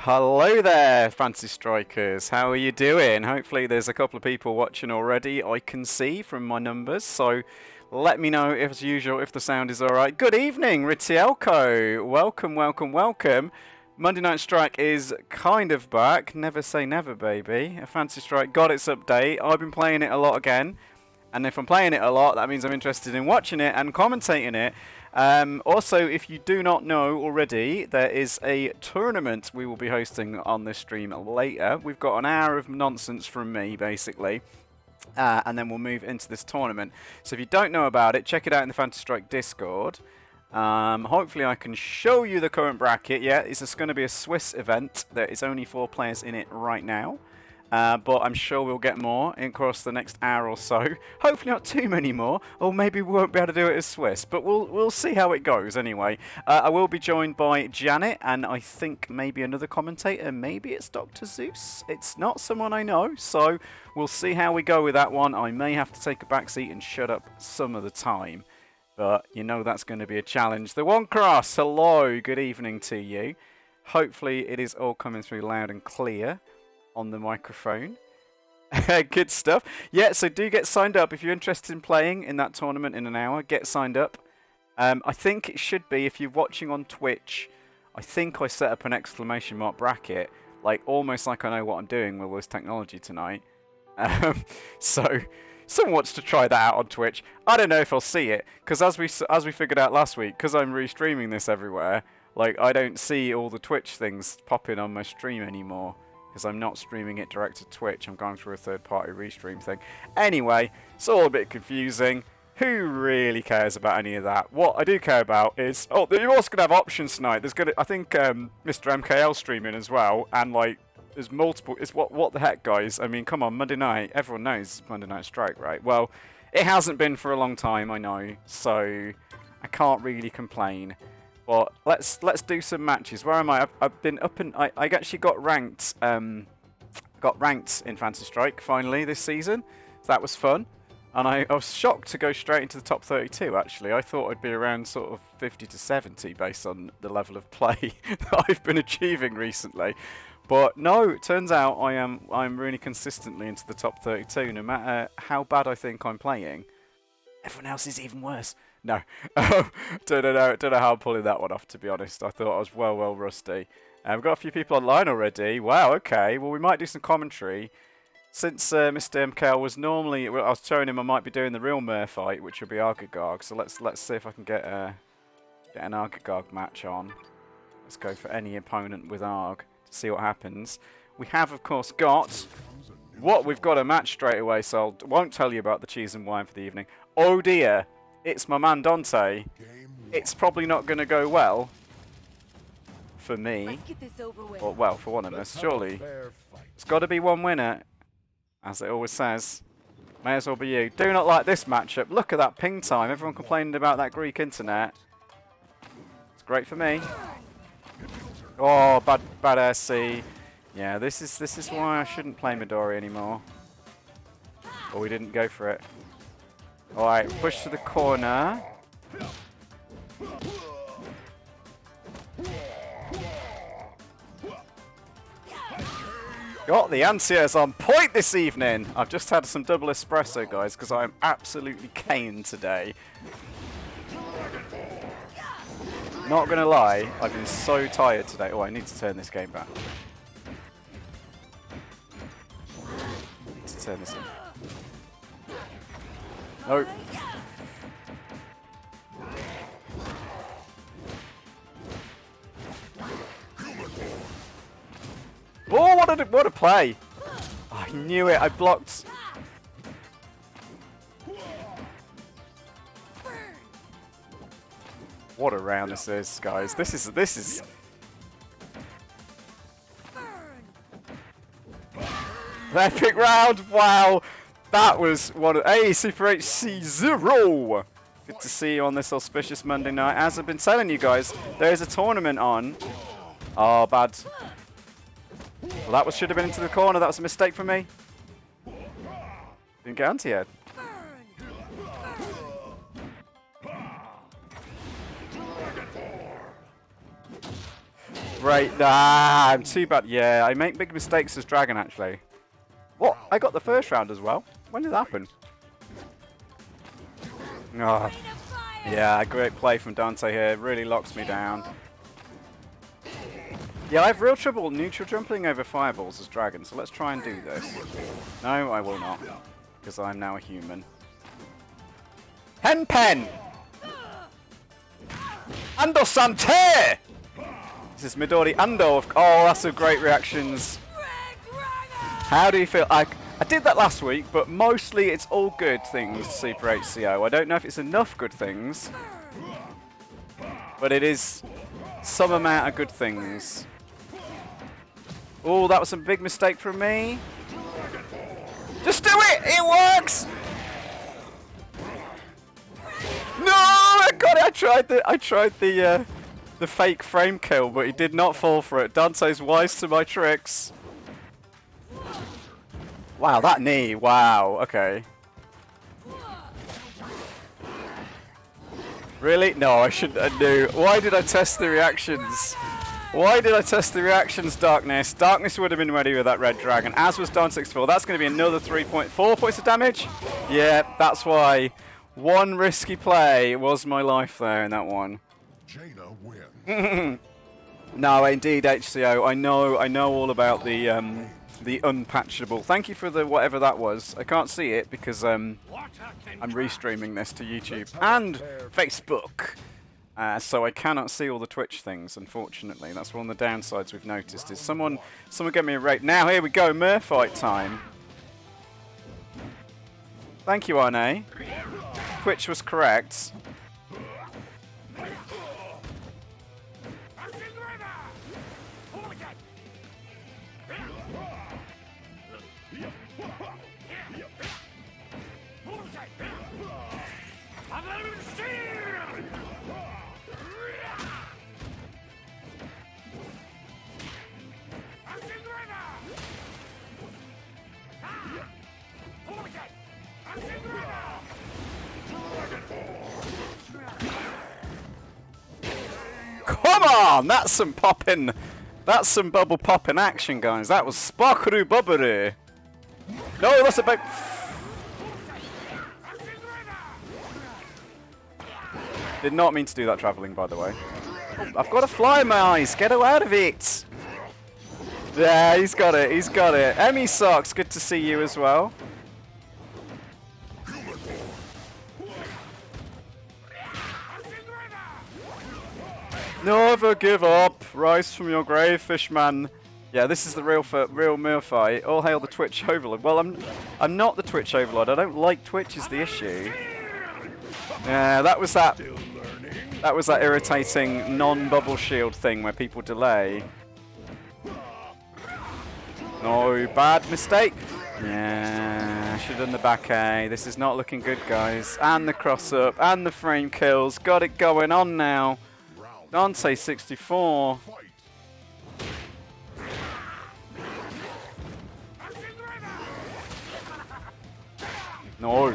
Hello there, Fantasy Strikers. How are you doing? Hopefully there's a couple of people watching already, I can see from my numbers, so let me know if, as usual, if the sound is alright. Good evening, Ritielko. Welcome, welcome, welcome. Monday Night Strike is kind of back. Never say never, baby. A Fantasy Strike got its update. I've been playing it a lot again. And if I'm playing it a lot, that means I'm interested in watching it and commentating it. Also, if you do not know already, there is a tournament we will be hosting on this stream later. We've got an hour of nonsense from me, basically. And then we'll move into this tournament. So if you don't know about it, check it out in the Fantasy Strike Discord. Hopefully I can show you the current bracket. Yeah, it's just going to be a Swiss event. There is only 4 players in it right now. But I'm sure we'll get more across the next hour or so. Hopefully not too many more, or maybe we won't be able to do it as Swiss. But we'll see how it goes anyway. I will be joined by Janet, and I think maybe another commentator. Maybe it's Dr. Zeus. It's not someone I know, so we'll see how we go with that one. I may have to take a back seat and shut up some of the time. But you know that's going to be a challenge. The One Cross, hello, good evening to you. Hopefully it is all coming through loud and clear on the microphone. Good stuff. Yeah, so do get signed up if you're interested in playing in that tournament in an hour. Get signed up. I think it should be, if you're watching on Twitch, I think I set up an exclamation mark bracket, like almost like I know what I'm doing with this technology tonight. So someone wants to try that out on Twitch. I don't know if I'll see it, because as we figured out last week, because I'm restreaming this everywhere, like I don't see all the Twitch things popping on my stream anymore. Because I'm not streaming it direct to Twitch, I'm going through a third-party restream thing. Anyway, it's all a bit confusing. Who really cares about any of that? What I do care about is, oh, you're also gonna have options tonight. There's gonna, I think, Mr. MKL streaming as well, and like, there's multiple. It's what the heck, guys? I mean, come on, Monday night. Everyone knows Monday Night Strike, right? Well, it hasn't been for a long time, I know, so I can't really complain. But let's do some matches. Where am I? I've been up and I actually got ranked in Fantasy Strike finally this season. So that was fun, and I was shocked to go straight into the top 32. Actually, I thought I'd be around sort of 50 to 70 based on the level of play that I've been achieving recently. But no, it turns out I'm really consistently into the top 32, no matter how bad I think I'm playing. Everyone else is even worse. No, don't know how I'm pulling that one off, to be honest. I thought I was well rusty. We've got a few people online already. Wow, okay. Well, we might do some commentary. Since Mr. MKL was normally, well, I was showing him I might be doing the real Mur fight, which would be Argagarg. So let's see if I can get an Argagarg match on. Let's go for any opponent with Arg to see what happens. We have, of course, got we've got a match straight away, so I won't tell you about the cheese and wine for the evening. Oh dear. It's my man Dante. It's probably not going to go well for me, or well, for one of us, surely. It's got to be one winner, as it always says. May as well be you. Do not like this matchup. Look at that ping time. Everyone complaining about that Greek internet. It's great for me. Oh, bad SC. Yeah, this is why I shouldn't play Midori anymore. But we didn't go for it. Alright, push to the corner. Got the answers on point this evening. I've just had some double espresso, guys, because I am absolutely caned today. Not gonna lie, I've been so tired today. Oh, I need to turn this game back. Need to turn this in. Nope. Oh, what a play! Oh, I knew it. I blocked. What a round this is, guys. This is. Epic round! Wow. That was one of Super HC0. Good to see you on this auspicious Monday night. As I've been telling you guys, there is a tournament on. Oh, bad. Well, that should have been into the corner. That was a mistake from me. Didn't get anti-head. great. Ah, I'm too bad. Yeah, I make big mistakes as dragon, actually. What? I got the first round as well. When did that happen? Oh. Yeah, great play from Dante here. Really locks me down. Yeah, I have real trouble neutral jumping over fireballs as dragon, so let's try and do this. No, I will not, because I'm now a human. Henpen! Ando Sante! This is Midori Ando. Oh, that's some great reactions. How do you feel? I did that last week, but mostly it's all good things, Super HCO. I don't know if it's enough good things, but it is some amount of good things. Oh, that was a big mistake from me. Just do it! It works! No, I got it. I tried the fake frame kill, but he did not fall for it. Dante's wise to my tricks. Wow, that knee. Wow. Okay. Really? No, I shouldn't have knew. Why did I test the reactions? Why did I test the reactions, Darkness? Darkness would have been ready with that red dragon, as was Don64. That's going to be another 3.4 points of damage. Yeah, that's why. One risky play was my life there in that one. Jaina wins. No, indeed, HCO. I know all about the unpatchable. Thank you for the whatever that was. I can't see it because I'm restreaming this to YouTube and Facebook. So I cannot see all the Twitch things, unfortunately. That's one of the downsides we've noticed. Is someone get me a rate. Now here we go, Murphite time. Thank you, Arne. Twitch was correct. Come on! That's some popping. That's some bubble popping action, guys. That was sparkly bubbery. No, that's about. Did not mean to do that travelling, by the way. Oh, I've got a fly in my eyes. Get out of it. Yeah, he's got it. He's got it. Emmy Socks, good to see you as well. Never give up. Rise from your grave, fishman. Yeah, this is the real Murphite. All hail the Twitch overlord. Well, I'm not the Twitch overlord. I don't like Twitch is the issue. Yeah, that was that irritating non-bubble shield thing where people delay. No, bad mistake. Yeah, should have done the back A. This is not looking good, guys. And the cross up and the frame kills. Got it going on now. Dante 64. No.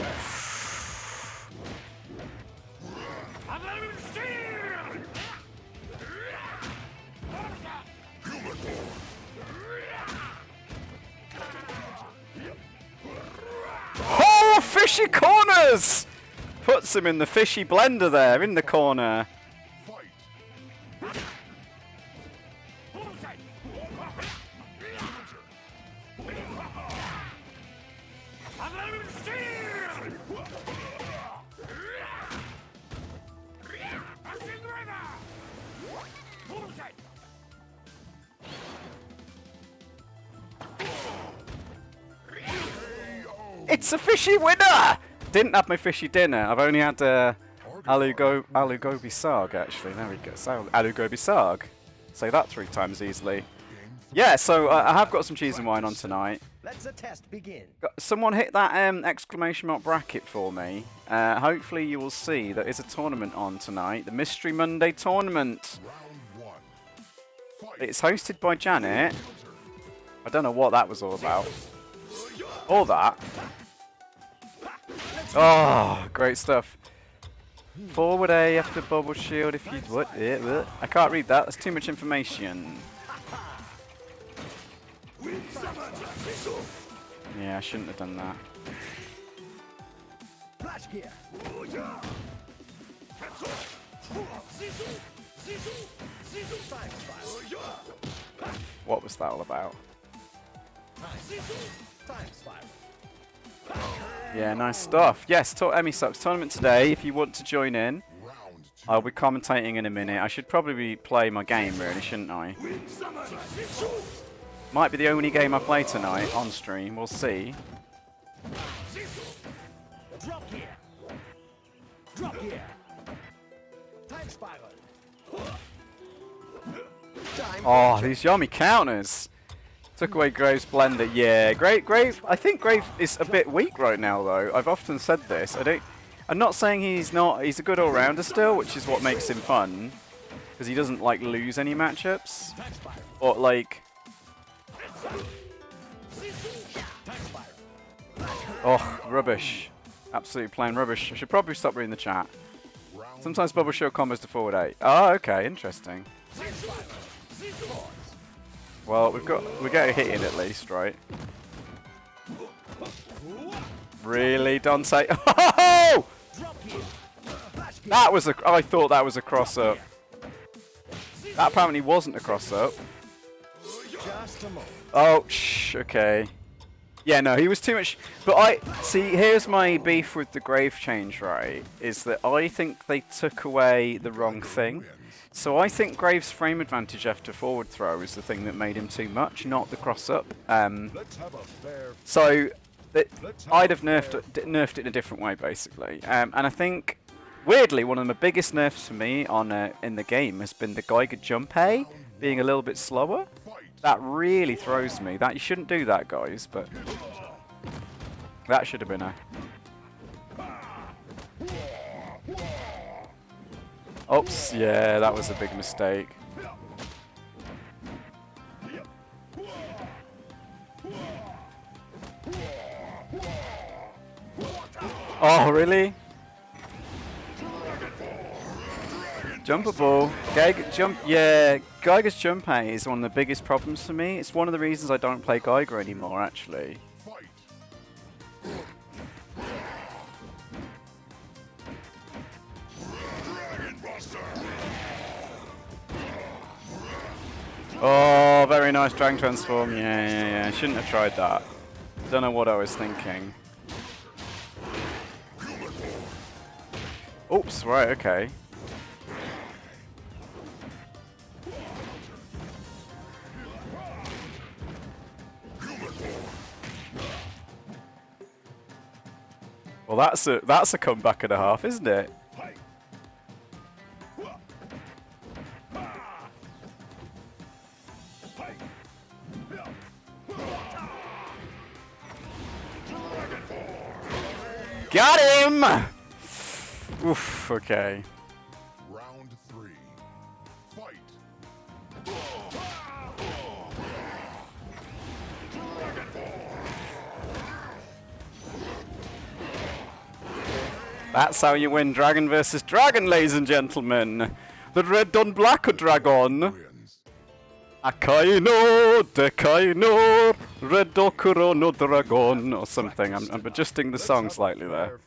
Oh, fishy corners! Puts him in the fishy blender there, in the corner. It's a fishy winner! Didn't have my fishy dinner. I've only had Alu Gobi Sarg, actually. There we go. So, Alu Gobi Sarg. Say that 3 times easily. Yeah, so I have got some cheese and wine on tonight. Let the test begin. Someone hit that exclamation mark bracket for me. Hopefully you will see there is a tournament on tonight. The Mystery Monday Tournament. It's hosted by Janet. I don't know what that was all about. All that. Oh, great stuff. Forward A after bubble shield if you'd what? I can't read that. That's too much information. Yeah, I shouldn't have done that. What was that all about? Yeah, nice stuff. Yes, EmiSucks tournament today. If you want to join in, I'll be commentating in a minute. I should probably play my game, really, shouldn't I? Might be the only game I play tonight on stream. We'll see. Oh, these yummy counters. Took away Graves' blender. Yeah, Grave. I think Grave is a bit weak right now, though. I've often said this. I'm not saying he's not. He's a good all-rounder still, which is what makes him fun, because he doesn't like lose any matchups, or like. Oh, rubbish. Absolutely plain rubbish. I should probably stop reading the chat. Sometimes bubble shield combos to forward 8. Oh, okay, interesting. Well, we get a hit in at least, right? Really, Dante? Oh! That was a. I thought that was a cross up. That apparently wasn't a cross up. Oh, okay. Yeah, no, he was too much. But here's my beef with the Grave change, right? Is that I think they took away the wrong thing. So I think Graves' frame advantage after forward throw is the thing that made him too much, not the cross up. So I'd have nerfed it in a different way, basically. And I think, weirdly, one of the biggest nerfs for me on in the game has been the Geiger jump A being a little bit slower. That really throws me. That you shouldn't do that, guys. But that should have been a. Oops, yeah, that was a big mistake. Oh, really? Jumper ball. Yeah, Geiger's jump A is one of the biggest problems for me. It's one of the reasons I don't play Geiger anymore, actually. Oh, very nice Dragon Transform. Yeah. I shouldn't have tried that. Don't know what I was thinking. Oops, right, okay. Well, that's a comeback and a half, isn't it? Got him! Oof, okay. Round 3. Fight. That's how you win Dragon versus Dragon, ladies and gentlemen. The red on black dragon. Akaino, Dekaino, Red Okurono Dragon, or something. I'm adjusting the song slightly there.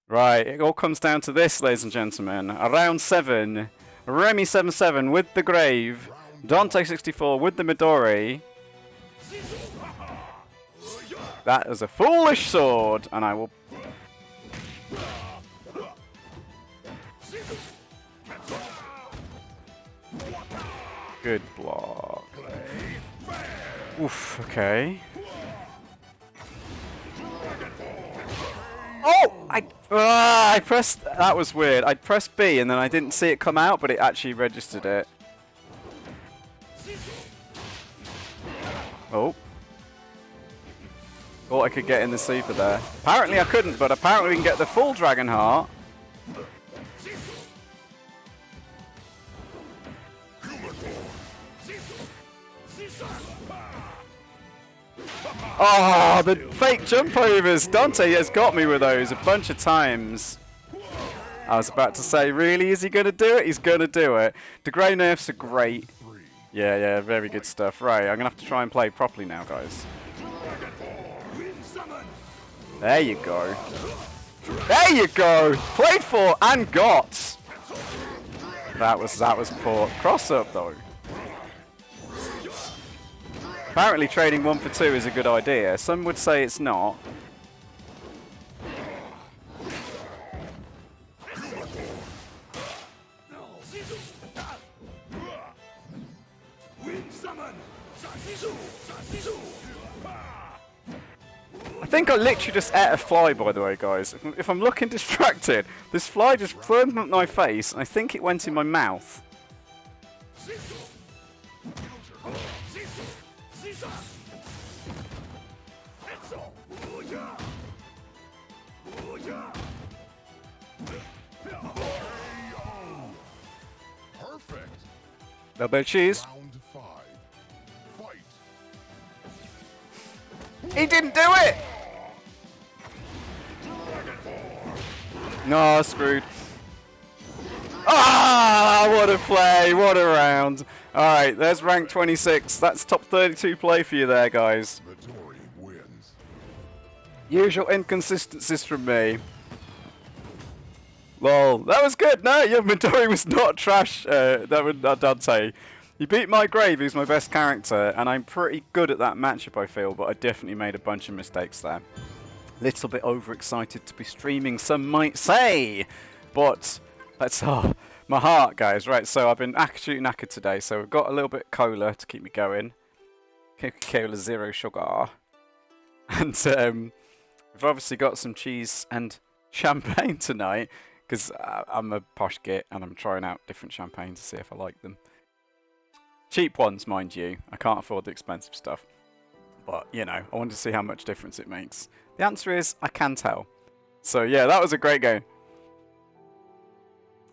Right, it all comes down to this, ladies and gentlemen. Round 7, Remy 77 with the Grave, Dante 64 with the Midori. That is a foolish sword, and I will. Good block. Oof, okay. Oh! I pressed... That was weird. I pressed B and then I didn't see it come out, but it actually registered it. Oh. Thought I could get in the sleeper there. Apparently I couldn't, but apparently we can get the full Dragon Heart. Oh, the fake jump overs! Dante has got me with those a bunch of times. I was about to say, really, is he going to do it? He's going to do it. The grey nerfs are great. Yeah, very good stuff. Right, I'm going to have to try and play properly now, guys. There you go. There you go! Played for and got! That was poor. Cross up, though. Apparently trading 1 for 2 is a good idea. Some would say it's not. I think I literally just ate a fly, by the way, guys. If I'm looking distracted, this fly just flew up my face, and I think it went in my mouth. Perfect. Little bit of cheese. Round 5. Fight. He didn't do it! No, screwed. Ah, what a play, what a round. Alright, there's rank 26. That's top 32 play for you there, guys. Midori wins. Usual inconsistencies from me. Lol, that was good. No, your Midori was not trash, Dante. You beat my Grave, who's my best character, and I'm pretty good at that matchup, I feel, but I definitely made a bunch of mistakes there. Little bit overexcited to be streaming, some might say, but that's my heart, guys. Right, so I've been actually knackered today, so we've got a little bit of cola to keep me going. Coca-Cola Zero Sugar. And we've obviously got some cheese and champagne tonight, because I'm a posh git and I'm trying out different champagne to see if I like them. Cheap ones, mind you. I can't afford the expensive stuff. But, you know, I want to see how much difference it makes. The answer is, I can tell. So, yeah, that was a great game.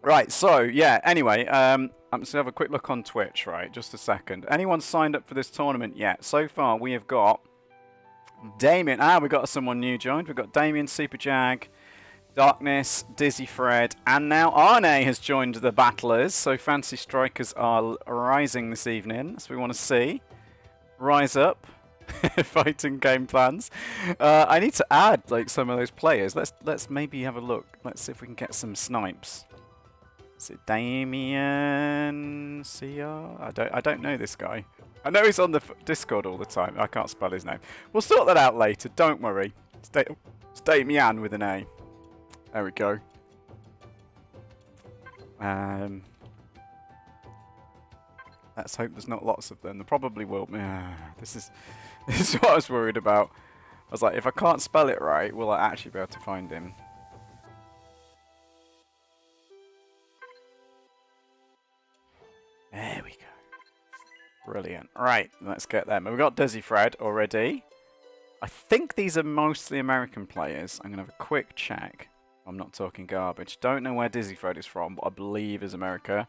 Right, so, yeah, anyway, I'm just going to have a quick look on Twitch, right? Just a second. Anyone signed up for this tournament yet? So far, we have got Damien. We've got someone new joined. We've got Damien, Super Jag, Darkness, Dizzy Fred, and now Arne has joined the battlers. So Fancy Strikers are rising this evening, as we want to see. Rise up. Fighting game plans. I need to add like some of those players. Let's maybe have a look. Let's see if we can get some snipes. Is it Damien CR? I don't know this guy. I know he's on the Discord all the time. I can't spell his name. We'll sort that out later. Don't worry. It's Damien with an A. There we go. Let's hope there's not lots of them. There probably will. This is what I was worried about. I was like, if I can't spell it right, will I actually be able to find him? There we go. Brilliant. Right, let's get them. We've got Dizzy Fred already. I think these are mostly American players. I'm going to have a quick check. I'm not talking garbage. Don't know where Dizzy Fred is from, but I believe is America.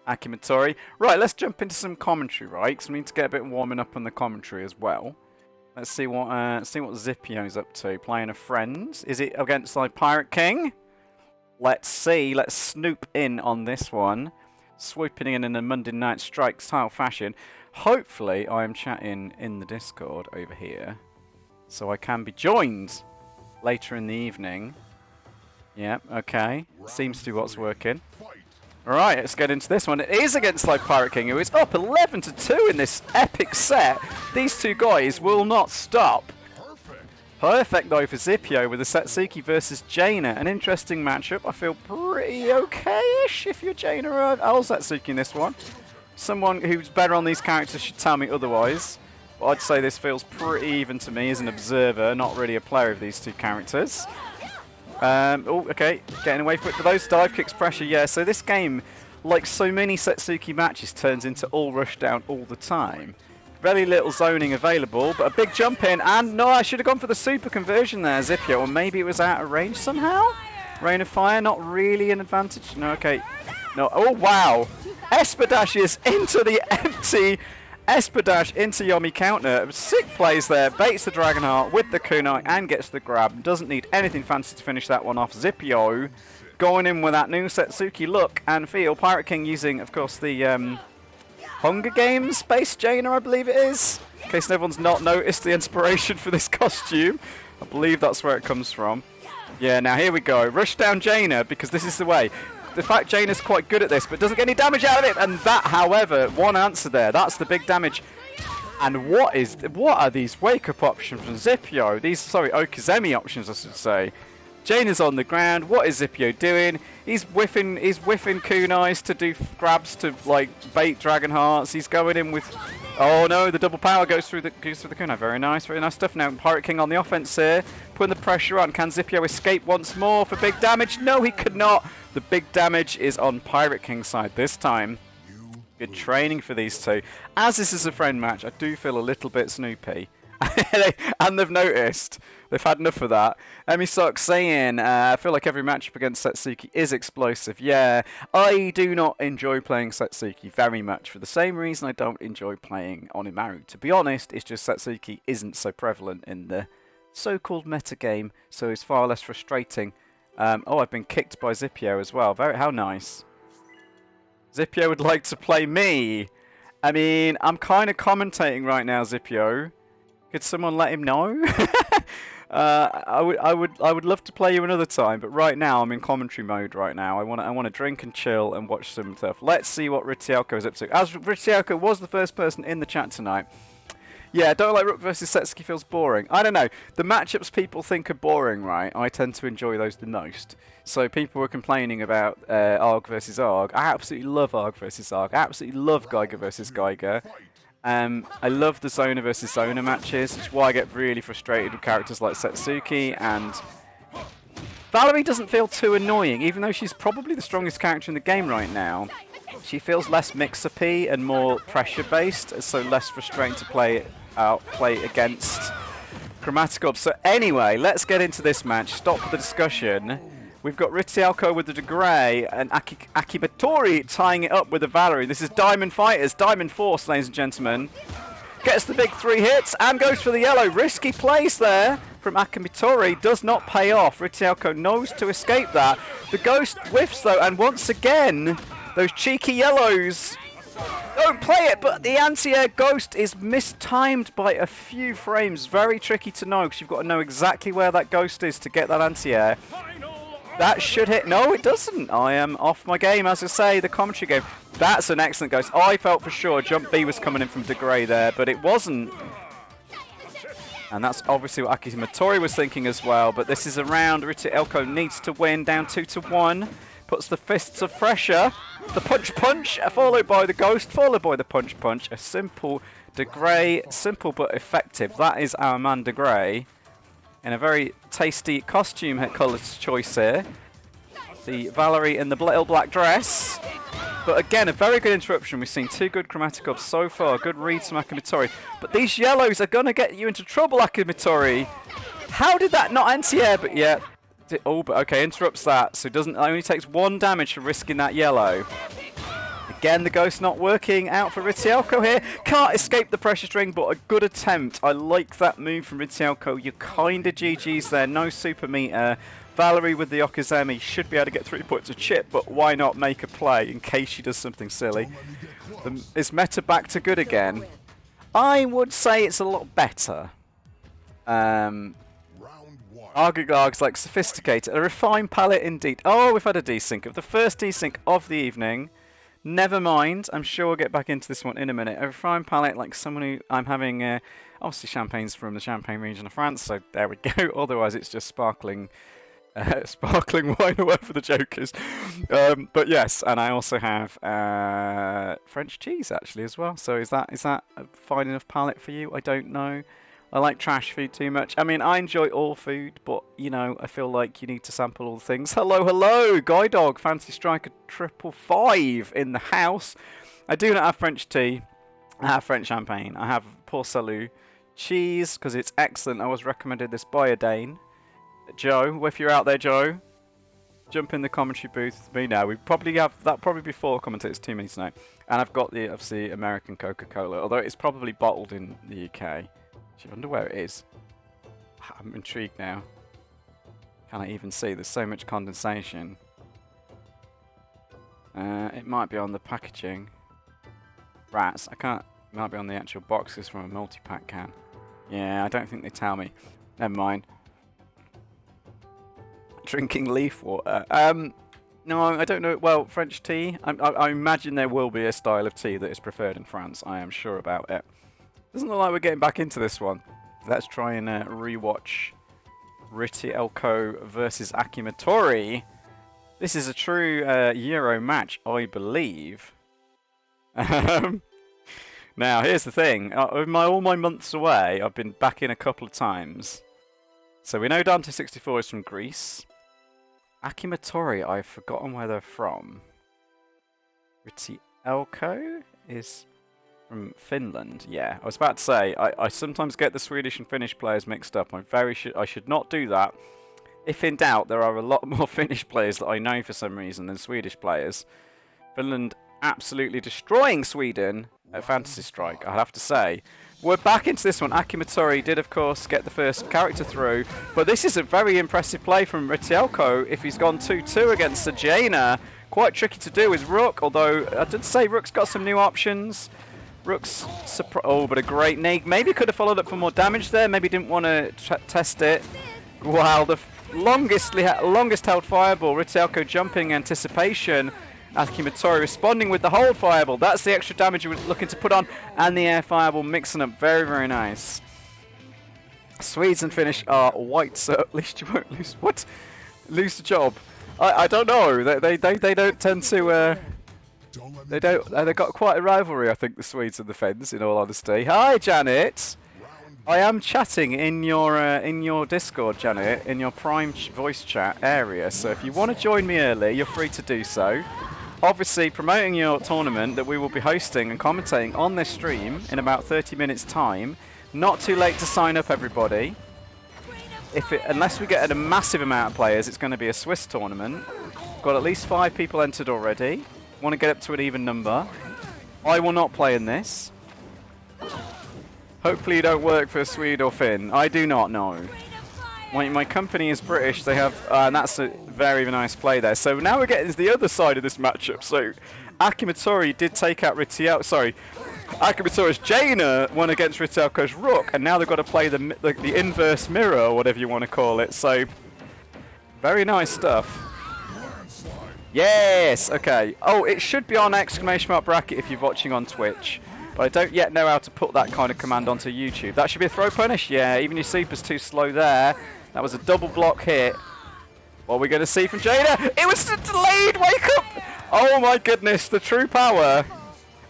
Akimatori. Right, let's jump into some commentary, right? Because we need to get a bit warming up on the commentary as well. Let's see what Zipio's up to. Playing a friend. Is it against like Pirate King? Let's see. Let's snoop in on this one. Swooping in a Monday Night Strike style fashion. Hopefully, I am chatting in the Discord over here, so I can be joined later in the evening. Yep, okay. Seems to be what's working. Alright, let's get into this one. It is against like Pirate King, who is up 11-2 in this epic set. These two guys will not stop. Perfect though for Zipio with the Satsuki versus Jaina. An interesting matchup. I feel pretty okay-ish if you're Jaina or I'll Satsuki in this one. Someone who's better on these characters should tell me otherwise. But I'd say this feels pretty even to me as an observer, not really a player of these two characters. Oh, okay, getting away from it for those dive kicks, pressure, yeah. So this game, like so many Satsuki matches, turns into all rush down all the time. Very little zoning available, but a big jump in, and no, I should have gone for the super conversion there, Zipio, or maybe it was out of range somehow? Rain of Fire, not really an advantage. No, okay. No, oh wow! Espadashes into the empty Espadash into Yomi counter. Sick plays there. Baits the Dragonheart with the kunai and gets the grab. Doesn't need anything fancy to finish that one off. Zipio going in with that new Setsuki look and feel. Pirate King using, of course, the Hunger Games-based Jaina, I believe it is. In case everyone's not noticed the inspiration for this costume. I believe that's where it comes from. Yeah, now here we go. Rush down Jaina, because this is the way. The fact Jaina's quite good at this, but doesn't get any damage out of it. And that, however, one answer there. That's the big damage. And what are these wake-up options from Zippio? Okizeme options, I should say. Jaina's on the ground. What is Zippio doing? He's whiffing kunais to do grabs to like bait Dragon Hearts. He's going in with, oh no, the double power goes through the kunai. Very nice stuff. Now Pirate King on the offense here, putting the pressure on. Can Zippio escape once more for big damage? No, he could not. The big damage is on Pirate King's side this time. Good training for these two. As this is a friend match, I do feel a little bit Snoopy. And they've noticed. They've had enough of that. Emisock saying, I feel like every matchup against Setsuki is explosive. Yeah, I do not enjoy playing Setsuki very much for the same reason I don't enjoy playing Onimaru. To be honest, it's just Setsuki isn't so prevalent in the so-called metagame, so it's far less frustrating. Oh, I've been kicked by Zippio as well. How nice. Zippio would like to play me. I mean, I'm kind of commentating right now, Zippio. Could someone let him know? I would love to play you another time, but right now I'm in commentary mode. Right now, I want to drink and chill and watch some stuff. Let's see what Ritielko is up to. As Ritielko was the first person in the chat tonight. Yeah, don't like Rook versus Setsuki feels boring. I don't know. The matchups people think are boring, right? I tend to enjoy those the most. So people were complaining about Arg versus Arg. I absolutely love Arg versus Arg. I absolutely love Geiger versus Geiger. I love the Zona versus Zona matches, which is why I get really frustrated with characters like Setsuki. And Valerie doesn't feel too annoying, even though she's probably the strongest character in the game right now. She feels less mix-up-y and more pressure-based, so less frustrating to play against Chromaticop. So anyway, let's get into this match. Stop the discussion. We've got Ritielko with the De Grey and Akibatori tying it up with the Valerie. This is Diamond Fighters, Diamond Force, ladies and gentlemen. Gets the big 3 hits and goes for the yellow. Risky place there from Akibatori. Does not pay off. Ritielko knows to escape that. The Ghost whiffs though, and once again, those cheeky yellows don't play it, but the anti-air Ghost is mistimed by a few frames. Very tricky to know, because you've got to know exactly where that Ghost is to get that anti-air. That should hit. No, it doesn't. I am off my game, as I say, the commentary game. That's an excellent Ghost. I felt for sure Jump B was coming in from De Grey there, but it wasn't. And that's obviously what Akibatori was thinking as well, but this is a round Ritielko needs to win, down 2-1. Puts the fists of pressure. The punch, followed by the Ghost, followed by the punch. A simple De Grey, simple but effective. That is our man De Grey. In a very tasty costume colour choice here. The Valerie in the little black dress. But again, a very good interruption. We've seen 2 good Chromaticop so far. Good reads from Akibatori. But these yellows are going to get you into trouble, Akibatori. How did that not anti-air? But yeah. Oh, but okay, interrupts that. So only takes 1 damage for risking that yellow. Again, the Ghost not working out for Ritielko here. Can't escape the pressure string, but a good attempt. I like that move from Ritielko. You're kind of GG's there. No super meter. Valerie with the Okizeme should be able to get 3 points of chip, but why not make a play in case she does something silly? Is meta back to good again? I would say it's a lot better. Argagog's like sophisticated. A refined palette indeed. Oh, we've had a desync of the first desync of the evening. Never mind. I'm sure we'll get back into this one in a minute. A refined palette like someone who I'm having, obviously champagne's from the Champagne region of France, so there we go. Otherwise it's just sparkling wine or whatever the joke is. But yes, and I also have French cheese actually as well. So is that a fine enough palette for you? I don't know. I like trash food too much. I mean, I enjoy all food, but, you know, I feel like you need to sample all the things. Hello, Guy Dog, Fancy Striker 555 in the house. I do not have French tea. I have French champagne. I have Port Salut cheese, because it's excellent. I was recommended this by a Dane. Joe, if you're out there, Joe, jump in the commentary booth with me now. We probably have that probably before commentators 2 minutes now. And I've got the, obviously, American Coca-Cola, although it's probably bottled in the UK. I wonder where it is. I'm intrigued now. Can I even see? There's so much condensation. It might be on the packaging. Rats. I can't. It might be on the actual boxes from a multi-pack can. Yeah, I don't think they tell me. Never mind. Drinking leaf water. No, I don't know. Well, French tea. I imagine there will be a style of tea that is preferred in France. I am sure about it. Doesn't look like we're getting back into this one. Let's try and rewatch Ritielko versus Akimatori. This is a true Euro match, I believe. Now, here's the thing. All my months away, I've been back in a couple of times. So we know Dante64 is from Greece. Akimatori, I've forgotten where they're from. Ritielko is from Finland. Yeah, I was about to say, I sometimes get the Swedish and Finnish players mixed up. I should not do that. If in doubt, there are a lot more Finnish players that I know for some reason than Swedish players. Finland absolutely destroying Sweden at Fantasy Strike, I have to say. We're back into this one. Akimatori did, of course, get the first character through, but this is a very impressive play from Ritielko if he's gone 2-2 against Sajana. Quite tricky to do with Rook, although I did say Rook's got some new options. Rook's but a great nade. Maybe could have followed up for more damage there. Maybe didn't want to test it. Wow, the longest held fireball. Ritielko jumping anticipation. Akimatori responding with the hold fireball. That's the extra damage he was looking to put on. And the air fireball mixing up very, very nice. Swedes and Finnish are white, so at least you won't lose. What? Lose the job? I don't know. They don't tend to. They don't. They've got quite a rivalry, I think, the Swedes and the Finns. In all honesty. Hi, Janet. I am chatting in your Discord, Janet, in your Prime voice chat area. So if you want to join me early, you're free to do so. Obviously, promoting your tournament that we will be hosting and commentating on this stream in about 30 minutes' time. Not too late to sign up, everybody. Unless we get a massive amount of players, it's going to be a Swiss tournament. Got at least 5 people entered already. Want to get up to an even number. I will not play in this. Hopefully you don't work for Swede or Finn. I do not know. My company is British. They have, and that's a very nice play there. So now we're getting to the other side of this matchup. So Akimatori did take out Ritielko. Sorry, Akimatori's Jaina won against Ritielko's Rook, and now they've got to play the inverse mirror, or whatever you want to call it. So very nice stuff. Yes. Okay. Oh, it should be on exclamation mark bracket if you're watching on Twitch. But I don't yet know how to put that kind of command onto YouTube. That should be a throw punish. Yeah, even your super's too slow there. That was a double block hit. What are we going to see from Jaina? It was a delayed wake up. Oh my goodness, the true power.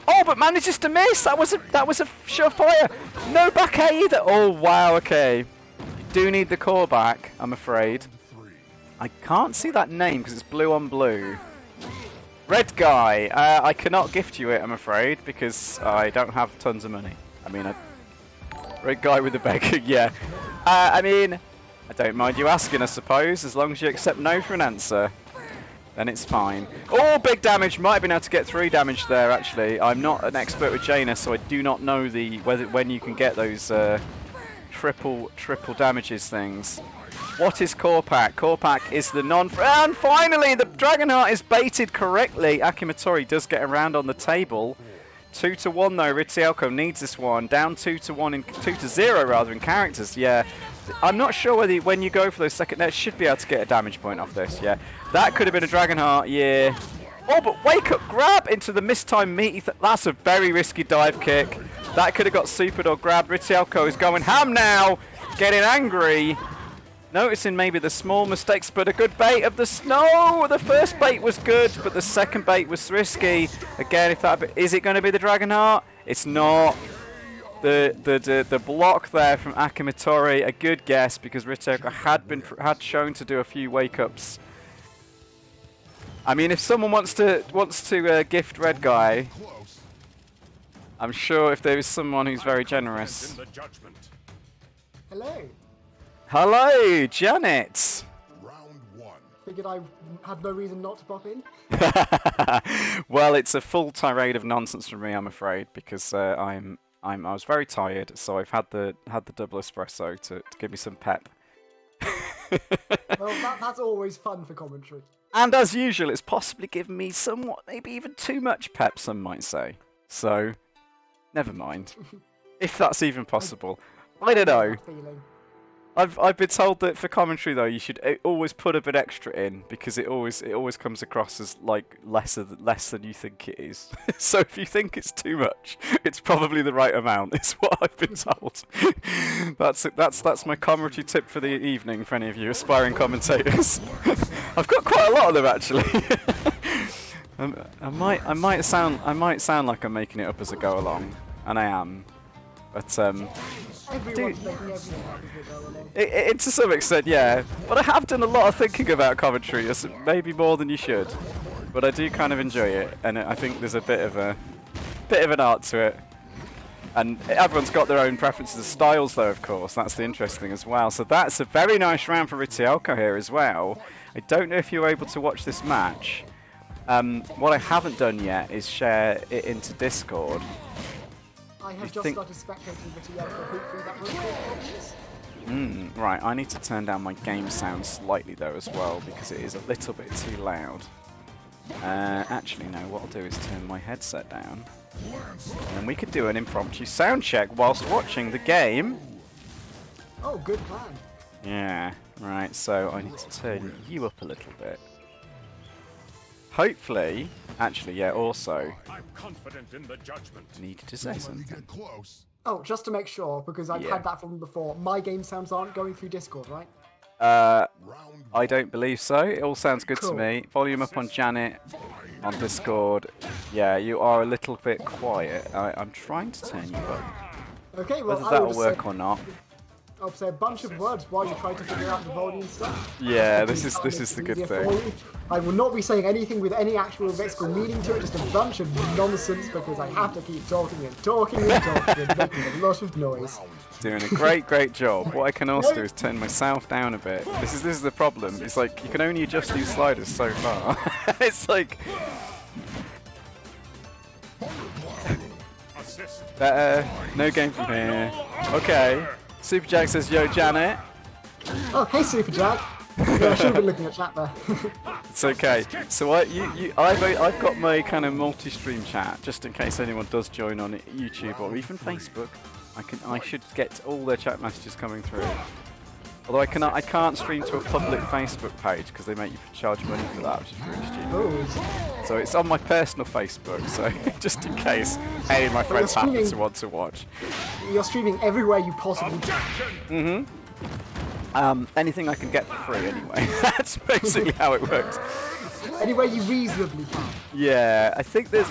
Oh, but manages to miss. That was a surefire. No back air either. Oh wow. Okay. You do need the core back, I'm afraid. I can't see that name because it's blue on blue. Red guy, I cannot gift you it, I'm afraid, because I don't have tons of money. I mean, red guy with a beggar, yeah. I mean, I don't mind you asking, I suppose, as long as you accept no for an answer. Then it's fine. Oh, big damage. Might have been able to get 3 damage there, actually. I'm not an expert with Jaina, so I do not know when you can get those triple damages things. What is Core Pack? Core Pack is the and finally, the Dragonheart is baited correctly. Akimatori does get around on the table. 2-1 though. Ritielko needs this one. Down 2-0 rather in characters. Yeah, I'm not sure whether when you go for those second nets, should be able to get a damage point off this. Yeah, that could have been a Dragonheart. Yeah. Oh, but wake up grab into the mistimed meaty. That's a very risky dive kick. That could have got supered or grabbed. Ritielko is going ham now, getting angry. Noticing maybe the small mistakes, but a good bait of the snow. The first bait was good, but the second bait was risky. Again, is it going to be the Dragonheart? It's not. The block there from Akimatori, a good guess because Ritielko had shown to do a few wake ups. I mean, if someone wants to gift Red Guy, I'm sure if there is someone who's very generous. Hello. Hello, Janet. Round 1. Figured I had no reason not to pop in. Well, it's a full tirade of nonsense from me, I'm afraid, because I was very tired, so I've had the double espresso to give me some pep. Well, that's always fun for commentary. And as usual, it's possibly given me somewhat, maybe even too much pep, some might say. So, never mind. If that's even possible. I don't know. That feeling. I've been told that for commentary though, you should always put a bit extra in because it always comes across as like less than you think it is. So if you think it's too much, it's probably the right amount. Is what I've been told. That's my commentary tip for the evening for any of you aspiring commentators. I've got quite a lot of them actually. I might sound like I'm making it up as I go along, and I am, but Everyone's making everything up as they go along. It to some extent, yeah. But I have done a lot of thinking about commentary, maybe more than you should. But I do kind of enjoy it, and I think there's a bit of an art to it. And everyone's got their own preferences and styles, though, of course. That's the interesting thing as well. So that's a very nice round for Ritielko here as well. I don't know if you were able to watch this match. What I haven't done yet is share it into Discord. I have just started spectating Ritielko. Hopefully that won't cause problems. Right, I need to turn down my game sound slightly though as well because it is a little bit too loud. Actually no, what I'll do is turn my headset down. And then we could do an impromptu sound check whilst watching the game. Oh, good plan. Yeah, right, so I need to turn you up a little bit. Hopefully, actually, yeah, also, I'm confident in the judgment. needed to say When you something. get close, Oh, just to make sure, because I've Yeah. had that from before, my game sounds aren't going through Discord, right? round I don't believe so. It all sounds good to Cool. me. Volume up on Janet on Discord. Yeah, you are a little bit quiet. I'm trying to turn you up. Okay, well, Whether I that'll will work say, or not. I'll say a bunch of words while you try to figure out the volume stuff. Yeah, Just this to is make the it good easier thing. for you. I will not be saying anything with any actual lexical meaning to it, just a bunch of nonsense because I have to keep talking and talking and talking and making a lot of noise. Doing a great job. What I can also do is turn myself down a bit. This is the problem. It's like you can only adjust these sliders so far. It's like assist. better. No game from here. Okay. Super Jack says, "Yo, Janet." Oh, hey, Super Jack. Yeah, I should have been looking at chat there. It's okay. So I've got my kind of multi-stream chat just in case anyone does join on YouTube or even Facebook. I should get all their chat messages coming through. Although I can't stream to a public Facebook page because they make you charge money for that, which is really stupid. Oh, So it's on my personal Facebook. So just in case any of my friends happen to want to watch. you're streaming everywhere you possibly can. Anything I can get for free anyway. That's basically how it works. Anywhere you reasonably can. Yeah, I think there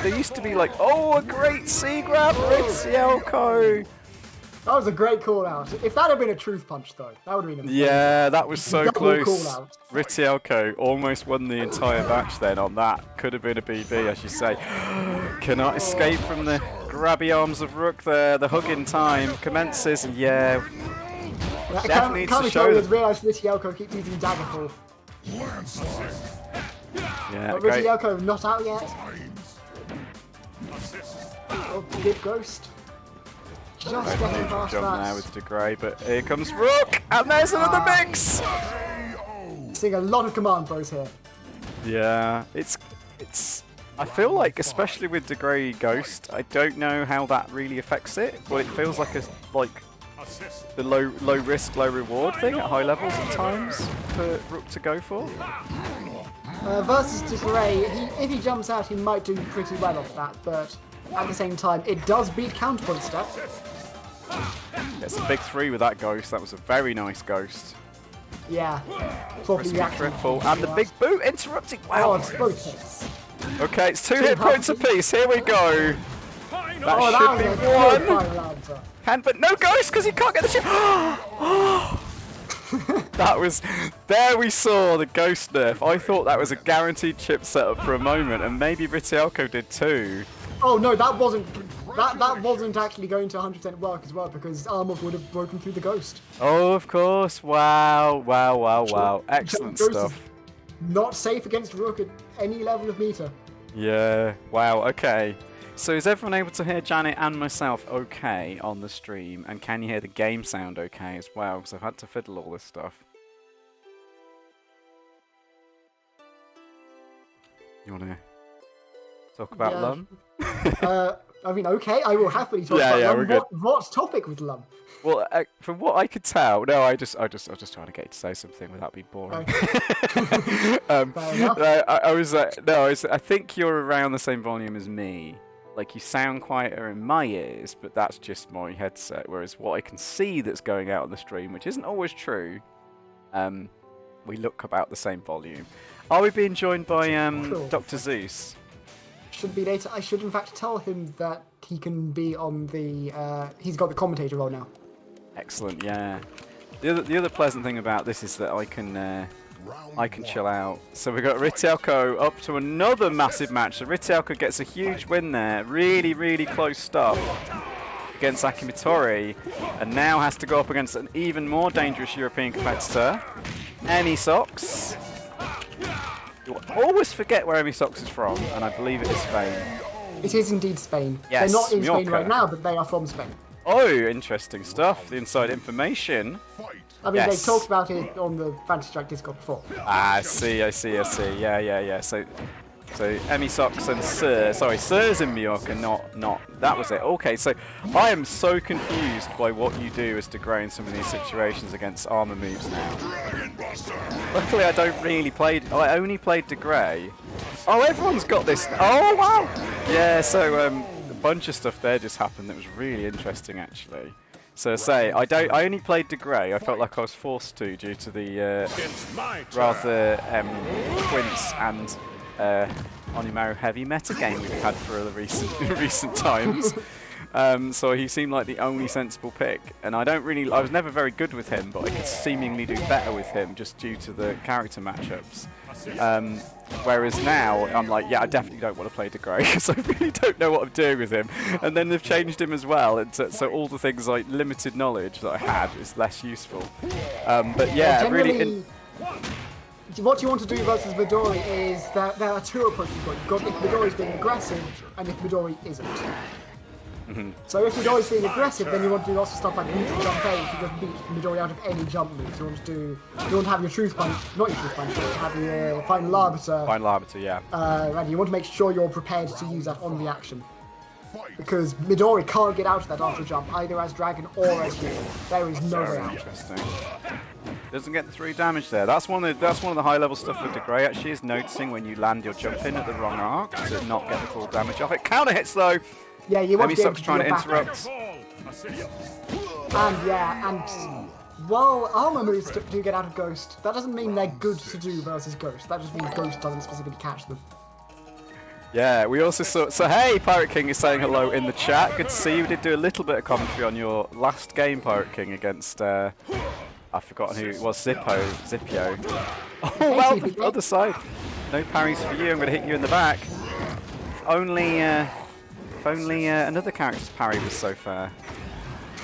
used to be like, oh, a great C grab, Ritielko. That was a great call out. If that had been a truth punch, though, that would have been amazing. Yeah, that was so Double close. call out. Ritielko almost won the entire match then on that. Could have been a BB, as you say. Cannot escape from the grabby arms of Rook there. The hug in time commences. Yeah, I definitely needs to can't show you them. realise Ritielko keeps using Daggerfall. yeah, But great. Ritielko not out yet. Oh, good Ghost. Just getting Neutral past jump there that. with DeGray, but here comes Rook, and there's another mix. Seeing a lot of command throws here. Yeah, it's. I feel like, especially with DeGray Ghost, I don't know how that really affects it, but it feels like the low risk, low reward thing at high levels at times for Rook to go for. Versus DeGray, if he jumps out, he might do pretty well off that, but at the same time, it does beat counterpoint step. It's a big 3 with that Ghost. That was a very nice Ghost. Yeah, probably Risky reacting. triple, and the big boot interrupting. Oh, Wow. it's both hits. Okay, it's 2 hit points apiece. Here we go. Oh, That that should was be a good one. final answer. But no Ghost because he can't get the chip. That was. There we saw the Ghost nerf. I thought that was a guaranteed chip setup for a moment, and maybe Ritielko did too. Oh no, that wasn't actually going to 100% work as well because Armor would have broken through the Ghost. Oh, of course. Wow. Excellent Ghost is stuff. Not safe against Rook at any level of meter. Yeah. Wow. Okay. So is everyone able to hear Janet and myself okay on the stream? And can you hear the game sound okay as well? Because I've had to fiddle all this stuff. You want to talk about Yeah. Lum? I mean, okay, I will happily talk Yeah, about yeah, Lum. we're good. What topic with Lum? Well, from what I could tell, no, I was just trying to get you to say something without being boring. Fair enough. I think you're around the same volume as me. Like, you sound quieter in my ears, but that's just my headset. Whereas what I can see that's going out on the stream, which isn't always true, we look about the same volume. Are we being joined by Cool. Dr. Zeus? Should be later. I should, in fact, tell him that he can be on the. He's got the commentator role now. Excellent, yeah. The other pleasant thing about this is that I can chill out. So we've got Ritielko up to another massive match. So Ritielko gets a huge win there. Really, really close stuff against Akimitori, and now has to go up against an even more dangerous European competitor, Emisox. You always forget where Emisox is from, and I believe it is Spain. It is indeed Spain. Yes, They're not in Spain Mallorca. right now, but they are from Spain. Oh, interesting stuff. The inside information. I mean, Yes. they talked about it on the Fantasy Strike Discord before. I see. Yeah. So Emisox and Sir's in Mallorca, not. That was it. Okay, so I am so confused by what you do as DeGray in some of these situations against armor moves now. Luckily, I don't really play. I only played DeGray. Oh, everyone's got this. Oh wow. Yeah. So a bunch of stuff there just happened that was really interesting actually. So I only played DeGray. I felt like I was forced to due to the It's my turn. rather Quince and Onimaru heavy meta game we've had for the recent times. So he seemed like the only sensible pick, and I was never very good with him, but I could seemingly do better with him just due to the character matchups. Whereas now I'm like, yeah, I definitely don't want to play DeGray because I really don't know what I'm doing with him. And then they've changed him as well, and so all the things like limited knowledge that I had is less useful. But yeah, really. What you want to do versus Midori is that there are two approaches you've got. You've got if Midori's being aggressive and if Midori isn't. So if Midori's being aggressive, then you want to do lots of stuff like neutral jump A if you just beat Midori out of any jump moves. You want to have your truth punch, not your truth punch, but have your final arbiter. Final arbiter, yeah. And you want to make sure you're prepared to use that on the action. Because Midori can't get out of that after jump, either as Dragon or as Human. There is no way Very out. interesting. Doesn't get the 3 damage there. That's one of the high level stuff with DeGray actually, is noticing when you land your jump in at the wrong arc to not get the full damage off it. Counter hits though. Yeah, you want to be able Emisox to trying to do a back interrupt. And while armor moves do get out of Ghost, that doesn't mean they're good to do versus Ghost. That just means Ghost doesn't specifically catch them. Yeah, we also saw. So hey, Pirate King is saying hello in the chat. Good to see you. We did do a little bit of commentary on your last game, Pirate King, against I've forgotten who it was. Zippio. Oh well, the other side. No parries for you. I'm going to hit you in the back. If only another character's parry was so fair.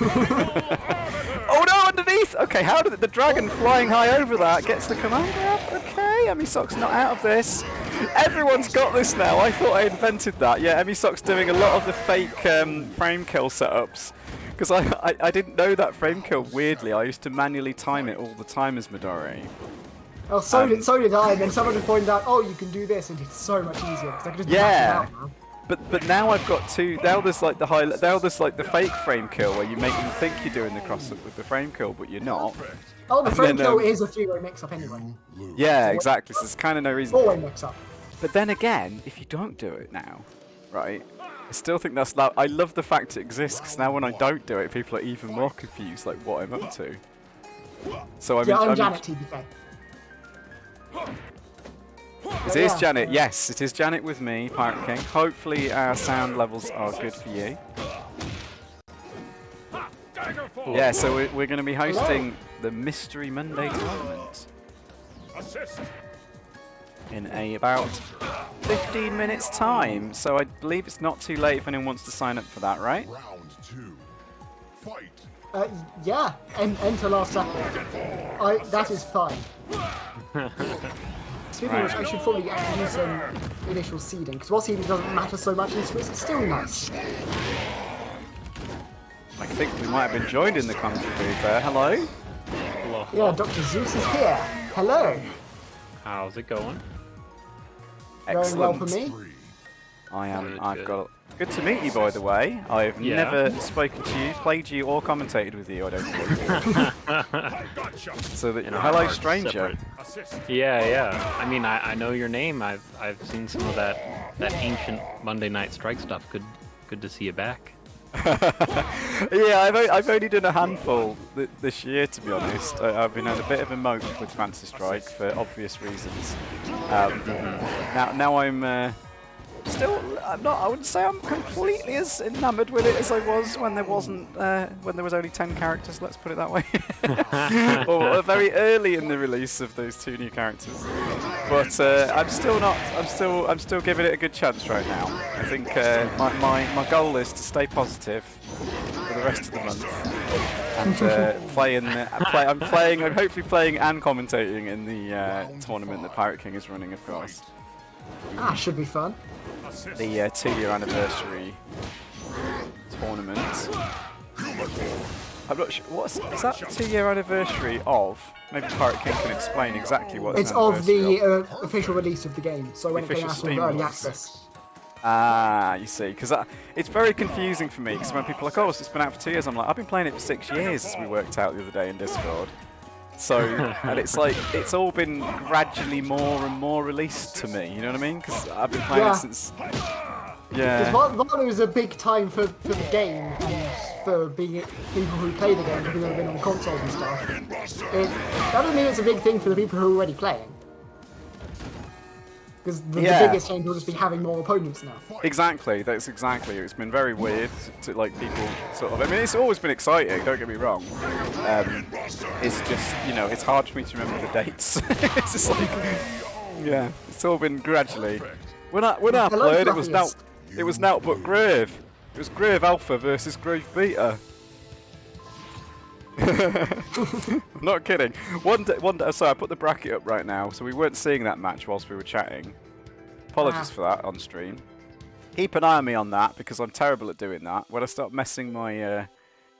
Oh no, underneath! Okay, how did the dragon flying high over that gets the commander up? Okay, Emisox not out of this. Everyone's got this now. I thought I invented that. Yeah, Emisox doing a lot of the fake frame kill setups. Because I didn't know that frame kill, weirdly. I used to manually time it all the time as Midori. Oh, so did I, and then someone just pointed out, oh, you can do this, and it's so much easier, because I can just Yeah. mash it out now. But now I've got two. Now there's like the fake frame kill where you make them think you're doing the cross up with the frame kill, but you're not. Oh, the And frame then, kill is a three-way mix-up anyway. Yeah, exactly. So there's kind of no reason. Four-way mix-up. But then again, if you don't do it now, right? I still think that's. I love the fact it exists because now when I don't do it, people are even more confused, like what I'm up to. So Yeah, I'm Janet TBK. It is Janet. Yes, it is Janet with me, Pirate King. Hopefully our sound levels are good for you. Yeah, so we're going to be hosting the Mystery Monday tournament Assist. in about 15 minutes time. So I believe it's not too late if anyone wants to sign up for that, right? Round 2. Fight. Yeah, enter last second. That is fine. Speaking of which, I should probably actually do some initial seeding, because while seeding doesn't matter so much in Swiss, it's still nice. I think we might have been joined in the commentary booth there. Hello? Hello. Yeah, Dr. Zeus is here. Hello. How's it going? Going well for Excellent. me. I am. Good, I've good. got. Good to meet you, by the way. I've Yeah. never spoken to you, played you, or commentated with you. I don't think. I gotcha. So that In our hello, hearts stranger. separate. Assist. Yeah. I mean, I know your name. I've seen some of that ancient Monday Night Strike stuff. Good to see you back. Yeah, I've only done a handful this year, to be honest. I've been on a bit of a moat with Fantasy Strike for obvious reasons. Now I'm still. I'm not. I wouldn't say I'm completely as enamoured with it as I was when there wasn't. When there was only 10 characters. Let's put it that way. Or very early in the release of those 2 new characters. But I'm still not. I'm still giving it a good chance right now. I think my goal is to stay positive for the rest of the month and I'm playing. I'm hopefully playing and commentating in the tournament that Pirate King is running, of course. Ah, should be fun. Assist. The 2-year anniversary tournament. I'm not sure. Is that the 2-year anniversary of? Maybe Pirate King can explain exactly what It's an of anniversary the official release of the game, so when it came Official out Steam on early release. access. Ah, you see, because it's very confusing for me. Because when people are like, "Oh, it's been out for 2 years," I'm like, "I've been playing it for 6 years," as we worked out the other day in Discord. So, and it's like it's all been gradually more and more released to me. You know what I mean? Because I've been playing Yeah. it since. Because Yeah. Vanu is a big time for the game and for being people who play the game, people who have been on consoles and stuff. That doesn't mean it's a big thing for the people who are already playing. Because the biggest change will just be having more opponents now. Exactly, that's exactly. It's been very weird to like people sort of. I mean, it's always been exciting. Don't get me wrong. It's just it's hard for me to remember the dates. It's just like, yeah, it's all been gradually. When I Hello, played, it was Fluffiest. Now but Grave. It was Grave Alpha versus Grave Beta. I'm not kidding. One day, sorry, I put the bracket up right now, so we weren't seeing that match whilst we were chatting. Apologies for that on stream. Keep an eye on me on that because I'm terrible at doing that. When I start messing my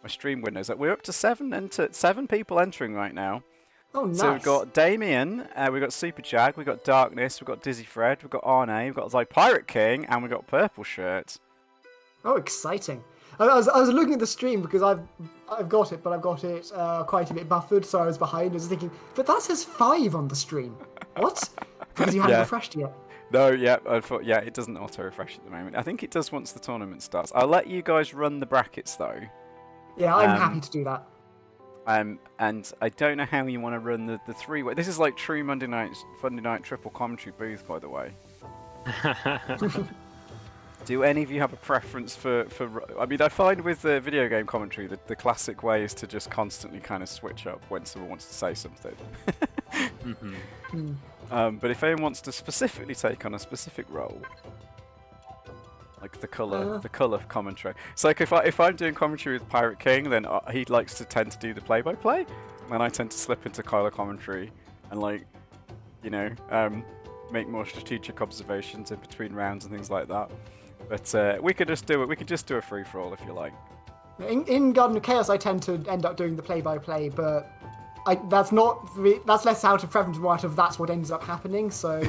my stream windows, we're up to 7 people entering right now. Oh, nice. So we've got Damien, we've got Super Jag, we've got Darkness, we've got Dizzy Fred, we've got Arne, we've got like Pirate King, and we've got Purple Shirt. Oh, exciting. I was looking at the stream because I've got it, but I've got it quite a bit buffered, so I was behind. I was thinking, but that says 5 on the stream. What? Because you haven't Yeah. refreshed yet. No, yeah, I thought, yeah, it doesn't auto-refresh at the moment. I think it does once the tournament starts. I'll let you guys run the brackets though. Yeah, I'm happy to do that. And I don't know how you want to run the 3-way. This is like true Monday night triple commentary booth, by the way. Do any of you have a preference for? I mean, I find with the video game commentary that the classic way is to just constantly kind of switch up when someone wants to say something. But if anyone wants to specifically take on a specific role, like the color commentary. It's like if I'm doing commentary with Pirate King, then he likes to tend to do the play-by-play, and I tend to slip into color commentary and make more strategic observations in between rounds and things like that. But we could just do it. We could just do a free-for-all if you like. In Garden of Chaos, I tend to end up doing the play-by-play, but that's less out of preference, more out of that's what ends up happening. So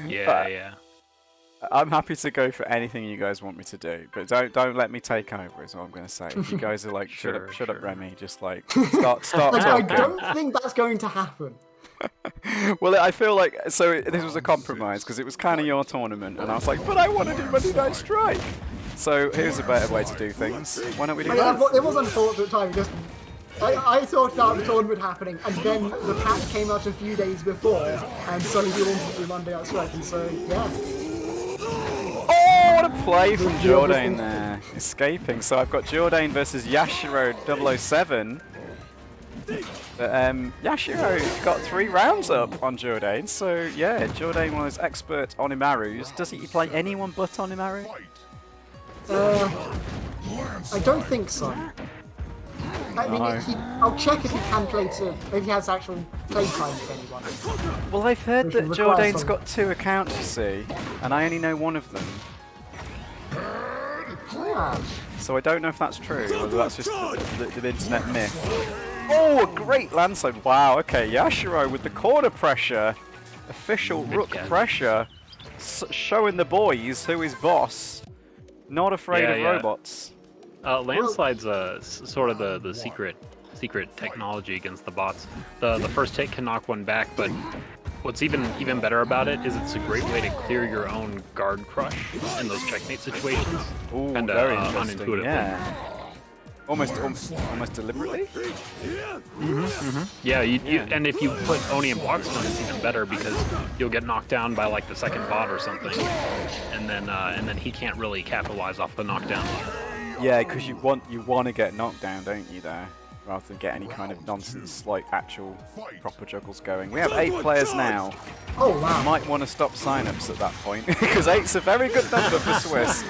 Yeah. I'm happy to go for anything you guys want me to do, but don't let me take over. Is all I'm going to say. If you guys are like, shut up, Remy, just like start like, I talking. don't think that's going to happen. Well, I feel like this was a compromise because it was kind of your tournament, and I was like, but I want to do Monday Night Strike. So here's a better way to do things. Why don't we do that? It was unfortunate time. Just I thought about the tournament happening, and then the patch came out a few days before, and so we wanted to do Monday Night Strike, and so yeah. Oh, what a play from Jordan there, escaping. So I've got Jordan versus Yashiro 007. But Yashiro got 3 rounds up on Jordan, so yeah, Jordan was expert on Imarus. Does he play anyone but on Imaru? I don't think so. I mean, I'll check if he can play if he has actual play time with anyone. Well, I've heard Which that would require Jordan's some- got 2 accounts, you see, and I only know one of them. Ah, So I don't know if that's true, or whether that's just the internet myth. Oh, a great landside. Wow, okay, Yashiro with the corner pressure. Official Good Rook catch. pressure, showing the boys who is boss. Not afraid Yeah, of yeah. robots. Landslide's sort of the secret technology against the bots. The first hit can knock one back, but what's even better about it is it's a great way to clear your own guard crush in those checkmate situations. Ooh, Kinda, very interesting. unintuitively. Yeah. Almost deliberately. Yeah, and if you put Oni in block stun, it's even better because you'll get knocked down by like the second bot or something, and then he can't really capitalize off the knockdown. Yeah, because you want to get knocked down, don't you? There, rather than get any kind of nonsense like actual proper juggles going. We have 8 players now. Oh wow. Might want to stop sign-ups at that point because 8's a very good number for Swiss.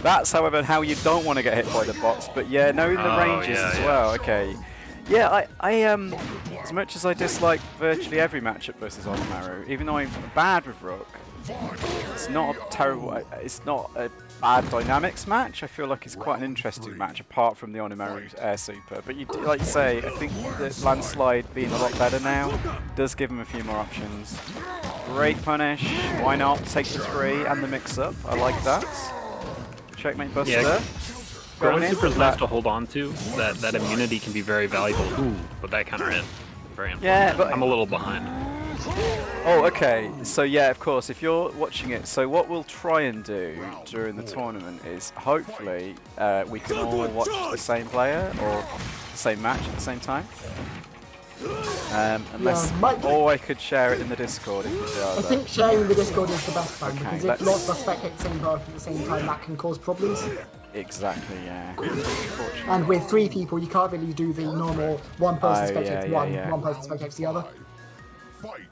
That's, however, how you don't want to get hit by the bots. But yeah, knowing the ranges as well. Okay. Yeah, I as much as I dislike virtually every matchup versus Onimaru, even though I'm bad with Rook, it's not a terrible. It's not a bad dynamics match. I feel like it's quite an interesting match apart from the Onimaru Air Super. But you, like you say, I think the Landslide being a lot better now does give him a few more options. Great punish. Why not take the 3 and the mix-up? I like that. Checkmate Buster. Yeah. Going Ground in Super's for nice that. to hold on to. That immunity can be very valuable. Ooh, but that counter hit. Very important. Yeah, but I'm a little behind. oh, okay. So yeah, of course, if you're watching it, so what we'll try and do during the tournament is hopefully we can all watch the same player or the same match at the same time. Unless, or I could share it in the Discord if you'd I rather. think sharing the Discord is the best plan Okay, because let's- if lots of us spectate the same person at the same time, that can cause problems. Exactly, yeah. Unfortunately. And with 3 people, you can't really do the normal one person Oh, spectates yeah, one, yeah. one person spectates the other. Fight.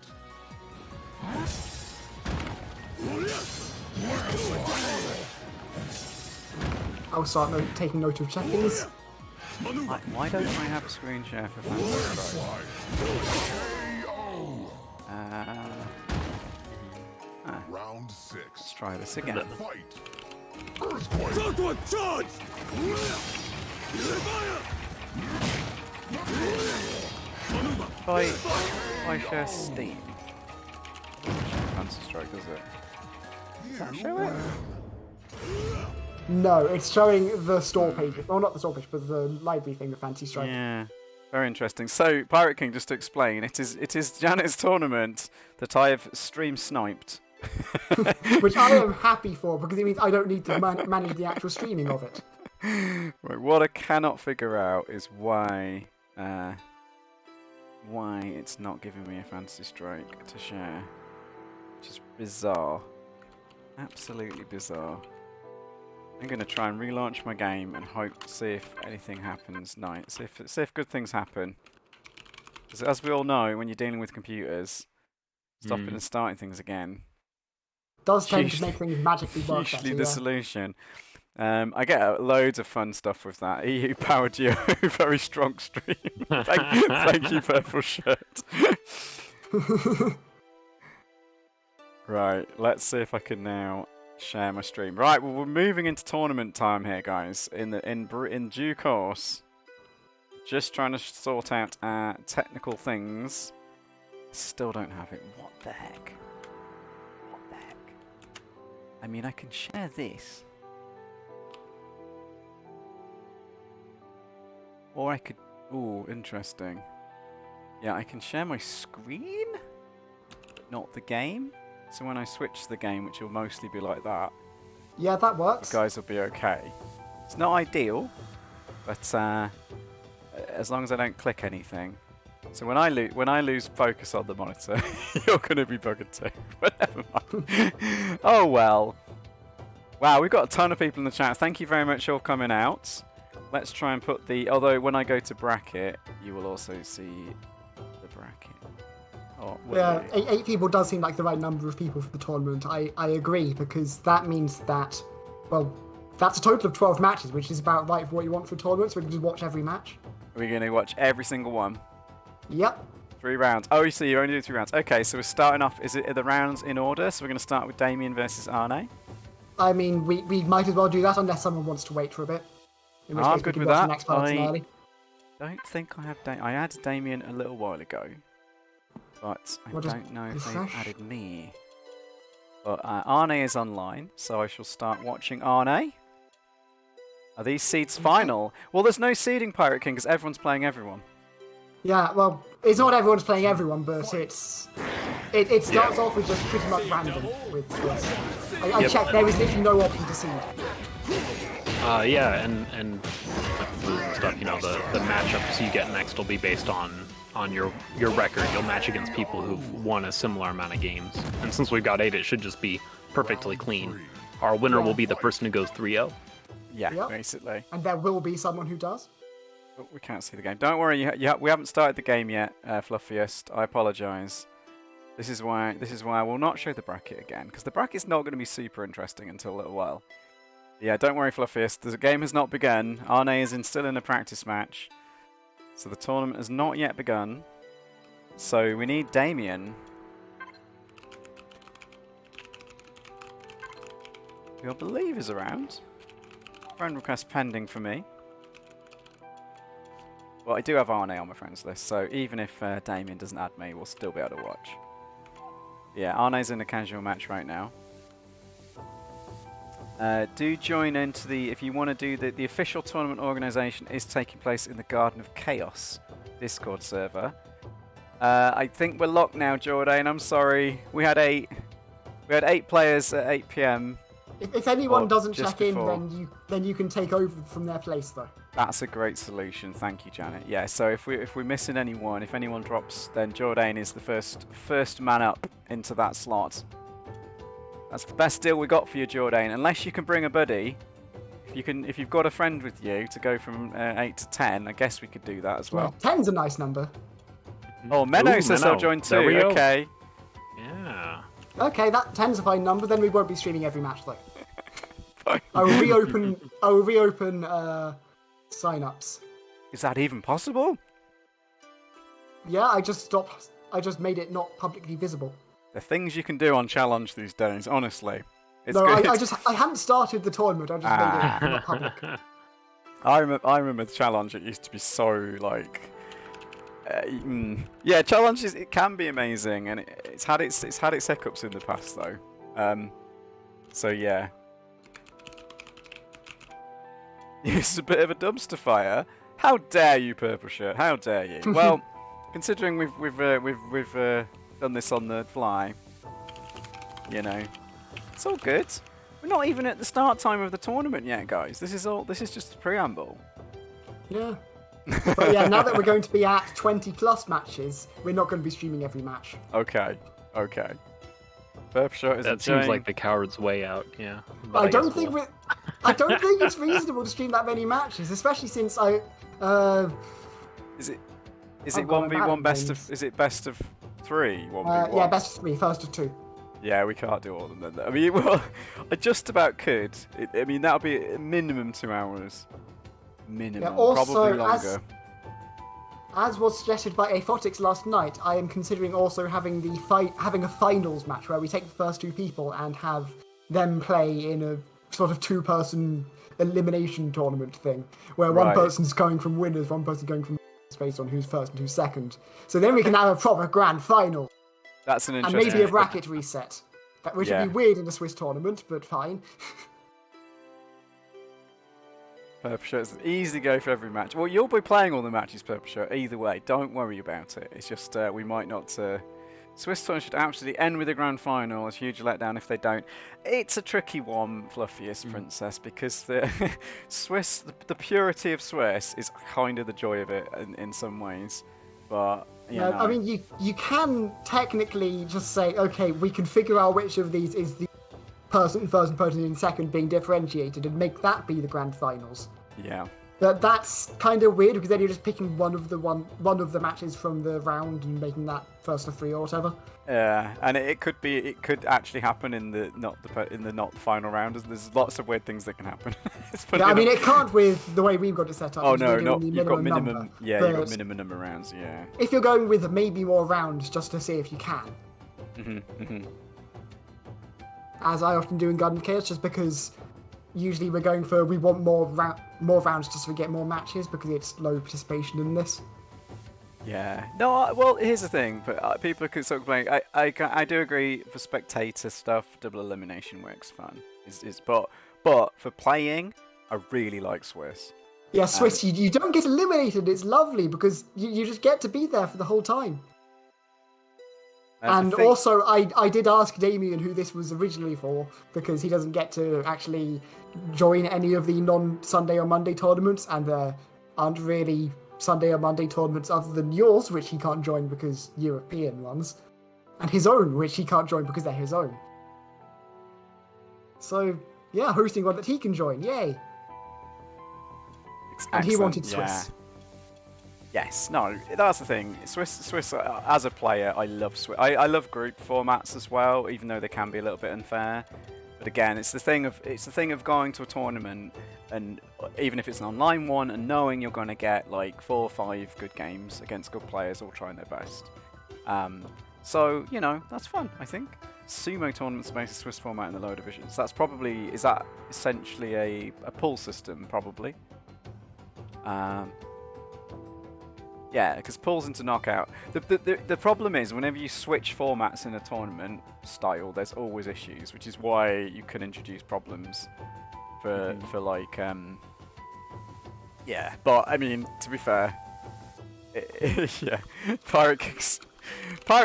I'll start taking note of check-ins. Why don't I have a screen share for Fantasy Strike? Round 6. Let's try this again. Fight. If I share Steam. Fantasy Strike, does it? Does that show it? No, it's showing the store page. Well, not the store page, but the library thing of Fantasy Strike. Yeah. Very interesting. So, Pirate King, just to explain, it is Janet's tournament that I have stream sniped. Which I am happy for because it means I don't need to manage the actual streaming of it. Right, what I cannot figure out is why it's not giving me a Fantasy Strike to share. Which is bizarre. Absolutely bizarre. I'm going to try and relaunch my game and hope to see if anything happens. No, see if good things happen. Because as we all know, when you're dealing with computers, stopping and starting things again Does tend to make things magically work usually better, the yeah. solution. I get loads of fun stuff with that. EU Power Geo, very strong stream. thank you, Purple Shirt. Right, let's see if I can now share my stream. Right, well, we're moving into tournament time here, guys. In due course. Just trying to sort out technical things. Still don't have it. What the heck? What the heck? I mean, I can share this. Or I could... Ooh, interesting. Yeah, I can share my screen, but not the game. So when I switch the game, which will mostly be like that, Yeah, that works. you guys will be okay. It's not ideal, but as long as I don't click anything. So when I lose focus on the monitor, you're going to be bugged too. But never mind. Oh well. Wow, we've got a ton of people in the chat. Thank you very much for coming out. Let's try and put the... Although when I go to bracket, you will also see the bracket. Oh, Yeah, 8 people does seem like the right number of people for the tournament. I agree, because that means that, well, that's a total of 12 matches, which is about right for what you want for a tournament, so we can just watch every match. We're going to watch every single one. Yep. 3 rounds. Oh, you see, you only do 3 rounds. Okay, so we're starting off... Is it the rounds in order? So we're going to start with Damien versus Arne. I mean, we might as well do that unless someone wants to wait for a bit. In which I'm case we good can with watch that. the next person early. Don't think I have... I had Damien a little while ago. but I Well, just don't know if they've refresh. added me. But Arne is online, so I shall start watching Arne. Are these seeds final? Well, there's no seeding, Pirate King, because everyone's playing everyone. Yeah, well, it's not everyone's playing everyone, but it starts off with just pretty much random with Swiss. I checked, there is literally no option to seed. Yeah, and stuff. You know, the matchups you get next will be based on your record. You'll match against people who've won a similar amount of games. And since we've got 8, it should just be perfectly clean. Our winner will be the person who goes 3-0. Yeah, Yep. basically. And there will be someone who does. Oh, we can't see the game. Don't worry, we haven't started the game yet, Fluffiest. I apologise. This is why I will not show the bracket again, because the bracket's not going to be super interesting until a little while. Yeah, don't worry, Fluffiest. The game has not begun. Arne is still in a practice match. So the tournament has not yet begun. So we need Damien. Who I believe is around. Friend request pending for me. Well, I do have Arne on my friends list, so even if Damien doesn't add me, we'll still be able to watch. Yeah, Arne's in a casual match right now. Do join into the, if you want to do the official tournament organisation is taking place in the Garden of Chaos Discord server. I think we're locked now, Jordan. I'm sorry. We had 8 players at 8 PM. If anyone doesn't just check before. in, then you can take over from their place, though. That's a great solution. Thank you, Janet. Yeah, so if we're missing anyone, if anyone drops, then Jordan is the first man up into that slot. That's the best deal we got for you, Jordan. Unless you can bring a buddy, if you've got a friend with you to go from 8 to 10, I guess we could do that as well. Yeah, 10's a nice number. Oh, Menno Ooh, says Menno. they'll join too. There we go. Okay. Yeah. Okay, that 10's a fine number. Then we won't be streaming every match, though. I will reopen sign-ups. Is that even possible? Yeah, I just made it not publicly visible. The things you can do on Challenge these days, honestly. It's No, good. I hadn't started the tournament. I just made it not public. I remember the Challenge. It used to be so like, yeah, challenges. It can be amazing, and it's had its hiccups in the past though. So yeah, it's a bit of a dumpster fire. How dare you, Purple Shirt? How dare you? Well, considering we've done this on the fly, you know, it's all good. We're not even at the start time of the tournament yet, guys. This is just a preamble. Yeah. But yeah, now that we're going to be at 20 plus matches, we're not going to be streaming every match. Okay. Purple Shirt is That seems like the coward's way out. Yeah. But I guess don't think we'll- I don't think it's reasonable to stream that many matches, especially since Is it I've got 1v1 my best names. of? Is it best of 3? 1v1? yeah, best of 3, first of 2. Yeah, we can't do all of them then. I mean, well, I just about could. I mean, that'll be a minimum 2 hours. Minimum, Yeah, also, probably longer. As was suggested by Aphotics last night, I am considering also having having a finals match where we take the first 2 people and have them play in a sort of 2-person elimination tournament thing, where one Right. person's going from winners, one person going from based on who's first and who's second. So then we can have a proper grand final That's an and interesting. maybe a bracket reset. Which would Yeah. be weird in a Swiss tournament, but fine. Purple Shirt's easy go for every match. Well, you'll be playing all the matches, Purple Shirt. Either way, don't worry about it. It's just we might not. Swiss tournament should absolutely end with a grand final. It's a huge letdown if they don't. It's a tricky one, Fluffiest Princess, because the Swiss, the purity of Swiss is kind of the joy of it in some ways. But you know. I mean, you can technically just say, okay, we can figure out which of these is the person in first and person in second being differentiated and make that be the grand finals. Yeah. But that's kind of weird because then you're just picking one of the matches from the round and making that first of 3 or whatever. Yeah, and it could actually happen in the not the final round. There's lots of weird things that can happen. It's funny Yeah, I mean, enough. it can't with the way we've got it set up. Oh because no, we're doing not the you've got minimum. number. Yeah, you've got But minimum number of rounds. Yeah. if you're going with maybe more rounds just to see if you can, as I often do in Garden of Chaos, just because usually we want more rounds just so we get more matches because it's low participation in this. Yeah. No, well, here's the thing, but people can sort of play. I do agree for spectator stuff, double elimination works fun. But for playing, I really like Swiss. Yeah, Swiss, you don't get eliminated. It's lovely because you just get to be there for the whole time. And also, I did ask Damien who this was originally for, because he doesn't get to actually join any of the non-Sunday or Monday tournaments, and there aren't really Sunday or Monday tournaments other than yours, which he can't join because European ones, and his own, which he can't join because they're his own. So, yeah, hosting one that he can join, yay! And he wanted Swiss. Yeah. Yes, no, that's the thing. Swiss, as a player, I love Swiss. I love group formats as well, even though they can be a little bit unfair. But again, it's the thing of going to a tournament, and even if it's an online one, and knowing you're going to get like 4 or 5 good games against good players all trying their best. So that's fun. I think sumo tournaments based on Swiss format in the lower divisions. Is that essentially a pull system probably? Yeah, because pulls into knockout. The problem is whenever you switch formats in a tournament style, there's always issues, which is why you can introduce problems for like yeah. But I mean, to be fair, yeah, Pirate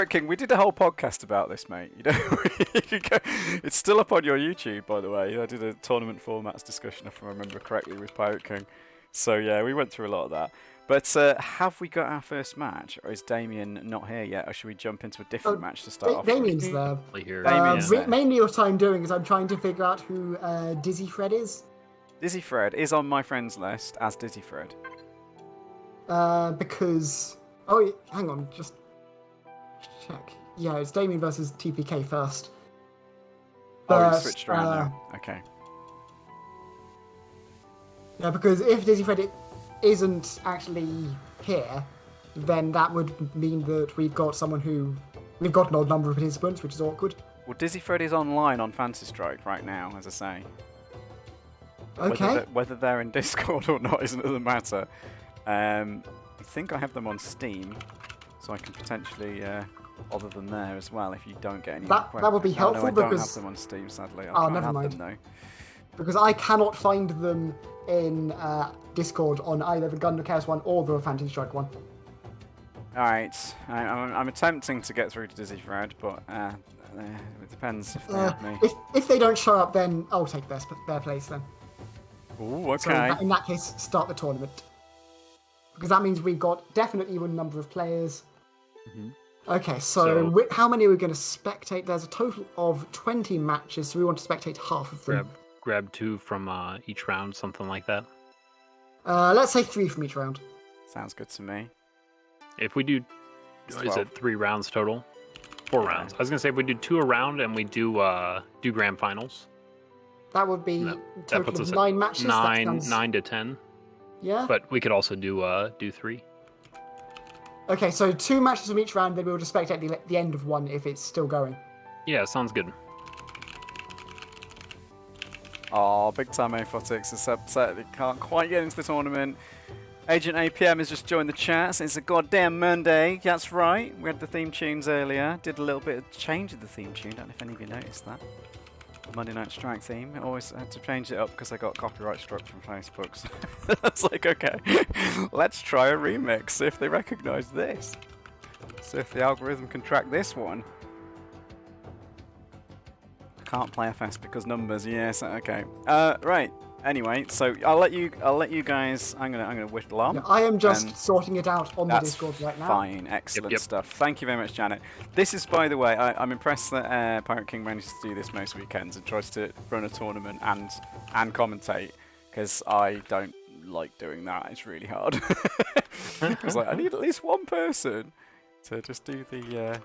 King. We did a whole podcast about this, mate. It's still up on your YouTube, by the way. I did a tournament formats discussion, if I remember correctly, with Pirate King. So yeah, we went through a lot of that. But have we got our first match, or is Damien not here yet, or should we jump into a different match to start off Damien's with? there. Mainly what I'm doing is I'm trying to figure out who Dizzy Fred is. Dizzy Fred is on my friends list as Dizzy Fred. Because... Oh, hang on, just check. Yeah, it's Damien versus TPK first. Oh, you switched around now. Okay. Yeah, because if Dizzy Fred isn't actually here, then that would mean that we've got an odd number of participants, which is awkward. Well, Dizzy Fred is online on Fantasy Strike right now, as I say. Okay. Whether they're in Discord or not isn't the matter. I think I have them on Steam, so I can potentially other than there as well if you don't get any. That would be helpful. No, I don't because... have them on Steam, sadly. I'll never mind. Them, though. Because I cannot find them in Discord on either the Gundam Chaos one or the Fantasy Strike one. Alright, I'm attempting to get through to Dizzy Fred, but it depends if they have me. If they don't show up, then I'll take their place then. Ooh, okay. So in that case, start the tournament. Because that means we've got definite even number of players. Mm-hmm. Okay, so how many are we going to spectate? There's a total of 20 matches, so we want to spectate half of them. Grab 2 from each round, something like that. Let's say 3 from each round. Sounds good to me. If we do, is it 3 rounds total? 4 rounds. I was gonna say if we do 2 a round and we do grand finals. That would be total of 9 matches. 9 to 10. Yeah. But we could also do 3. Okay, so 2 matches from each round, then we'll just spectate the end of one if it's still going. Yeah, sounds good. Oh, big time Aphotics is upset they can't quite get into the tournament. Agent APM has just joined the chat, so it's a goddamn Monday. That's right, we had the theme tunes earlier. Did a little bit of change of the theme tune, don't know if any of you noticed that. Monday Night Strike theme. I always had to change it up because I got copyright struck from Facebook. So it's like, okay, let's try a remix, see if they recognise this. See if the algorithm can track this one. Can't play FS because numbers. Yes. Okay. Right. Anyway, so I'll let you guys. I'm gonna whittle on. Yeah, I am just sorting it out on the Discord right now. Fine. Excellent stuff. Thank you very much, Janet. This is, by the way, I'm impressed that Pirate King manages to do this most weekends and tries to run a tournament and commentate, because I don't like doing that. It's really hard. Because I need at least one person to just do the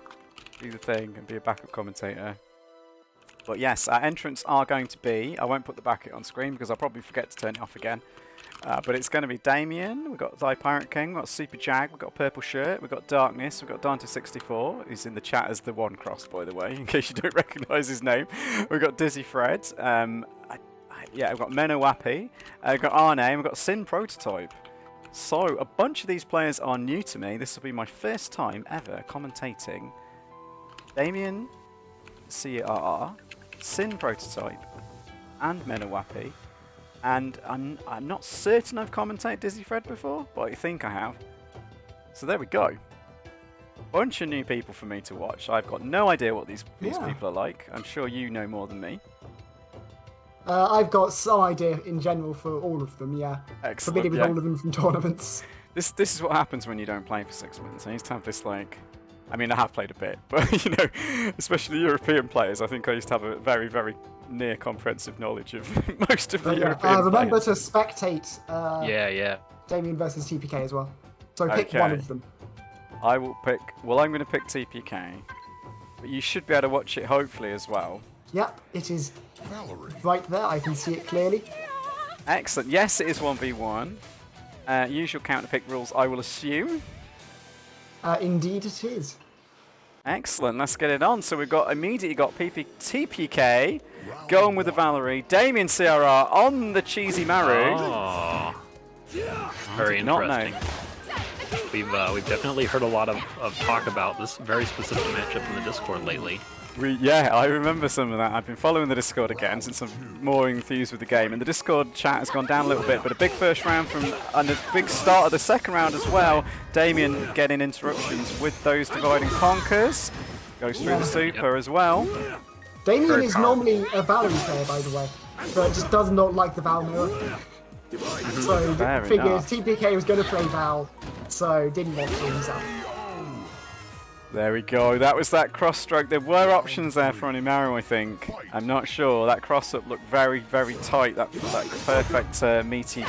thing and be a backup commentator. But yes, our entrants are going to be, I won't put the bracket on screen because I'll probably forget to turn it off again. But it's going to be Damien, we've got Thy Pirate King, we've got Super Jag, we've got Purple Shirt, we've got Darkness, we've got Dante64, who's in the chat as the One Cross, by the way, in case you don't recognise his name. We've got Dizzy Fred, yeah, we've got Menno Wappy, we've got Arne, and we've got Sin Prototype. So, a bunch of these players are new to me. This will be my first time ever commentating Damien CRR, Sin Prototype, and Menawapi. And I'm not certain I've commentated Dizzy Fred before, but I think I have. So there we go. Bunch of new people for me to watch. I've got no idea what these people are like. I'm sure you know more than me. I've got some idea in general for all of them, yeah. Excellent. Familiar with all of them from tournaments. This is what happens when you don't play for 6 months. I used to have this like... I mean, I have played a bit, but you know, especially European players, I think I used to have a very, very near comprehensive knowledge of most of the European remember players. to spectate Yeah. Damien versus TPK as well. So pick one of them. I will pick... Well, I'm going to pick TPK. But you should be able to watch it, hopefully, as well. Yep, it is Valerie. right there. I can see it clearly. Excellent. Yes, it is 1v1. Usual counter-pick rules, I will assume. Indeed it is. Excellent, let's get it on. So we've got immediately got TPK going with the Valerie, Damien CRR on the cheesy Maru. Oh, very Not interesting. We've definitely heard a lot of talk about this very specific matchup in the Discord lately. Yeah, I remember some of that. I've been following the Discord again since I'm more enthused with the game, and the Discord chat has gone down a little bit, but a big first round and a big start of the second round as well. Damien getting interruptions with those divide and conquers. Goes through the super as well. Damien Very is powerful. normally a Valerie player, by the way, but just does not like the Val mirror. So Fair figured enough. TPK was going to play Val, so didn't want to himself. There we go. That was that cross stroke. There were options there for Onimaru, I think. I'm not sure. That cross up looked very, very tight. That perfect meaty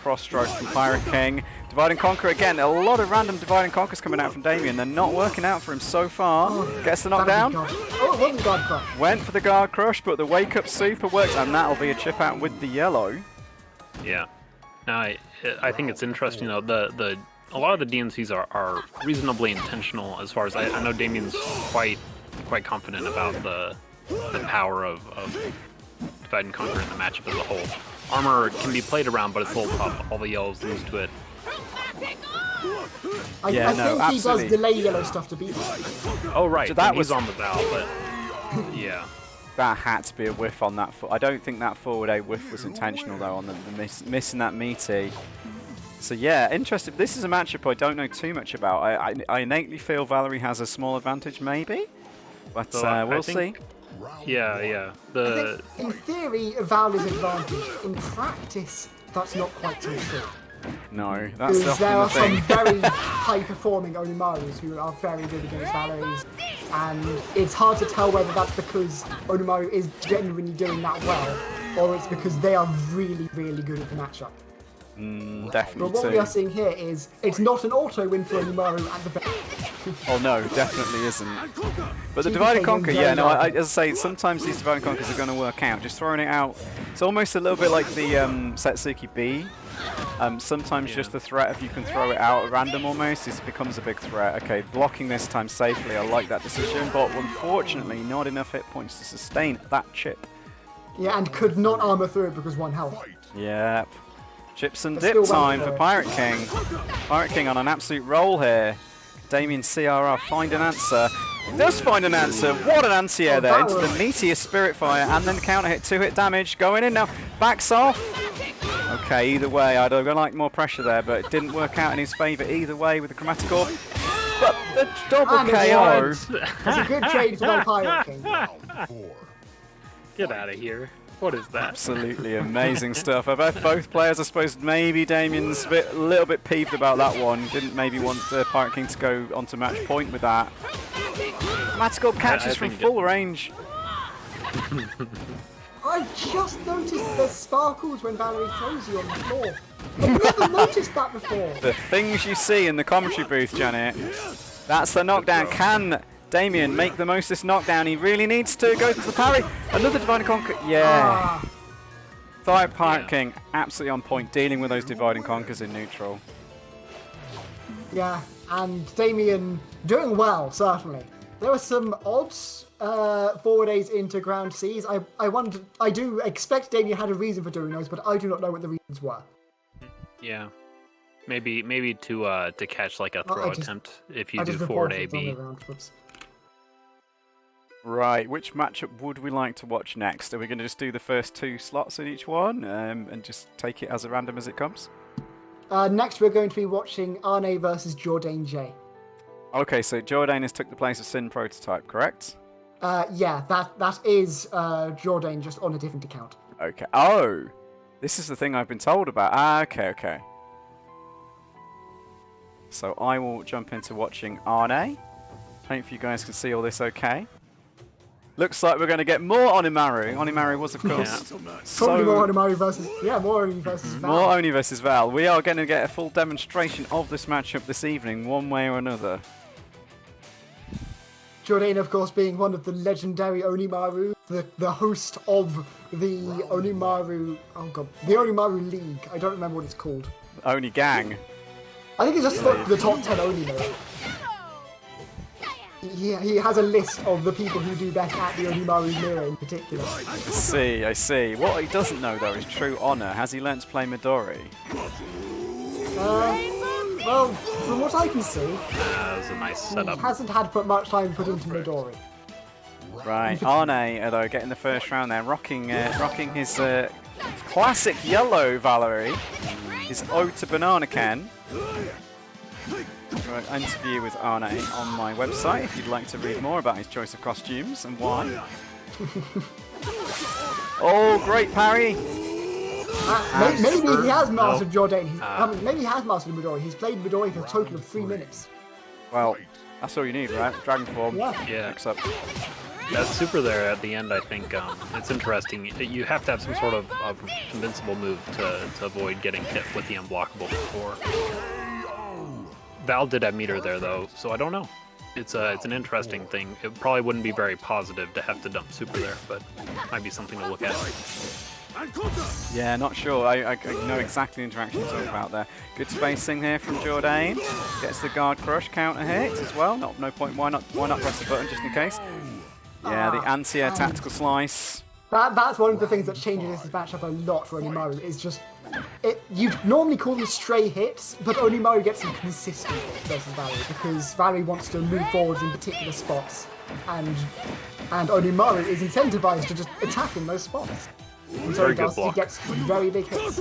cross stroke from Pirate King. Divide and conquer again. A lot of random divide and conquers coming out from Damien. They're not working out for him so far. Gets the knockdown. Oh, it wasn't guard crush. Went for the guard crush, but the wake up super works, and that'll be a chip out with the yellow. Yeah. Now I think it's interesting though. A lot of the DNCs are reasonably intentional as far as I know. Damien's quite confident about the power of divide and conquer in the matchup as a whole. Armor can be played around, but it's a little tough. All the yellows lose to it. I Yeah, think no, he absolutely. does delay yellow stuff to beat him. Oh right, So that then was- he's on the Val, but yeah. That had to be a whiff on that. I don't think that forward A whiff was intentional though, on the missing that meaty. So yeah, interesting. This is a matchup I don't know too much about. I innately feel Valerie has a small advantage, maybe, but So, I we'll see. think- Yeah. I The think in theory, Val is advantage. In practice, that's not quite so true. No, that's Because there often are the some thing. very high-performing Onimarus who are very good against Valeries, and it's hard to tell whether that's because Onimaru is genuinely doing that well, or it's because they are really, really good at the matchup. But Definitely what we are too. seeing here is it's not an auto win for Onimaru at the very. Oh no, definitely isn't. But the TPK divide and conquer, wins yeah, very no, well. as I say, sometimes these divide and conquers are going to work out. Just throwing it out, it's almost a little bit like the Setsuki B. Sometimes just the threat, if you can throw it out at random almost, it becomes a big threat. Okay, blocking this time safely, I like that decision, but unfortunately not enough hit points to sustain that chip. Yeah, and could not armor through it because 1 health. Yep. Chips and But dip still time went for for it. Pirate King. Pirate King on an absolute roll here. Damien CRR find an answer. Does find an answer. What an anti-air Oh, there that into the was- meteor Spirit Fire and then counter hit, 2-hit damage. Going in now. Backs off. Okay, either way, I'd have like more pressure there, but it didn't work out in his favour either way with the Chromatical. But the double And it KO. works. It's a good trade for my Pirate King. Round 4. get out of here. What is that? Absolutely amazing stuff. I bet both players, I suppose, maybe Damien's a little bit peeved about that one. Didn't maybe want Pirate King to go onto match point with that. Chromatical catches from think full range. I just noticed the sparkles when Valerie throws you on the floor. I've never noticed that before. The things you see in the commentary booth, Janet. That's the knockdown. Can Damien make the most of this knockdown? He really needs to go to the parry. Another Divide and Conquer. Yeah. Ah, Thought Pirate Yeah. King absolutely on point, dealing with those Divide and Conquers in neutral. yeah, and Damien doing well, certainly. There were some odds forward A's into ground C's. I do expect Damien had a reason for doing those, but I do not know what the reasons were. Yeah. Maybe to catch like a throw attempt if you I do just forward reported it AB. on the round. Whoops. Right, which matchup would we like to watch next? Are we going to just do the first 2 slots in each one and just take it as random as it comes? Next, we're going to be watching Arne versus Jourdain J. Okay, so Jourdain has took the place of Sin Prototype, correct? Yeah, that is Jourdain just on a different account. Okay. Oh, this is the thing I've been told about. Ah, okay. So I will jump into watching Arne. Hope you guys can see all this okay. Looks like we're going to get more Onimaru. Onimaru was, of course, Probably more Onimaru versus more Oni versus Val. more Oni versus Val. We are going to get a full demonstration of this matchup this evening, one way or another. Jourdain, of course, being one of the legendary Onimaru, the host of the Onimaru. Oh god, the Onimaru League. I don't remember what it's called. Oni Gang. I think it's just the top 10 Onimaru. He has a list of the people who do best at the Onimaru Mirror in particular. I see. What he doesn't know, though, is true honor. Has he learnt to play Midori? Well, from what I can see, That was a nice setup. he hasn't had put much time put into Midori. Right, Arne, though, getting the first round there, rocking his classic yellow Valerie, his Ode to Banana Ken. For an interview with Arne on my website if you'd like to read more about his choice of costumes and why. Oh, great parry! Maybe he has mastered Jourdain. Maybe he has mastered Midori. He's played Midori for a total of 3 minutes. Well, that's all you need, right? Dragon Form. Yeah. Picks up. That super there at the end, I think, it's interesting. You have to have some sort of invincible move to avoid getting hit with the unblockable before. Val did have meter there, though, so I don't know. It's an interesting thing. It probably wouldn't be very positive to have to dump super there, but might be something to look at. Yeah, not sure. I know exactly the interaction you're talking about there. Good spacing here from Jourdain. Gets the guard crush counter hit as well. No point. Why not press the button just in case? Yeah, the anti-air tactical slice. That's one of the things that changes this matchup a lot for Onimaru. Is just you'd normally call them stray hits, but Onimaru gets some consistent hits versus Valerie because Valerie wants to move forwards in particular spots, and Onimaru is incentivized to just attack in those spots. And so Very good block. He gets very big hits.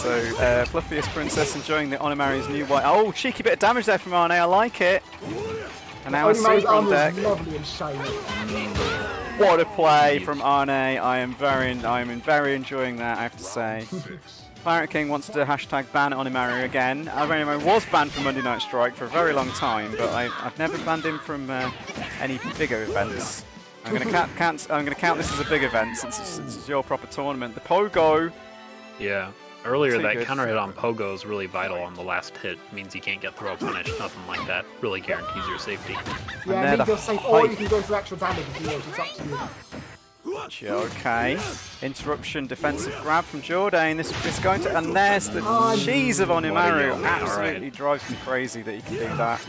So, Fluffiest Princess enjoying the Onimaru's new white. Oh, cheeky bit of damage there from Arne. I like it. And now it's Onimaru's super on armor deck. is lovely and shiny. What a play from Arne. I am very enjoying that, I have to say. Pirate King wants to hashtag ban Onimaru again. Onimaru was banned from Monday Night Strike for a very long time, but I've never banned him from any bigger events. I'm going to count this as a big event since it's your proper tournament. The Pogo. Yeah. Earlier, Too that good. counter hit on Pogo is really vital on the last hit. Means you can't get throw punish, nothing like that. Really guarantees your safety. Yeah, they're make the your safe, or you height. can go for extra damage if you want. It's up to you. Gotcha, okay. Interruption, defensive grab from Jourdain. This is going to, and there's the cheese of Onimaru. Alright. Absolutely drives me crazy that he can do that.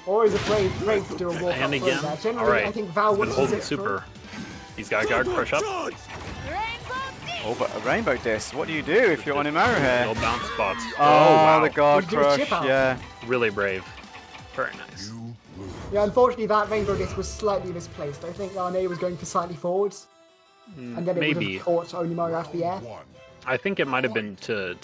Or is it brave to do a walk And up again. there? Generally, Alright. I think Val Been wants to holding sit super. He's got guard crush up. Oh, but a rainbow disc. What do you do if you're Onimaru No here? bounce spots. Oh, wow. the guard Would you do a crush. chip out? Yeah. Really brave. Very nice. Yeah, unfortunately, that rainbow disc was slightly misplaced. I think Arne was going for slightly forwards, and then it would Maybe. have caught Onimaru out of the air. I think it might have been to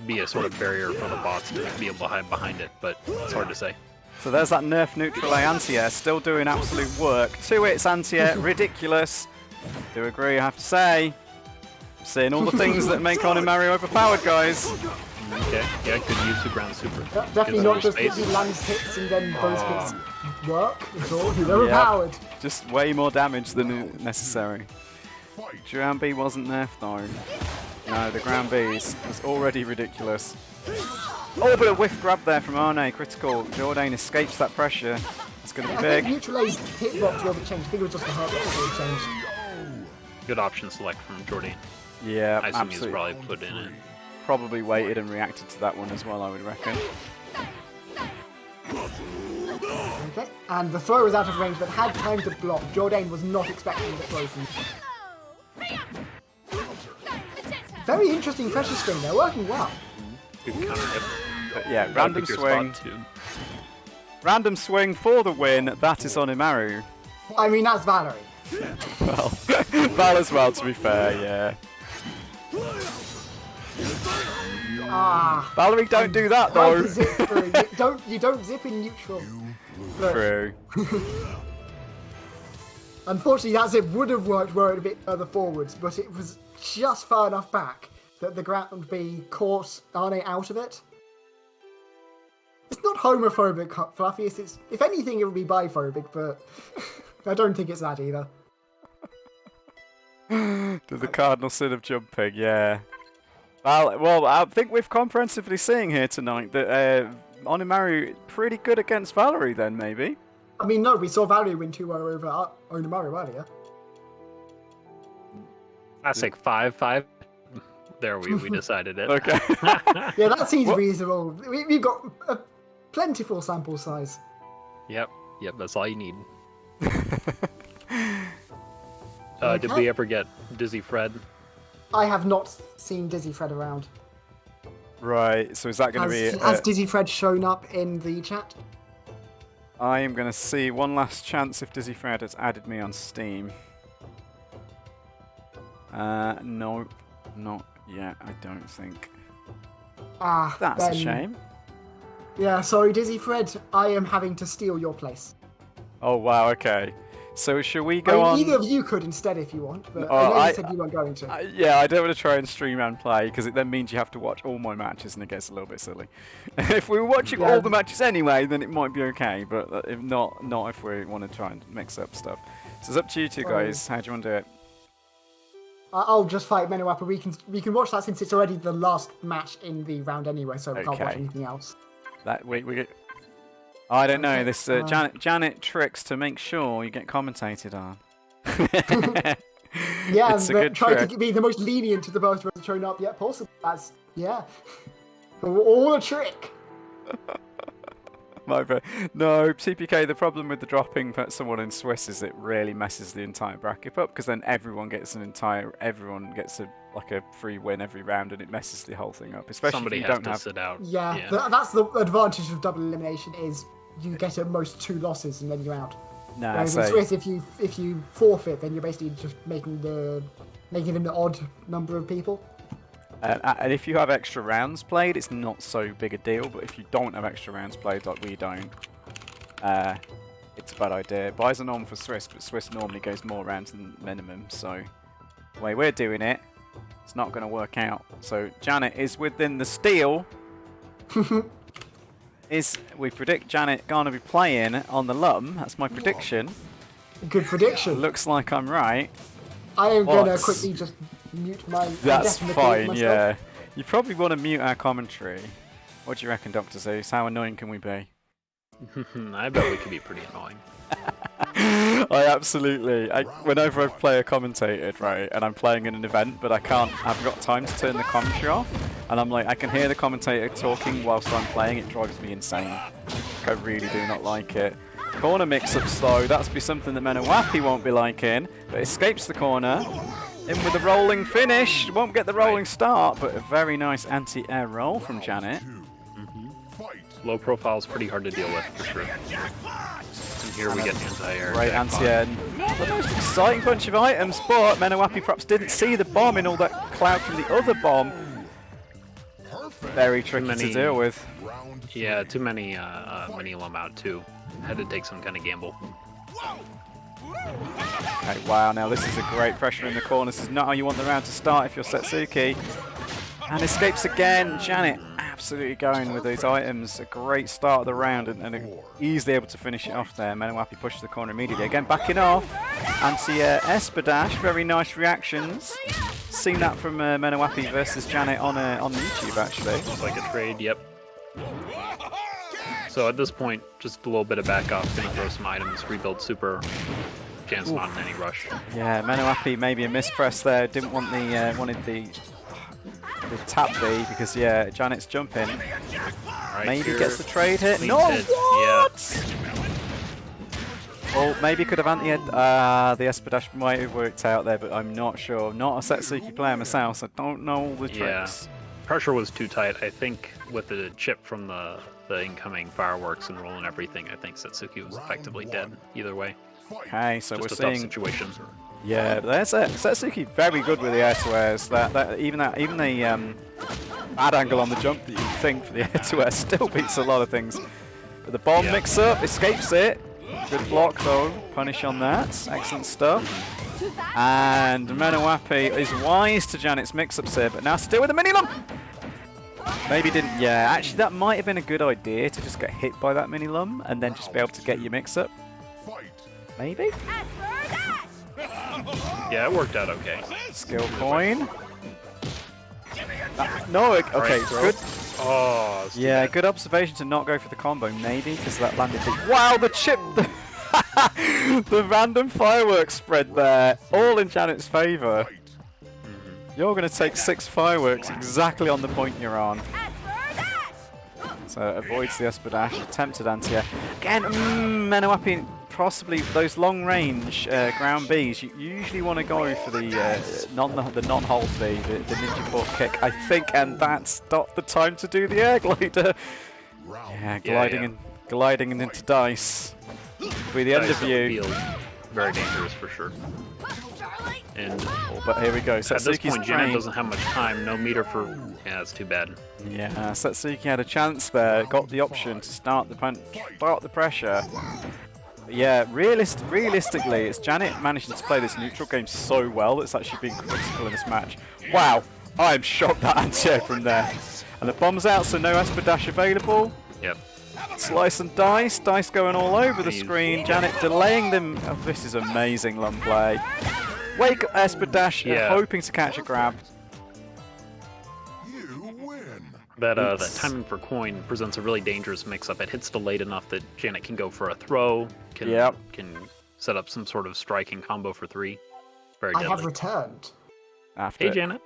be a sort of barrier for the bots to be able to hide behind it, but it's hard to say. So there's that nerf neutral A anti-air, still doing absolute work. 2 hits anti-air, ridiculous. Do agree, I have to say. Seeing all the things that make Onimaru overpowered, guys. Okay, yeah, could use the ground super. Definitely Gives not more just that space. he lands hits and then those hits work at all. He's overpowered. Just way more damage than necessary. Ground B wasn't nerfed though. No, the ground B's was already ridiculous. Oh, but a whiff grab there from Arne, critical. Jourdain escapes that pressure. It's going to be I think big. neutral A's hitbox wasn't changed. I think it was just the hurt box that was changed. Good option select from Jourdain. Yeah, I assume he's absolutely. probably put in it. Probably waited and reacted to that one as well, I would reckon. Okay, and the throw was out of range but had time to block. Jourdain was not expecting the throw from. Very interesting pressure string. They're working well. Good counter hip. But yeah, Gotta random pick your swing. spot, too. Random swing for the win. That is Onimaru. I mean, that's Valerie. Well, Val as well, to be fair, yeah. Ah. Valerie, don't do that Trying though. to zip through. You don't zip in neutral. Look, True. unfortunately, that zip would have worked were it a bit further forwards, but it was just far enough back that the ground B caught Arne out of it. It's not homophobic, Fluffiest. It's, if anything, it would be biphobic, but I don't think it's that either. To the cardinal sin of jumping, yeah. Well, I think we're comprehensively seeing here tonight that Onimaru pretty good against Valerie then, maybe. I mean, no, we saw Valerie win 2-0 over Onimaru earlier. Classic 5-5. There we decided it. Okay. Yeah, that seems reasonable. We've got a plentiful sample size. Yep, that's all you need. Okay. Did we ever get Dizzy Fred? I have not seen Dizzy Fred around. Right, so is that going to be... Has Dizzy Fred shown up in the chat? I am going to see one last chance if Dizzy Fred has added me on Steam. Nope, not yet, I don't think. Ah, That's then, a shame. Yeah, sorry, Dizzy Fred. I am having to steal your place. Oh, wow, okay. So shall we I go mean, on... either of you could instead if you want, but Oh, I know I- you said you weren't going to. Yeah, I don't want to try and stream and play because it then means you have to watch all my matches and it gets a little bit silly. If we were watching Yeah. all the matches anyway, then it might be okay, but if not if we want to try and mix up stuff. So it's up to you two guys. How do you want to do it? I'll just fight Menowappa. We can watch that since it's already the last match in the round anyway, so we can't watch Okay. anything else. That I don't know. Okay, This Janet tricks to make sure you get commentated on. Yeah, It's a and good try trick. to be the most lenient to the person who hasn't shown up yet possible. That's, yeah. All a trick. No, CPK, the problem with the dropping someone in Swiss is it really messes the entire bracket up because then everyone gets like a free win every round and it messes the whole thing up. Especially Somebody if you has don't to have... sit out. Yeah, that's the advantage of double elimination is you get at most 2 losses and then you're out. Nah, Whereas in so Swiss, if you forfeit, then you're basically just making an odd number of people. and if you have extra rounds played, it's not so big a deal. But if you don't have extra rounds played, like we don't, it's a bad idea. Buys are normal for Swiss, but Swiss normally goes more rounds than minimum. So the way we're doing it, it's not going to work out. So Janet is within the steal. We predict Janet going to be playing on the LUM. That's my prediction. Good prediction. Looks like I'm right. I am going to What? quickly just mute my... That's deafen the fine, myself. yeah. You probably want to mute our commentary. What do you reckon, Dr. Zeus? How annoying can we be? I bet we could be pretty annoying. Whenever I play a commentated, right, and I'm playing in an event, but I've got time to turn the commentary off, and I'm like, I can hear the commentator talking whilst I'm playing, it drives me insane. I really do not like it. Corner mix-up slow, that's be something that Menowappi won't be liking, but escapes the corner. In with a rolling finish, won't get the rolling start, but a very nice anti-air roll from Janet. Low profile is pretty hard to deal with, for sure. And here we get anti-air. Great jackpot. anti-air. Not the most exciting bunch of items, but Menowappi perhaps didn't see the bomb in all that cloud from the other bomb. Very tricky to deal with. Yeah, too many mini lum out too. Had to take some kind of gamble. Okay, wow, now this is a great pressure in the corner. This is not how you want the round to start if you're Setsuki. And escapes again. Janet absolutely going with these items. A great start of the round and easily able to finish it off there. Menowappi pushes the corner immediately. Again, backing off. Anti-Espadash. Very nice reactions. Seen that from Menowappi versus Janet on YouTube, actually. It's like a trade, yep. So at this point, just a little bit of backup, gonna throw some items, rebuild super. Chance not in any rush. Yeah, Menowappi maybe a mispress there. Didn't want wanted the tap B because yeah, Janet's jumping. Right, Maybe here, gets the trade hit. clean No, hit, what? Oh, maybe could have anti-ed. The Espadach might have worked out there, but I'm not sure. I'm not a Satsuki player myself, so I don't know all the tricks. Pressure was too tight. I think with the chip from the incoming fireworks and rolling everything, I think Satsuki was effectively dead either way. Okay, so Just we're a tough seeing. situation. Yeah, but there's Satsuki very good with the air to airs. Even the bad angle on the jump that you think for the air to air still beats a lot of things. But the bomb mix up escapes it. Good block though. Punish on that. Excellent stuff. And Menawapi is wise to Janet's mix-ups here, but now still with a mini lump. Maybe didn't. Yeah, actually that might have been a good idea to just get hit by that mini lump and then just be able to get your mix-up. Maybe. Yeah, it worked out okay. Skill coin. No, okay, Right, good. Oh, that's too Yeah, bad. good observation to not go for the combo, maybe, because that landed big. Wow, the chip! The random fireworks spread there, all in Janet's favour. You're going to take 6 fireworks exactly on the point you're on. So avoids the Espadach, attempted anti-air. Again, Menawapi, possibly those long range ground Bs, you usually want to go for the non-hold B, the ninja port kick, I think, and that's not the time to do the air glider. Yeah, gliding into dice. Be the end of you. Very dangerous for sure. And But here we go. at this Satsuki's point, Janet train. doesn't have much time. No meter for. Yeah, that's too bad. Yeah, Satsuki had a chance there. Got the option to start the pressure. But yeah, realistically, it's Janet managing to play this neutral game so well that's actually been critical in this match. Wow, I am shocked that anti-air from there. And the bomb's out, so no Espadach available. Yep. Slice and dice going all over the screen. Janet delaying them. Oh, this is amazing Lum play. Wake up Espadach, hoping to catch a grab. You win. That timing for coin presents a really dangerous mix-up. It hits delayed enough that Janet can go for a throw, can set up some sort of striking combo for 3. Very I deadly. have returned. After Hey, Janet.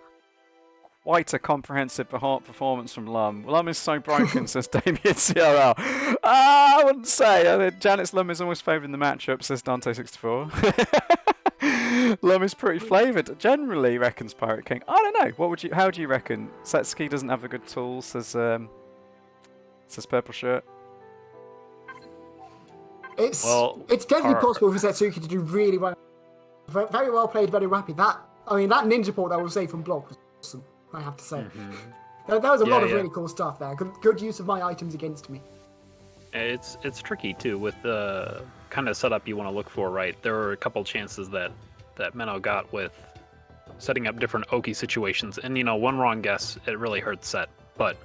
quite a comprehensive performance from Lum. Lum is so broken, says Damien CRL. I wouldn't say. I mean, Janet's Lum is always favoured in the matchup, says Dante64. Lum is pretty flavoured. Generally, reckons Pirate King. I don't know. How do you reckon? Satsuki doesn't have the good tools, says Purple Shirt. It's Well, definitely possible for Satsuki to do really well. Very well played, very rapid. That ninja port that we'll say from Block was awesome, I have to say. That was a lot of really cool stuff there. Good use of my items against me. It's tricky too with the kind of setup you want to look for, right? There were a couple chances that Menno got with setting up different Oki situations, and one wrong guess, it really hurts Set. But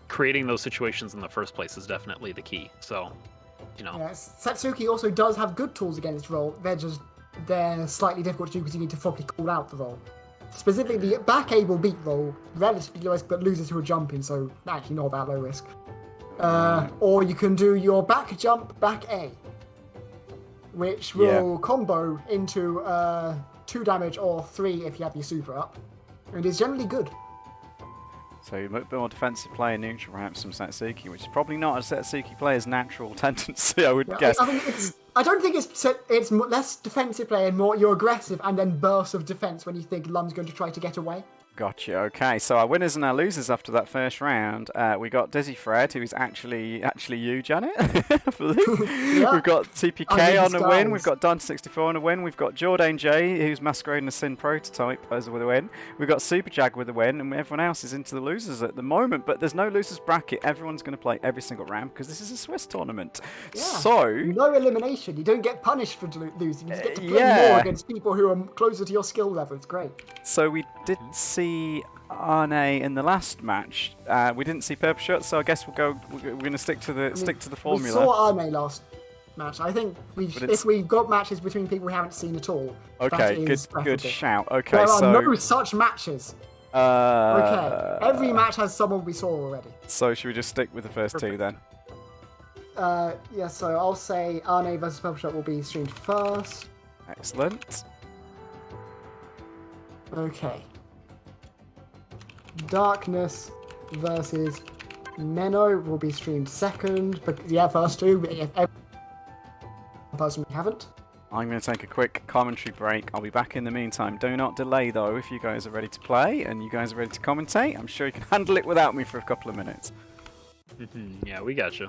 creating those situations in the first place is definitely the key. So, Satsuki also does have good tools against roll. They're slightly difficult to do because you need to properly call out the roll. Specifically, the back A will beat roll, relatively low risk, but loses to a jumping, so actually not that low risk. Or you can do your back jump, back A, which will combo into 2 damage or 3 if you have your super up, and is generally good. So a bit more defensive play in neutral perhaps from Satsuki, which is probably not a Satsuki player's natural tendency, I would guess. I don't think it's less defensive play and more you're aggressive and then bursts of defense when you think Lum's going to try to get away. Gotcha. Okay, so our winners and our losers after that first round. We got Dizzy Fred, who is actually you, Janet. I believe. We've got TPK on a win. We've got Don64 on a win. We've got Jordan J, who's masquerading as Sin Prototype as with a win. We've got Super Jag with a win, and everyone else is into the losers at the moment. But there's no losers bracket. Everyone's going to play every single round because this is a Swiss tournament. Yeah. So no elimination. You don't get punished for losing. You just get to play more against people who are closer to your skill level. It's great. So we didn't see Arne in the last match. We didn't see Purple Shirt, so I guess we're going to stick to the formula. We saw Arne last match. I think if we've got matches between people we haven't seen at all. Okay, good shout. Okay, there so are no such matches. Okay, every match has someone we saw already. So should we just stick with the first 2 then? Yeah. So I'll say Arne versus Purple Shirt will be streamed first. Excellent. Okay. Darkness versus Menno will be streamed second, but first 2. personally haven't. I'm going to take a quick commentary break. I'll be back in the meantime. Do not delay, though, if you guys are ready to play and you guys are ready to commentate. I'm sure you can handle it without me for a couple of minutes. Yeah, we got you.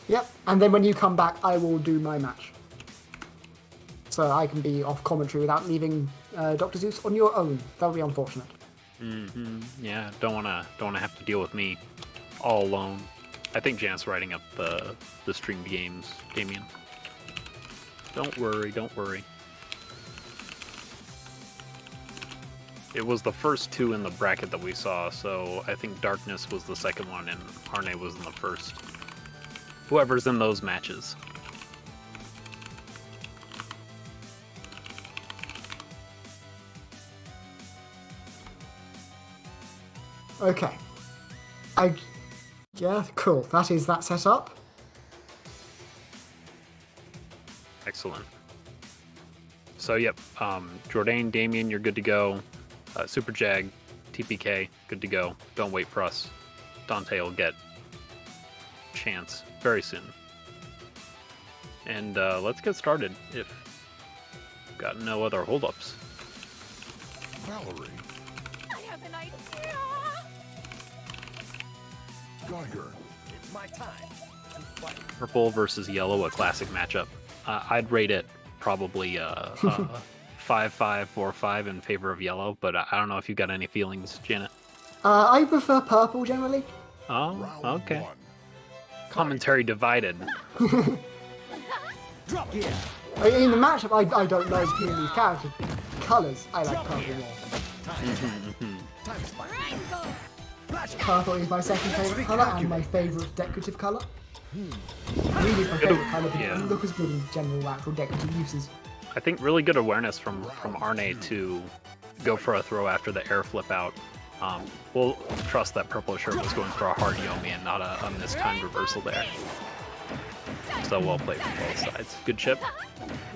Yep, and then when you come back, I will do my match. So I can be off commentary without leaving Dr. Zeus on your own. That would be unfortunate. Yeah, don't wanna have to deal with me all alone. I think Jan's writing up the streamed games, Damien. Don't worry, don't worry. It was the first two in the bracket that we saw, so I think Darkness was the second one and Arne was in the first. Whoever's in those matches. Okay. Yeah, cool. That is that setup. Excellent. So, yep, Jordan, Damien, you're good to go. Super Jag, TPK, good to go. Don't wait for us. Dante will get chance very soon. And let's get started if got no other holdups. Valerie. I have an idea. Geiger. It's my time to fight. Purple versus yellow, a classic matchup. I'd rate it probably 5-5, 4-5 in favor of yellow, but I don't know if you got any feelings, Janet. I prefer purple generally. Oh, Round okay. 1. Commentary divided. Drop gear. In the matchup, I don't know between these character colours. I like purple more. Time spike. Flash. Purple is my second favourite colour and my favourite decorative colour. Really is my favourite colour because Yeah. it doesn't look as good in general actual decorative uses. I think really good awareness from Arne to go for a throw after the air flip out. We'll trust that purple shirt was going for a hard Yomi and not a mistimed reversal there. So well played from both sides. Good chip.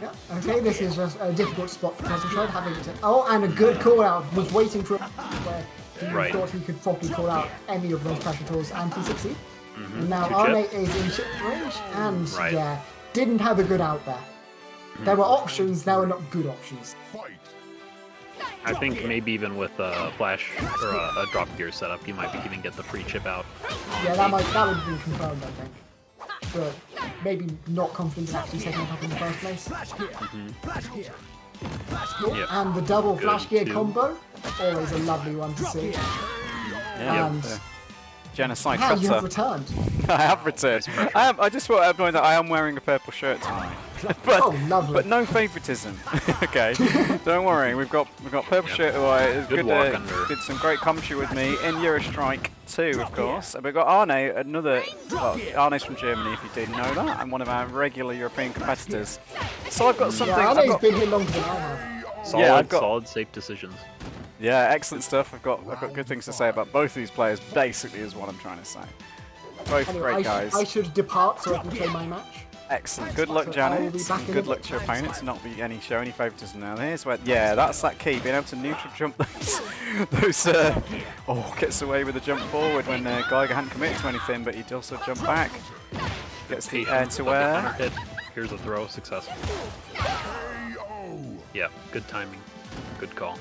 Yeah. Okay, this is just a difficult spot for Purple Shred having to. Oh, and a good call out. Was waiting for where he Right. thought he could probably call out any of those pressure tools and he succeeded. And now Good Arne chip. is in chip range and Right. yeah, didn't have a good out there. There were options, there were not good options. Fight. I think maybe even with a flash or a drop gear setup, you might even get the free chip out. Yeah, that would have been confirmed, I think. But maybe not confident in actually setting it up in the first place. Flash gear. Flash gear. Yep. And the double Good, flash gear too. combo, always a lovely one to see. Yeah. And Genocide yeah, you have cutter. returned. I have returned. I just thought I'd point that I am wearing a purple shirt tonight. but, Oh, lovely. but no favouritism. Okay, don't worry. We've got purple shirt who is Good good. walk under. Did some great commentary with me in Eurostrike 2, of course. And we've got Arne, another. Well, Arne's from Germany, if you didn't know that, and one of our regular European competitors. So I've got something. Yeah, I know I've he's got- been here longer than I have. Solid, I've got- solid, safe decisions. Yeah, excellent stuff. I've got good things to say about both of these players. Basically, is what I'm trying to say. Both Anyway, great guys. I should depart so I can play my match. Excellent. Good luck, So I will Janet. be back in Good a luck bit. to your opponents. Not be show any favouritism now. Here's where, yeah, that's that key. Being able to neutral jump those. Gets away with a jump forward when Geiger hadn't committed to anything, but he'd also jump back. Gets the air to air. Hit. Here's a throw, successful. KO. Yeah, good timing. Good call.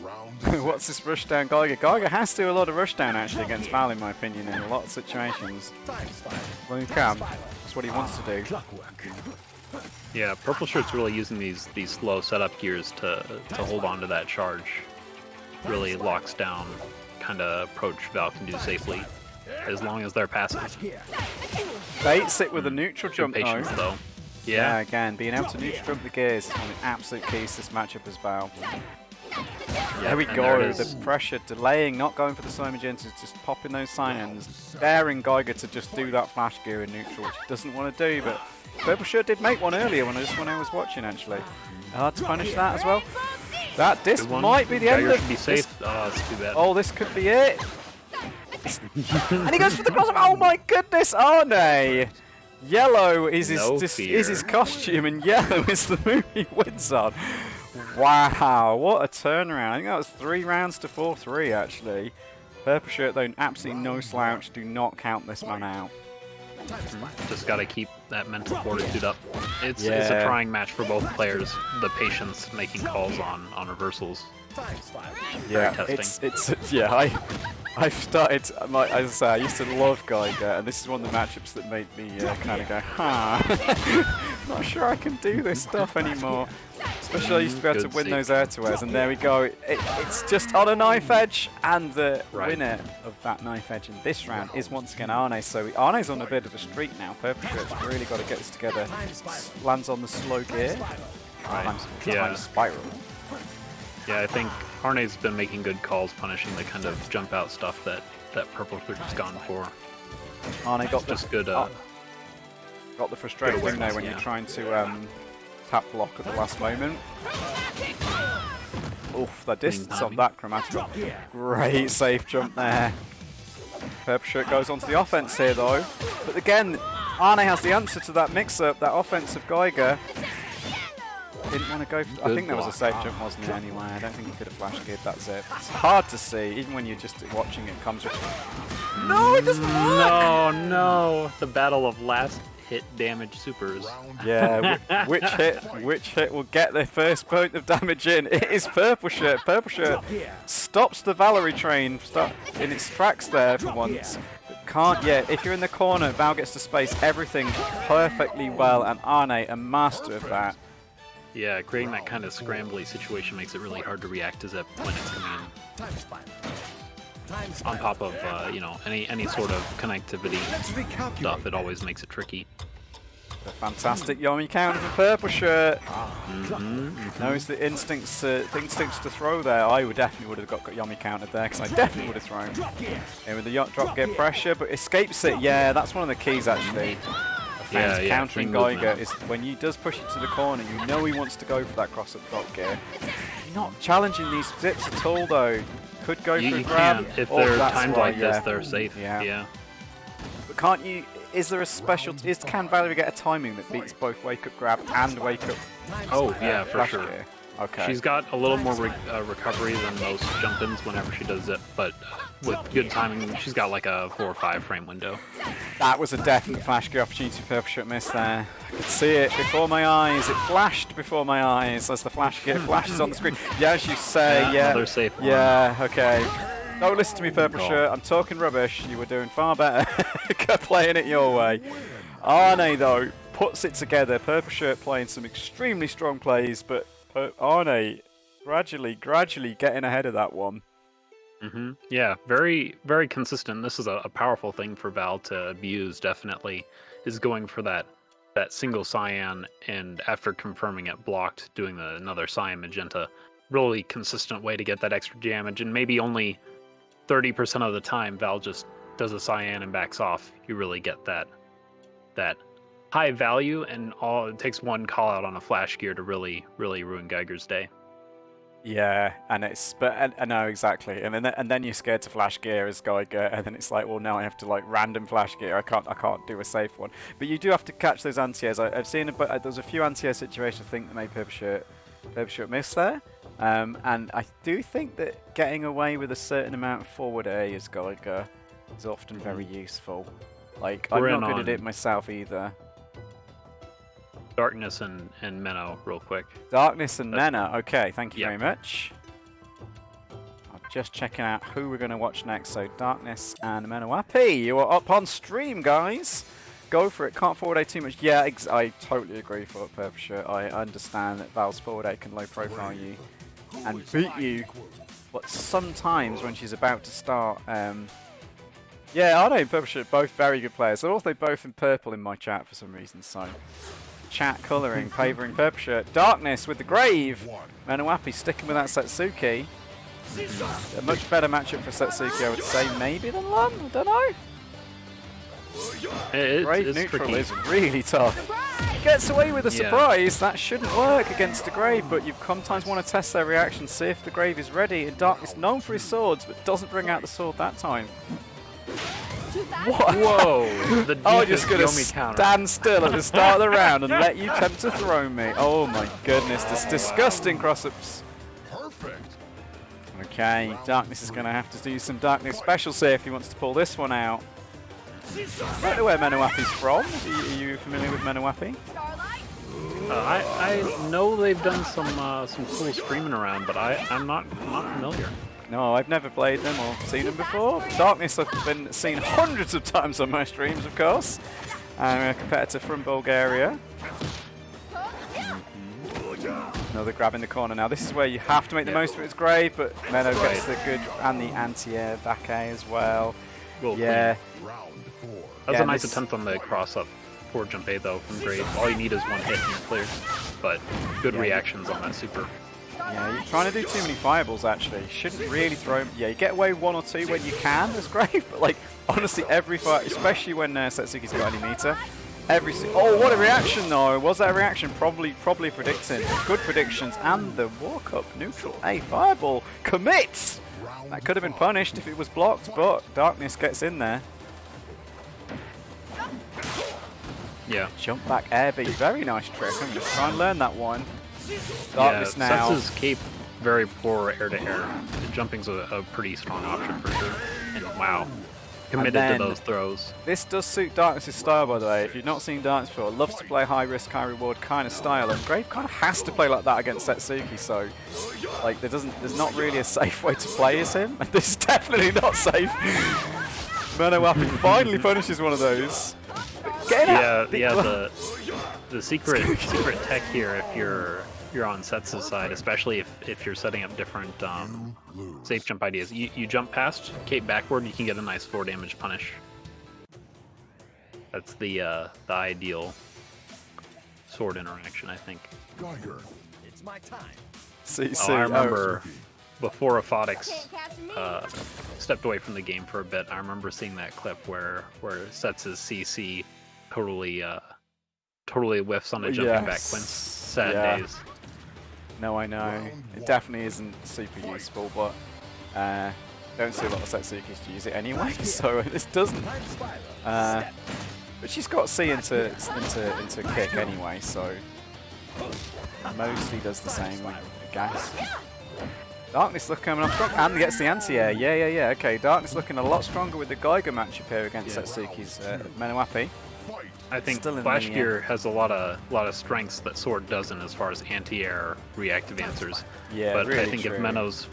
Round What's this rushdown Geiger? Geiger has to do a lot of rushdown actually against Val, in my opinion, in a lot of situations. Time spiral. When he can, that's what he wants to do. Clockwork. Yeah, purple shirt's really using these slow setup gears to hold on to that charge. Really locks down kind of approach Val can do safely, as long as they're passive. Flash gear. Baits it with a neutral Good jump patience though. though. Yeah, Yeah, again, being able to neutral jump the gears is one of the absolute keys to this matchup as well. yeah, There we and go, there it is. the pressure, delaying, not going for the slow magenta, just popping those sign-ins, daring Geiger to just do that flash gear in neutral, which he doesn't want to do, but Purple Shirt did make one earlier when I was watching actually. Hard to punish that as well. This Good one. might be the end Geiger of should be this. safe. It's too bad. Oh, this could be it. And he goes for the crossover. Oh my goodness, Arne! Yellow is his No is fear. his costume, and yellow is the move he wins on. Wow, what a turnaround! I think that was 3 rounds to 4-3 actually. Purple Shirt though, absolutely no slouch. Do not count this man out. Time spiral. Just gotta keep that mental fortitude up. It's a Yeah. trying match for both players. The patience making calls on reversals. Time slide. Yeah, testing. it's yeah. I've started. As I say, I used to love Geiger, and this is one of the matchups that made me kind of go, huh. Not sure I can do this stuff anymore. Especially I used to be able to Good win see. those air to airs, and there we go. It's just on a knife edge, and the Right. winner of that knife edge in this round is once again Arne. So Arne's on a bit of a streak now. Purple Shirt's really got to get this together. Lands on the slow gear. Times Yeah. spiral. Yeah, I think Arne's been making good calls, punishing the kind of jump out stuff that Purple Shirt's gone for. Arne got the Just good. got the frustrating thing there when yeah. you're trying to tap block at the last moment. Oof, the distance on that Chromatic. Great safe jump there. Purple Shirt goes onto the offense here though. But again, Arne has the answer to that mix-up, that offensive Geiger. Didn't want to go for... I Good think that was a block. safe jump, wasn't it, anyway? I don't think he could have flash geared that zip. It's hard to see, even when you're just watching it comes with... No, it doesn't work! No, no! The battle of last hit damage supers. Yeah, which hit will get the first point of damage in? It is Purple Shirt. Purple Shirt stops the Valerie train in its tracks there for once. But can't yet. If you're in the corner, Val gets to space everything perfectly well, and Arne, a master of that. Yeah, creating that kind of scrambly situation makes it really hard to react to Zip when it's coming in. Time slide. Time On slide. top of, you know, any sort of connectivity Let's recalculate. stuff, it always makes it tricky. A fantastic Yomi counter for Purple Shirt. Mm-hmm. Knows the instincts to throw there. I definitely would have got Yomi countered there because I definitely would have thrown. And with the drop gear pressure, but escapes it. Yeah, that's one of the keys actually. Yeah, yeah, Countering clean movement. Geiger is when he does push it to the corner, you know he wants to go for that cross-up drop gear. You're not challenging these zips at all though. Could go for You a grab. can. If or they're that's timed why, like yeah. this, they're safe. Yeah. But can't you? Is there a special? Can Valerie get a timing that beats both wake up grab and wake up? Oh, yeah, for flash sure. gear? Okay. She's got a little more recovery than most jump-ins whenever she does it, but with good timing, she's got like a 4 or 5 frame window. That was a definite flash gear opportunity for Purple Shirt miss there. I could see it before my eyes. It flashed before my eyes as the flash gear flashes on the screen. Yeah, as you say, yeah. Another safe one. Yeah, okay. Don't listen to me, Purple Cool. Shirt. I'm talking rubbish. You were doing far better playing it your way. Arne, though, puts it together. Purple Shirt playing some extremely strong plays, but Arne gradually getting ahead of that one. Yeah, very, very consistent. This is a powerful thing for Val to abuse, definitely, is going for that single cyan, and after confirming it blocked, doing another cyan magenta. Really consistent way to get that extra damage, and maybe only 30% of the time Val just does a cyan and backs off. You really get that high value, and it takes one call out on a flash gear to really ruin Geiger's day. Yeah, and I know exactly, and then you're scared to flash gear as Geiger, and then it's like, well, now I have to like random flash gear. I can't do a safe one. But you do have to catch those anti-airs. I've seen, but there's a few anti-air situations I think that made Purple Shirt miss there, and I do think that getting away with a certain amount of forward air as Geiger is often very useful. Like We're I'm in not good at on- it myself either. Darkness and Menno, real quick. Darkness and Mena. Okay, thank you Yep. very much. I'm just checking out who we're going to watch next. So Darkness and Menawapi, you are up on stream, guys. Go for it. Can't forward A too much. Yeah, I totally agree for Purple Shirt. I understand that Val's forward A can low profile you and beat you, but sometimes when she's about to start, yeah, Arne and Purple Shirt both very good players. They're also both in purple in my chat for some reason. So. Chat colouring, favouring Purple Shirt. Darkness with the Grave. Menawapi sticking with that Setsuki. A much better matchup for Setsuki, I would say, maybe than Lum. I don't know. Grave It's neutral tricky. is really tough. Gets away with a Yeah. surprise. That shouldn't work against the Grave, but you sometimes want to test their reaction, see if the Grave is ready. And Darkness known for his swords, but doesn't bring out the sword that time. What? Whoa! The I'm deepest just going to Yomi counter. stand still at the start of the round and let you attempt to throw me. Oh my goodness, this disgusting cross-ups. Perfect. Okay, Darkness is going to have to do some Darkness specials here if he wants to pull this one out. don't know where Menawapi's from. Are you familiar with Menawapi? I know they've done some cool screaming around, but I'm not familiar. No, I've never played them or seen them before. Darkness have been seen hundreds of times on my streams, of course. I'm a competitor from Bulgaria. Another grab in the corner now. This is where you have to make the most of it. It's great, but Menno gets the good and the anti-air back A as well. Yeah. Round 4. That was Yeah, a nice this- attempt on the cross-up for jump A, though, from Grave. All you need is one hit and you're clear. But good reactions on that super. Yeah, you're trying to do too many fireballs, actually. You shouldn't really throw... Yeah, you get away 1 or 2 when you can, that's great. But, like, honestly, every fire, especially when Setsuki's got any meter, oh, what a reaction, though. Was that a reaction? Probably predicting. Good predictions. And the walk-up neutral A fireball commits! That could have been punished if it was blocked, but Darkness gets in there. Yeah. Jump back air B. Very nice trick. I'm going to try and learn that one. Darkness now. Sets's cape, very poor air-to-air. Jumping's a pretty strong option for sure. And wow. Committed then- to those throws. This does suit Darkness' style, by the way. If you've not seen Darkness before, loves to play high risk, high reward kind of style, and Grave kind of has to play like that against Setsuki. So, like, there's not really a safe way to play as him. This is definitely not safe. Menawapi finally punishes one of those. Get out! The secret tech here, if you're on Sets's side, especially if you're setting up different safe jump ideas. You jump past, cape backward, you can get a nice 4 damage punish. That's the ideal sword interaction, I think. Geiger. It's my time. I remember before Aphotics Can't catch me. stepped away from the game for a bit. I remember seeing that clip where Sets's CC totally whiffs on a jumping back quince. Sad days. No, I know. It definitely isn't super useful, but don't see a lot of Setsuki's use it anyway, so this doesn't. But she's got C into kick anyway, so mostly does the same with gas. Darkness looking coming up strong and gets the anti-air. Yeah. Okay, Darkness looking a lot stronger with the Geiger matchup here against Setsuki's Menawapi. I think Still in Flash the, Gear has a lot of strengths that Sword doesn't as far as anti-air reactive answers. Yeah, but really I think true. if Menno's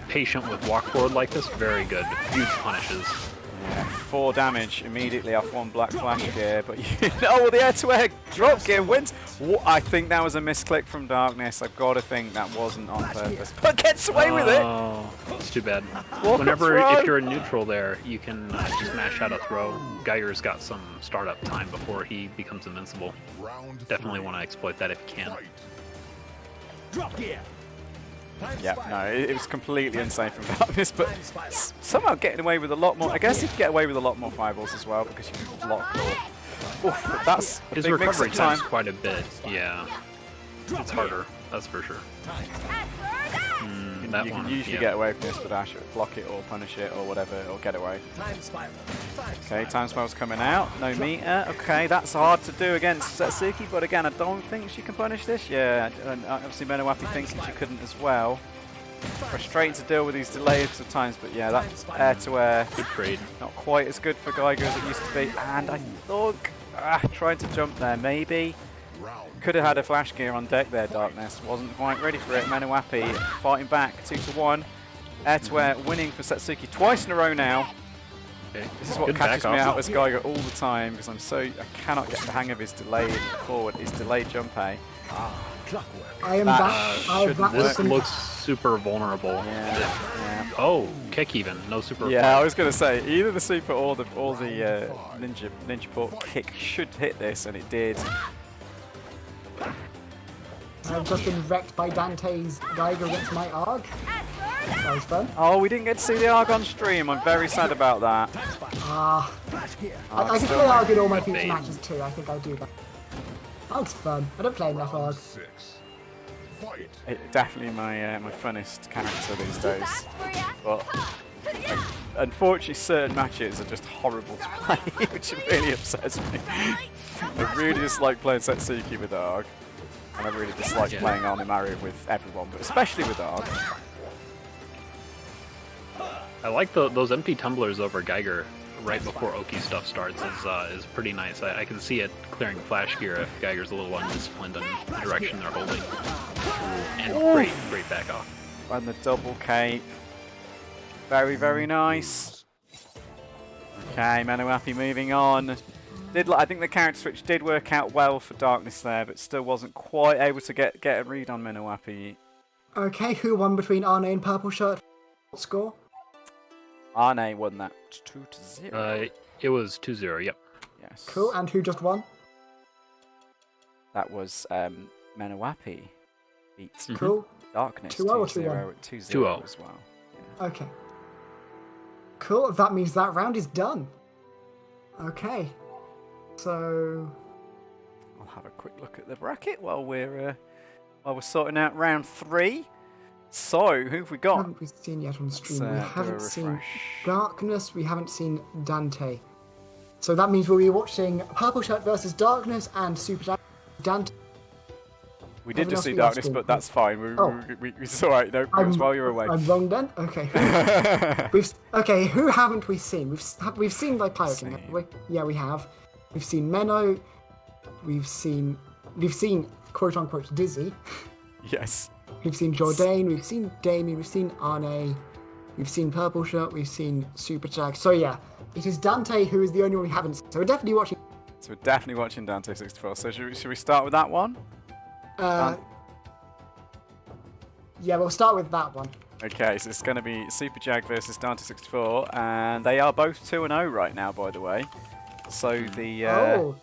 patient with walk forward like this, very good. Huge punishes. Yeah, 4 damage immediately off 1 black flash gear, but oh, the air-to-air drop gear wins. I think that was a misclick from Darkness. I've got to think that wasn't on purpose, but gets away with it. Oh, it's too bad. Walk Whenever, throw. if you're in neutral there, you can just mash out a throw. Geiger's got some startup time before he becomes invincible. Round Definitely 3. want to exploit that if you can. Fight. Drop gear. Time Yeah, spiral. no, it was completely unsafe from Darkness, but Time spiral. somehow getting away with a lot more. I guess you can get away with a lot more fireballs as well because you can block or. Oof, but that's a His big recovery mix-up time. time's quite a bit. Yeah, it's harder. That's for sure. That You one, can usually yeah. get away from this, but dash it, block it, or punish it, or whatever, or get away. Time spiral. Time Okay, spiral. time spell's coming out. No meter. Okay, that's hard to do against Setsuki, but again, I don't think she can punish this. Yeah, and obviously Menawapi thinking she couldn't as well. Frustrating to deal with these delays at times, but yeah, that air-to-air, Good trade. not quite as good for Geiger as it used to be. And I thought, trying to jump there, maybe. Round. Could have had a flash gear on deck there, Darkness. Wasn't quite ready for it. Menawapi fighting back, 2-1. Air-to-air winning for Setsuki twice in a row now. Okay. This is what Good catches back me off. out as Geiger all the time because I cannot get the hang of his delayed forward, his delayed jump A. Clockwork. I am That back. I am shouldn't back. This with looks super vulnerable. Yeah. Oh, kick even. No super. Yeah, I was gonna say either the super or the ninja port kick should hit this, and it did. I've just been wrecked by Dante's Geiger against my ARG. That was fun. Oh, we didn't get to see the ARG on stream. I'm very sad about that. Flash gear. I can still play ARG in all my Bait. future matches too. I think I'll do that. ARG's fun. I don't play enough ARG. 6. Fight. Definitely my funnest character these days. But unfortunately, certain matches are just horrible to play, which really upsets me. I really dislike playing Setsuki with ARG, and I really dislike playing Arnimaru with everyone, but especially with ARG. I like those empty tumblers over Geiger. right before Oki stuff starts is pretty nice. I can see it clearing flash gear if Geiger's a little undisciplined in the direction they're holding. And great back off. And the double cape. Very, very nice. Okay, Menawapi moving on. I think the character switch did work out well for Darkness there, but still wasn't quite able to get a read on Menawapi. Okay, who won between Arne and Purple Shirt? What score? Arne won that 2-0. It was 2-0, yep. Yes. Cool, and who just won? That was Menawapi beats Cool. Darkness 2-0 or 2-0 2-1? 2-0 as well. Okay. Cool, that means that round is done. Okay. So... I'll have a quick look at the bracket while we're sorting out round 3. So, who have we got? haven't we seen yet on stream? Let's, We do a haven't seen refresh. Darkness, we haven't seen Dante. So that means we'll be watching Purple Shirt versus Darkness and Super Dante. We did Everyone just else see we Darkness, asked but him. that's fine. Oh. It's alright, no, it was while you were away. I'm wrong then? Okay. Okay, who haven't we seen? We've seen by pirating, haven't we? Yeah, we have. We've seen Menno. We've seen quote unquote Dizzy. Yes. We've seen Jourdain, we've seen Damien, we've seen Arne, we've seen Purple Shirt, we've seen Super Jag. So yeah, it is Dante who is the only one we haven't seen. So we're definitely watching. So we're definitely watching Dante 64. So should we start with that one? Yeah, we'll start with that one. Okay, so it's going to be Super Jag versus Dante 64, and they are both 2-0 right now, by the way. So the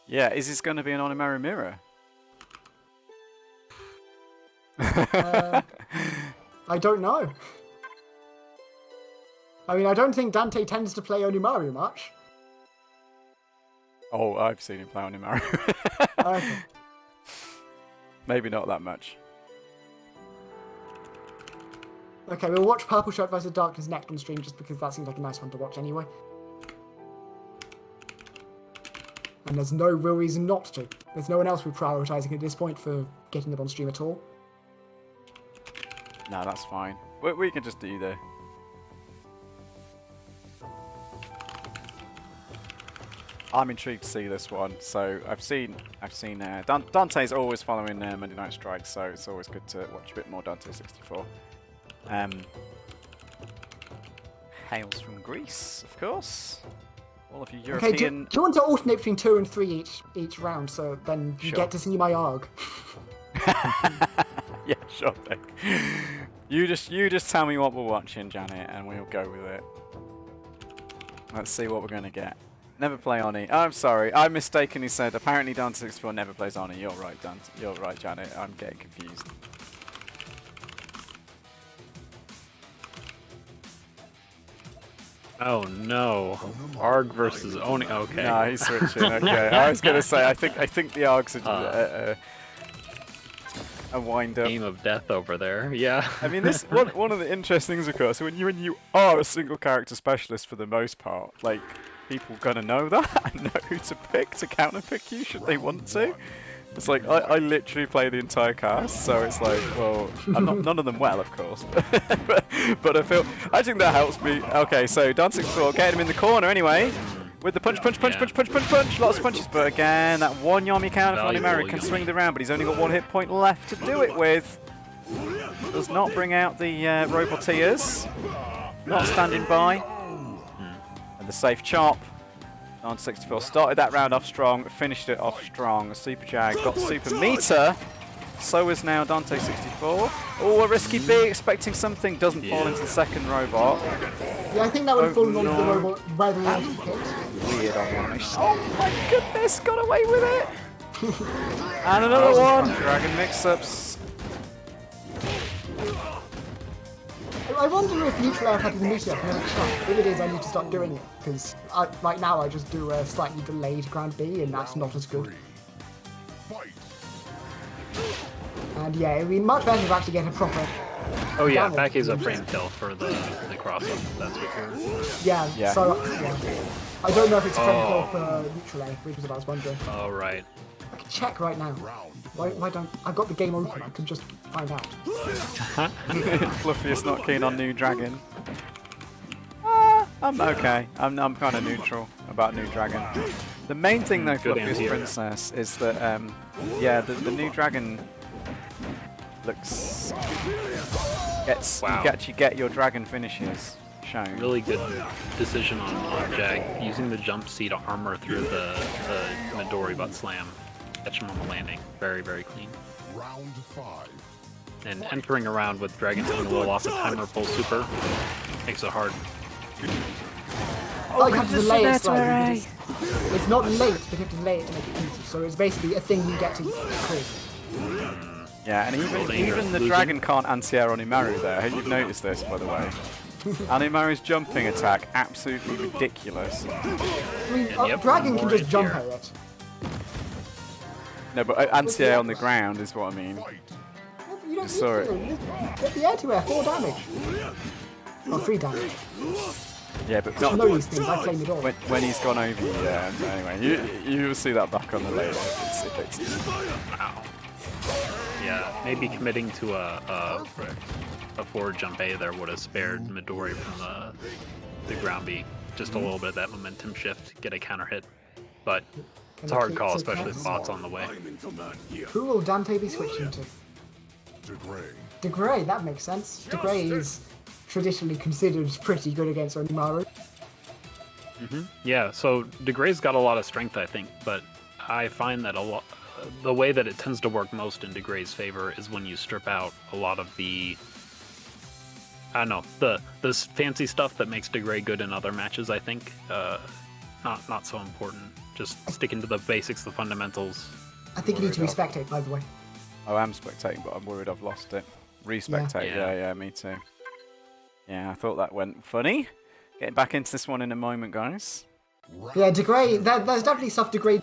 yeah, is this going to be an Onimaru mirror? I don't know. I mean, I don't think Dante tends to play Onimaru much. Oh, I've seen him play Onimaru. Okay. Maybe not that much. Okay, we'll watch Purple Shirt versus Darkness next on stream just because that seems like a nice one to watch anyway. And there's no real reason not to. There's no one else we're prioritising at this point for getting them on stream at all. No, that's fine. We can just do the... I'm intrigued to see this one. So I've seen Dante's always following Monday Night Strike, so it's always good to watch a bit more Dante 64. Hails from Greece, of course. All of you Okay, do European... you want to alternate between 2 and 3 each round, so then you Sure. get to see my ARG? Yeah, sure thing. You just tell me what we're watching, Janet, and we'll go with it. Let's see what we're gonna get. Never play Oni. Oh, I'm sorry, I mistakenly said apparently Dante 64 never plays Oni. You're right, Dante. You're right, Janet. I'm getting confused. Oh no. Arg versus Oni. Okay. No, he's switching. Okay, I was gonna say I think the Args are a wind up. Game of death over there. Yeah. I mean, this one of the interesting things, of course, when you are a single character specialist for the most part, like people gonna know that and know who to pick to counter pick you should they want to. It's like I literally play the entire cast, so it's like, well, I'm not none of them well, of course, but I think that helps me. Okay, so Dancing 4, get him in the corner anyway. With the punch, lots of punches, but again, that one Yomi counter from Onimaru can swing the round, but he's only got 1 hit point left to do it with. Does not bring out the Roboteers, not standing by. And the safe chop. 964 started that round off strong, finished it off strong. Super Jag got super meter. So is now Dante 64. Oh, a risky B, expecting something, doesn't fall into the second robot. Yeah, I think that would have fallen onto the no. robot rather than he picked. Weird on one. Oh my goodness, got away with it! And another one! Dragon mix-ups. I wonder if neutral air attack is a meteor from the next shot. If it is, I need to start doing it, because right now I just do a slightly delayed ground B, and that's not as good. Fight. And yeah, it'd be much better to actually get a proper... Oh yeah, damage. back is a frame kill for the cross-up. That's what you're... Yeah, Yeah. so... Yeah. I don't know if it's a frame kill for neutral air, which is what I was wondering. Oh right. I can check right now. Why don't... I've got the game open, I can just find out. Fluffy is not keen on new dragon. I'm okay. I'm kind of neutral about New Dragon. The main thing though, Good Fluffiest idea. Princess, is that yeah, the New Dragon looks Wow. you actually get your dragon finishes shown. Really good decision on Jag using the jump C to armor through the Midori butt slam. Catch him on the landing. Very, very clean. Round 5. And entering around with Dragon Tongue will off a timer full super makes it hard. Oh, you have to delay it slightly. It's not late, but you have to delay it to make it easy. So it's basically a thing you get to quick. Yeah, and dangerous. even the Losing. dragon can't anti-air Onimaru there. I hope you've noticed this, by the way. Animaru's jumping attack, absolutely ridiculous. I mean, yep, Dragon can more just jump anti-air. at it. No, but anti-air on the ground is what I mean. You don't Just saw need to. Get the air to air, 4 damage. Oh, 3 damage. Yeah, but I not know these things, I play Midori. when he's gone over you. Yeah, so anyway, you'll see that back on the later. Wow. Yeah, maybe committing to a forward jump A there would have spared Midori from the ground B. Just a little bit of that momentum shift, get a counter hit. But it's a hard call, especially with bots on the way. Who will Dante be switching to? Degree. DeGray, that makes sense. DeGray is traditionally considered pretty good against Onimaru. Yeah, so DeGray's got a lot of strength, I think, but I find that the way that it tends to work most in DeGray's favor is when you strip out a lot of the, I don't know, the fancy stuff that makes DeGray good in other matches, I think. Not so important. Just sticking to the basics, the fundamentals. I think you need to be spectate, by the way. Oh, I'm spectating, but I'm worried I've lost it. Respectate, Yeah. yeah, me too. Yeah, I thought that went funny. Getting back into this one in a moment, guys. Yeah, DeGray, there's definitely stuff DeGray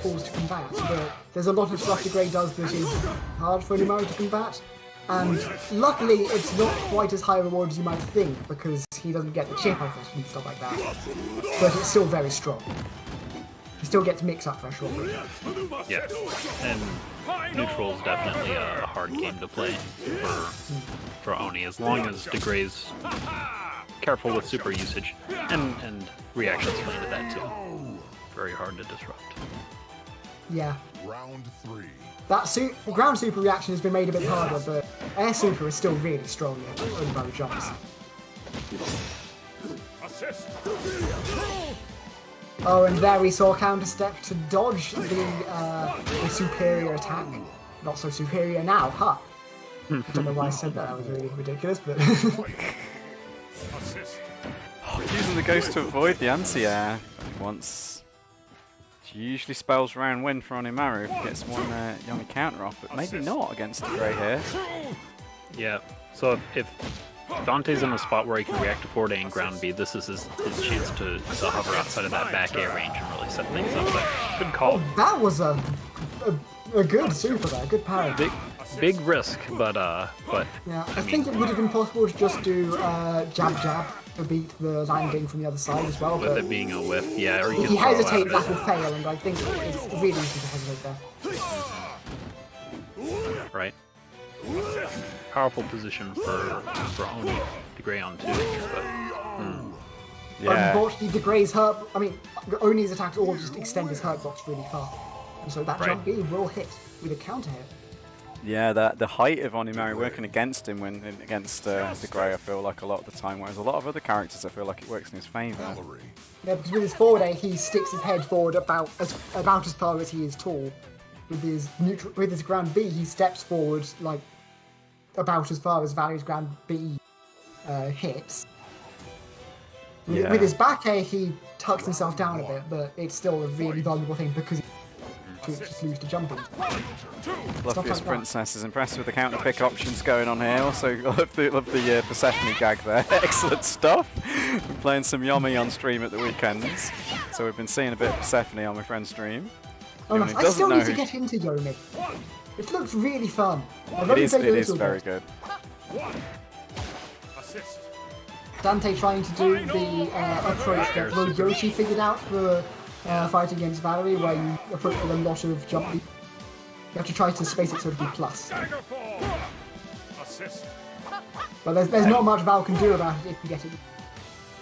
falls to combat, but there's a lot of stuff DeGray does that is hard for Onimaru to combat. And luckily, it's not quite as high reward as you might think, because he doesn't get the chip on and stuff like that. But it's still very strong. He still gets mix-up for sure. Yeah, and neutral is definitely a hard game to play for Oni, as long as DeGray's careful with super usage, and reactions play into that too. Very hard to disrupt. Yeah. Round 3. That ground super reaction has been made a bit harder, but air super is still really strong if Onimaru jumps. Assist. Oh, and there we saw counter step to dodge the superior attack. Not so superior now, huh? I don't know why I said that. That was really ridiculous, but Assist. Using the ghost to avoid the anti-air once. She usually spells round win for Onimaru if he gets one Yomi counter off, but maybe not against the Grey here. Yeah, so if Dante's in a spot where he can react to forward A and ground B, this is his chance to hover outside of that back air range and really set things up. But good call. that was a good super there, good parry. Big risk, but Yeah, I think it would have been possible to just do jab jab to beat the landing from the other side as well, with but it being a whiff, yeah, or you can he throw out hesitated, of that it. will fail, and I think it's really easy to hesitate there. Right. Powerful position for Oni to Gray on 2, but Yeah. Unfortunately, DeGray's hurt, I mean, Oni's attacks all just extend his hurt box really far. And so that Right. jump B will hit with a counter hit. Yeah, the height of Onimaru working against him when against the Grey, I feel like a lot of the time, whereas a lot of other characters, I feel like it works in his favour. Valerie. Yeah, because with his forward A, he sticks his head forward about as far as he is tall. With his ground B, he steps forward like about as far as Valerie's ground B hits. Yeah. With his back A, he tucks himself down a bit, but it's still a really vulnerable thing because he just lose to jumping. Fluffiest like that. Princess is impressed with the counter pick options going on here. Also, love the Persephone gag there. Excellent stuff. Been playing some Yomi on stream at the weekends, so we've been seeing a bit of Persephone on my friend's stream. Oh, Anyone nice. who I doesn't still know need to who- get into Yomi. It looks really fun. I've It only is played a little very bit. good. Assist. Dante trying to do the approach that Lord Yoshi figured out for fighting against Valerie, where you approach with a lot of jump. You have to try to space it so to be plus. Assist. But there's not much Val can do about it if you get it.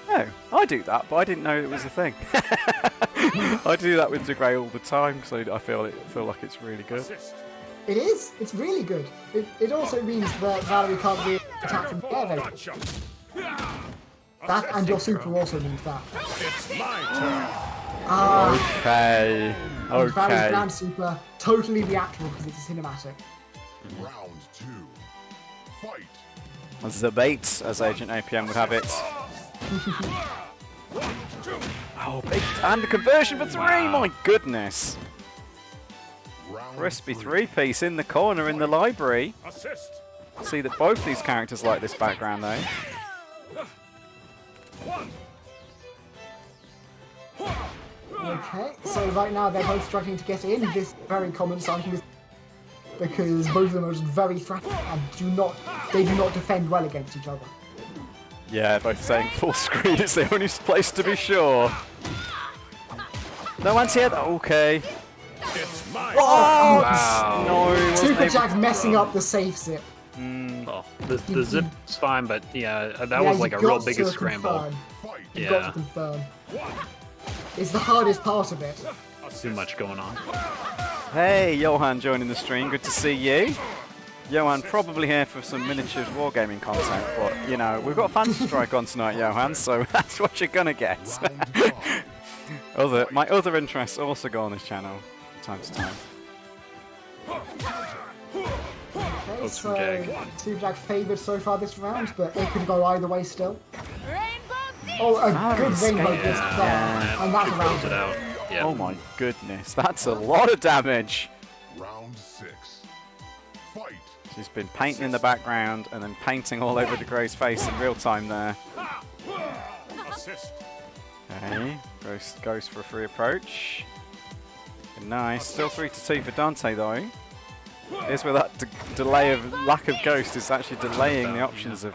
Oh, I do that, but I didn't know it was a thing. I do that with De Grey all the time, so I feel like it's really good. Assist. It is. It's really good. It also means that Valerie can't really attack from the air very Gotcha. That and your super also means that. It's my turn. Okay. Valorie's Okay. ground super totally reactable because it's a cinematic. Round 2. Fight. The bait, as Agent APM would have it. Oh, big and a conversion for 3. My goodness. Round Crispy 3. 3-piece in the corner in the library. Assist. See that both these characters like this background though. Okay, so right now they're both struggling to get in this very common sighting because both of them are just very threatening and do not defend well against each other. Yeah, both saying full screen is the only place to be sure. No one's here. Okay. It's my Oh! Wow. No, he wasn't Super able- Jack messing up the safe zip. Well, the zip's fine, but yeah, that Yeah, was like a you've real got biggest to scramble. confirm. fight. You've got to Yeah, confirm. It's the hardest part of it. too much going on. Hey, Johan joining the stream. Good to see you. Johan probably here for some miniatures wargaming content, but you know we've got Fantasy Strike on tonight, Johan. So that's what you're gonna get. Round 5. My other interests also go on this channel from time to time. Okay, Hooks so from Jag. Super Jack favoured so far this round, but it could go either way still. Rainbow Oh, a Valorie's good rainbow scared. disc there, and that's Close it around. out. Yeah. Oh my goodness, that's a lot of damage. Round 6. Fight. She's been painting in the background and then painting all over De Grey's face in real time there. Assist. Okay, goes for a free approach. Nice, still 3-2 for Dante though. Here's where that delay of lack of ghost is actually delaying the options of.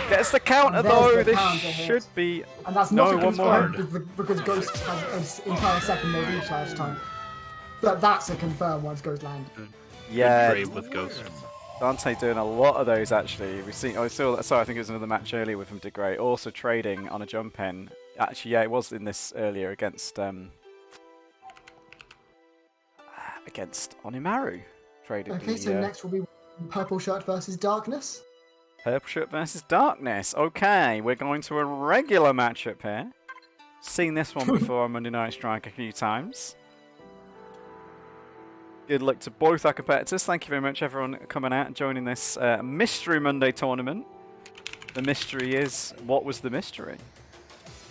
Gets the counter There's though. the This counter hit. should be. And that's No, not a one more. confirm because Ghost has an entire second more recharge time. But that's a confirm once Ghost lands. Yeah, Trade with Ghost. Dante doing a lot of those actually. We've seen. I saw. Sorry, I think it was another match earlier with him. De Grey also trading on a jump in. Actually, yeah, it was in this earlier against Onimaru. Traded. Okay, so next will be Purple Shirt versus Darkness. Purple Shirt versus Darkness. Okay, we're going to a regular matchup here. Seen this one before on Monday Night Strike a few times. Good luck to both our competitors. Thank you very much, everyone, coming out and joining this Mystery Monday tournament. The mystery is, what was the mystery?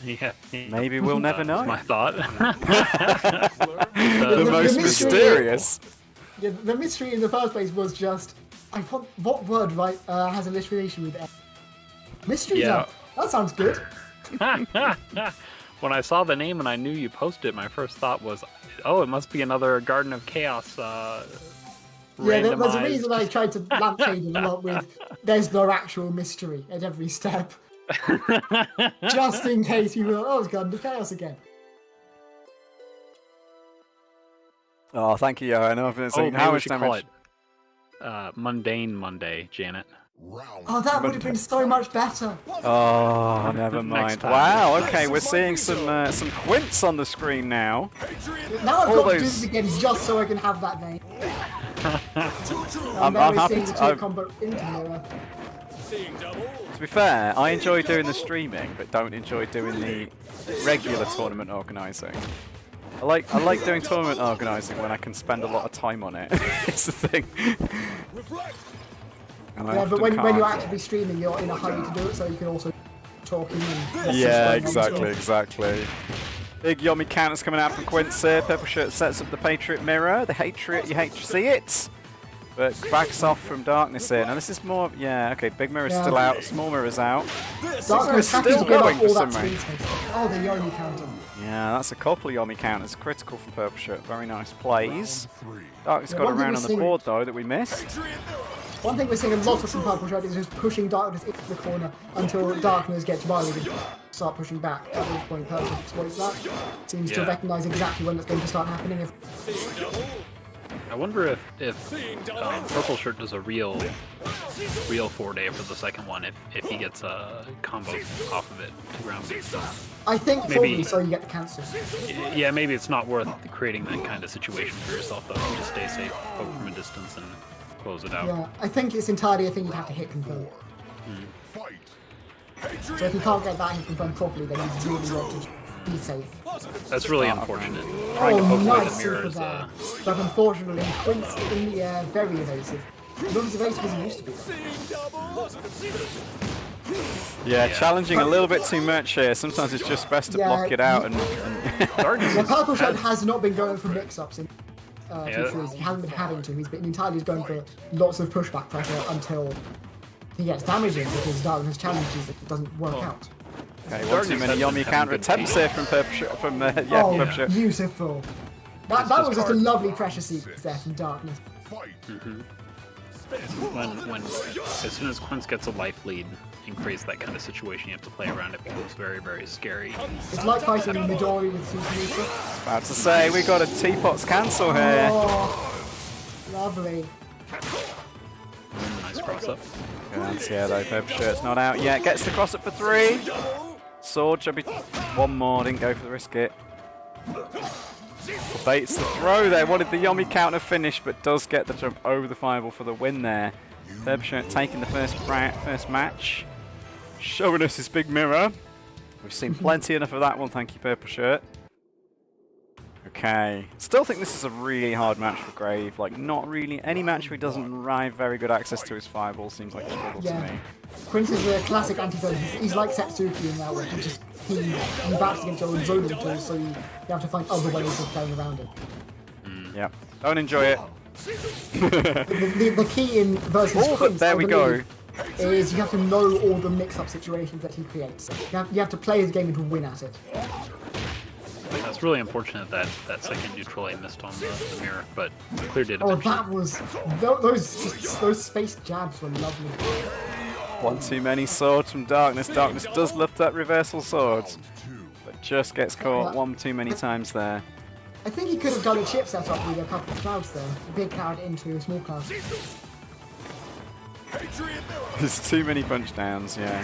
Yeah. Maybe we'll never know. My thought. The The most mystery- mysterious. Yeah, the mystery in the first place was just what word has alliteration with F? Mystery Yeah. jump. That sounds good. When I saw the name and I knew you posted it, my first thought was, oh, it must be another Garden of Chaos. Yeah, there's a randomized. reason I tried to lampshade it a lot with there's no actual mystery at every step. Just in case you were, oh, it's Garden of Chaos again. Oh, thank you, Johan. I've been Oh, saying maybe how we much should call damage. it Mundane Monday, Janet. Round Oh, that would have been so much better. Oh, never mind. time. Wow. Okay, we're seeing some quints on the screen now. Now I've All got to do those- this again just so I can have that name. I'm Now we're happy seeing to- the two I'm- combo into mirror. To be fair, I enjoy doing the streaming, but don't enjoy doing the regular tournament organising. I like doing tournament organising when I can spend a lot of time on it. It's the thing. And I Yeah, but often when you're can't. actively streaming, you're in a hurry to do it, so you can also talking and Yeah, exactly. Big yummy counters coming out from Quince here. Purple Shirt sets up the Patriot Mirror. The Hatred, you hate to see it. But backs off from Darkness here. Now this is more, yeah, okay, Big Mirror's Yeah. still out, Small Mirror's out. Darkness happy still to give going up for all some that reason. screen space. Oh, the Yomi counter. Yeah, that's a couple of yummy counters. Critical from Purple Shirt. Very nice plays. Round 3. Darkness Yeah, got one thing around we're on the seeing- board though that we missed. One thing we're seeing a lot of from Purple Shirt is just pushing Darkness into the corner until Darkness gets worried and start pushing back. At which point Purple exploits that. Seems to Yeah. recognise exactly when it's going to start happening. I wonder if Purple Shirt does a real 4-day for the second one if he gets a combo off of it to ground beat. I think Maybe- probably so you get the cancel. Yeah, maybe it's not worth creating that kind of situation for yourself though. You just stay safe, poke from a distance, and close it out. Yeah, I think it's entirely a thing you'd have to hit confirm. Fight. So if you can't get that hit confirmed properly, then you really want to be safe. That's really unfortunate. Trying to Oh, poke away nice the mirror super is there. But unfortunately, Quince in the air, very evasive. Not as evasive as he used to be. Yeah, Yeah. challenging a little bit too much here. Sometimes it's just best to Yeah, block it out and Darkness The is- Purple Shirt has not been going for mix-ups in Yeah. two series. He hasn't been having to. He's been entirely going for lots of pushback pressure until he gets damage in because Darkness challenges it doesn't work out. Okay, one too many Yomi counter attempts here from Purple Shirt. Oh, Purple Shirt. beautiful. That just was just a hard. lovely pressure sequence there from Darkness. Fight. when as soon as Quince gets a life lead and creates that kind of situation, you have to play around. It becomes very, very scary. It's like fighting Midori with Super Nitra. About to say, we got a Teapot's cancel here. Oh, lovely. Nice cross up. Yeah, though, Purple Shirt's not out yet. Gets the cross up for 3. Sword should be one more, didn't go for the risk it. Baits the throw there, wanted the Yomi counter finish, but does get the jump over the fireball for the win there. Purple Shirt taking the first match. Showing us his big mirror. We've seen plenty enough of that one, thank you, Purple Shirt. Okay, still think this is a really hard match for Grave. Like, not really any match where he doesn't have very good access to his fireball seems like a struggle to Yeah. me. Quince is a classic anti-zone. He's like Setsuki in that way. He backs against your own zoning tools, so you have to find other ways of playing around it. Yep, don't enjoy it. The key in versus Oh, Quince, but there I we go. believe, is you have to know all the mix-up situations that he creates. You have to play his game and to win at it. That's really unfortunate that that second neutral A missed on the mirror, but cleared it Oh, eventually. that was those space jabs were lovely. One too many swords from Darkness. Darkness does love that reversal sword, but just gets caught one too many times there. I think he could have done a chip setup with a couple of clouds there. A big cloud into a small cloud. There's too many punch downs, yeah.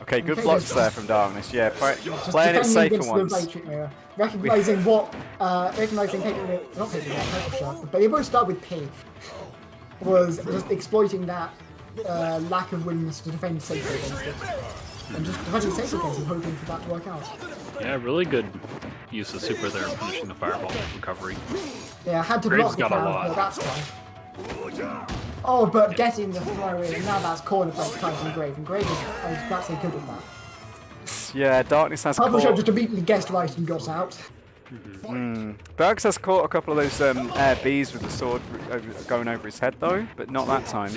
Okay, good Okay, blocks just- there from Darkness. Yeah, Just playing it defending safe for against the once. Patriot Mirror. Recognizing recognizing Patriot, not Patriot, Purple Shirt, but they both start with P. Was just exploiting that lack of willingness to defend safely against it. And just defending safely against it, hoping for that to work out. Yeah, really good use of super there, punishing the fireball recovery. Yeah, I had to Graves block the got a cloud, lot. but that's fine. Oh, but getting the throw in, and now that's corner break time from Grave, and Grave is, I was about to say, good with that. Yeah, Darkness has Purple Shirt caught. just immediately guessed right and got out. Darkness has caught a couple of those air Bs with the sword going over his head though, but not that time.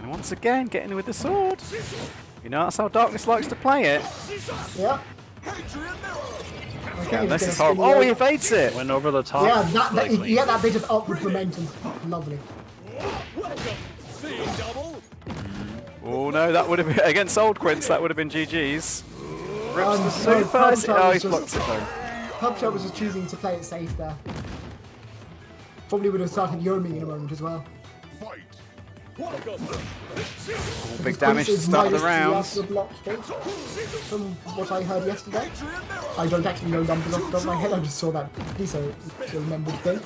And once again, getting with the sword. You know, that's how Darkness likes to play it. Yep. Okay, This he's is gonna horrible. spin Oh, you he over. evades it. Went over the top. Yeah, really you clean. get that bit of upward momentum. Lovely. Oh no, that would have been against Old Quince. That would have been GG's. Rips the No, super. Purple Shirt Oh, was he's just- blocked it though. Purple Shirt was just choosing to play it safe there. Probably would have started Yomi in a moment as well. Fight. Big damage to start the round. After the block straight. From what I heard yesterday. I don't actually know numbers off the top of my head, I just saw that piece of remembered thing.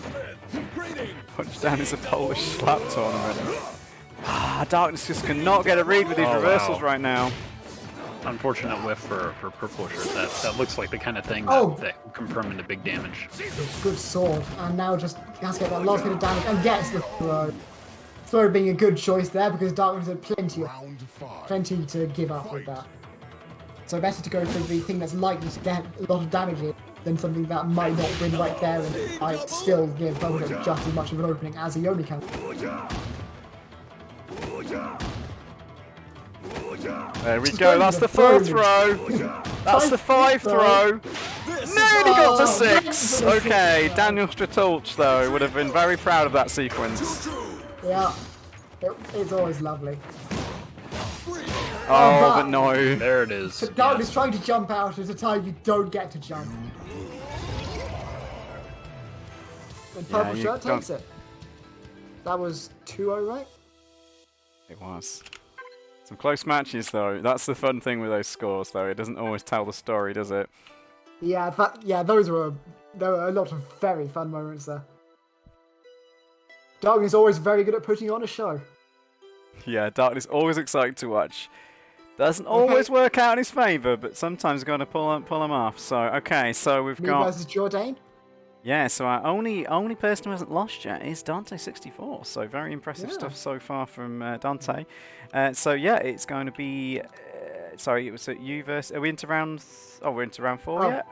Punchdown is a Polish slap tournament. Ah, Darkness just cannot get a read with these Oh, reversals wow. right now. Unfortunate whiff for Purple Shirt. That looks like the kind of thing Oh. that can confirm into big damage. Good sword. And now just has to get that last bit of damage and gets the throw. Throw being a good choice there because Darkness had Round 5. plenty to give up with that. So better to go for the thing that's likely to get a lot of damage in than something that might not win right there and might still give Purple Shirt just as much of an opening as a Yomi can. There we Just go, going that's for the the 4th throw. throw. That's the 5th throw. Nearly got to Oh, 6. Okay, Daniel Stratulch though would have been very proud of that sequence. Yeah, it's always lovely. Oh, but no. There it is. Dark is trying to jump out at a time you don't get to jump. And Purple you Shirt don't- takes it. That was 2-0, right? It was. Some close matches, though. That's the fun thing with those scores, though. It doesn't always tell the story, does it? Yeah, there were a lot of very fun moments there. Dark is always very good at putting on a show. Yeah, Darkness always exciting to watch. Doesn't always work out in his favour, but sometimes going to pull him off. So okay, so we've Me got versus Jordan. yeah. So our only person who hasn't lost yet is Dante64. So very impressive stuff so far from Dante. So yeah, it's going to be. Sorry, it was you versus. Are we into round? We're into round 4 yet.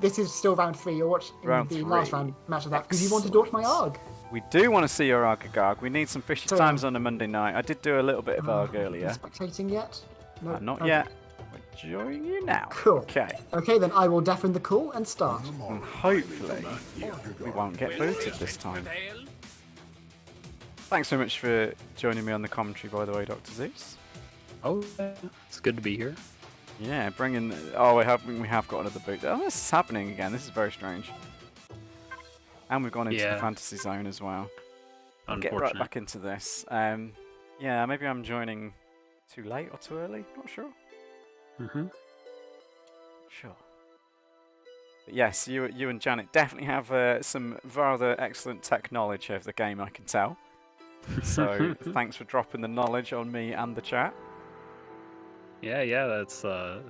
This is still round 3. You're watching Round the 3. last round match of that because you wanted to watch my ARG. We do want to see your Argagog. We need some fishy times on a Monday night. I did do a little bit of ARG earlier. Spectating yet? No, Not okay. yet. We're joining you now. Cool. Okay. Okay, then I will deafen the call and start. And hopefully we won't get booted this time. Thanks so much for joining me on the commentary, by the way, Dr. Zeus. Oh, it's good to be here. Yeah, bringing. Oh, we have got another boot. Oh, this is happening again. This is very strange. And we've gone into the fantasy zone as well. I'll get right back into this. Yeah, maybe I'm joining too late or too early. Not sure. Sure. But yes, you and Janet definitely have some rather excellent tech knowledge of the game, I can tell. So thanks for dropping the knowledge on me and the chat. Yeah, that's a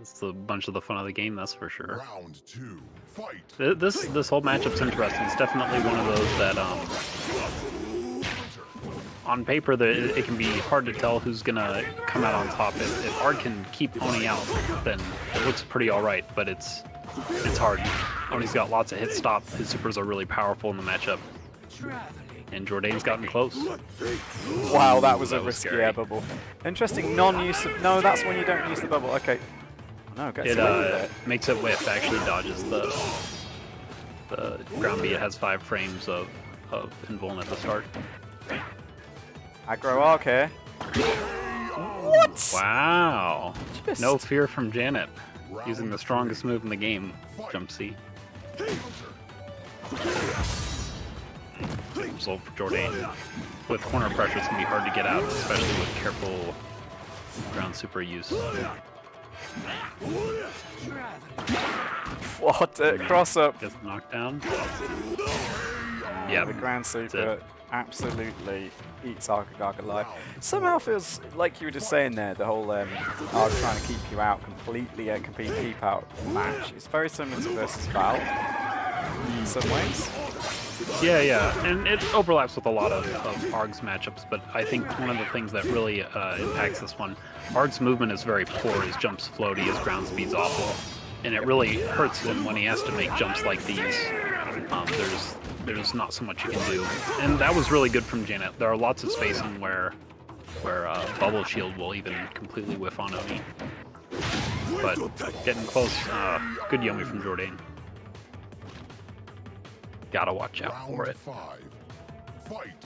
bunch of the fun of the game, that's for sure. Round 2, fight. This whole matchup's interesting. It's definitely one of those that on paper it can be hard to tell who's gonna come out on top. If Ard can keep Oni out, then it looks pretty all right. But it's hard. Oni's got lots of hit stop. His supers are really powerful in the matchup. And Jordan's gotten close. Wow, that was a That was risky scary. air bubble. Interesting, non-use of... No, that's when you don't use the bubble. Okay. No, gets away with It makes it whiff, actually dodges the ground beat. It has 5 frames of invuln at the start. Aggro arc here. What? Wow. Just- No fear from Janet. Using the strongest move in the game, Jump C. Result for Jordan. With corner pressure, it's going to be hard to get out, especially with careful ground super use. What? Cross up. Gets knocked down. The Yeah, ground super absolutely eats Argagog alive. Somehow feels like you were just saying there, the whole Arg trying to keep you out completely, keep out match. It's very similar to versus Valve in some ways. Yeah, and it overlaps with a lot of Arg's matchups, but I think one of the things that really impacts this one, Arg's movement is very poor, his jumps floaty, his ground speed's awful, and it really hurts him when he has to make jumps like these. There's not so much you can do, and that was really good from Janet. There are lots of spacing where Bubble Shield will even completely whiff on Oni, but getting close, good Yomi from Jordan. Gotta watch out for Round it. 5, fight.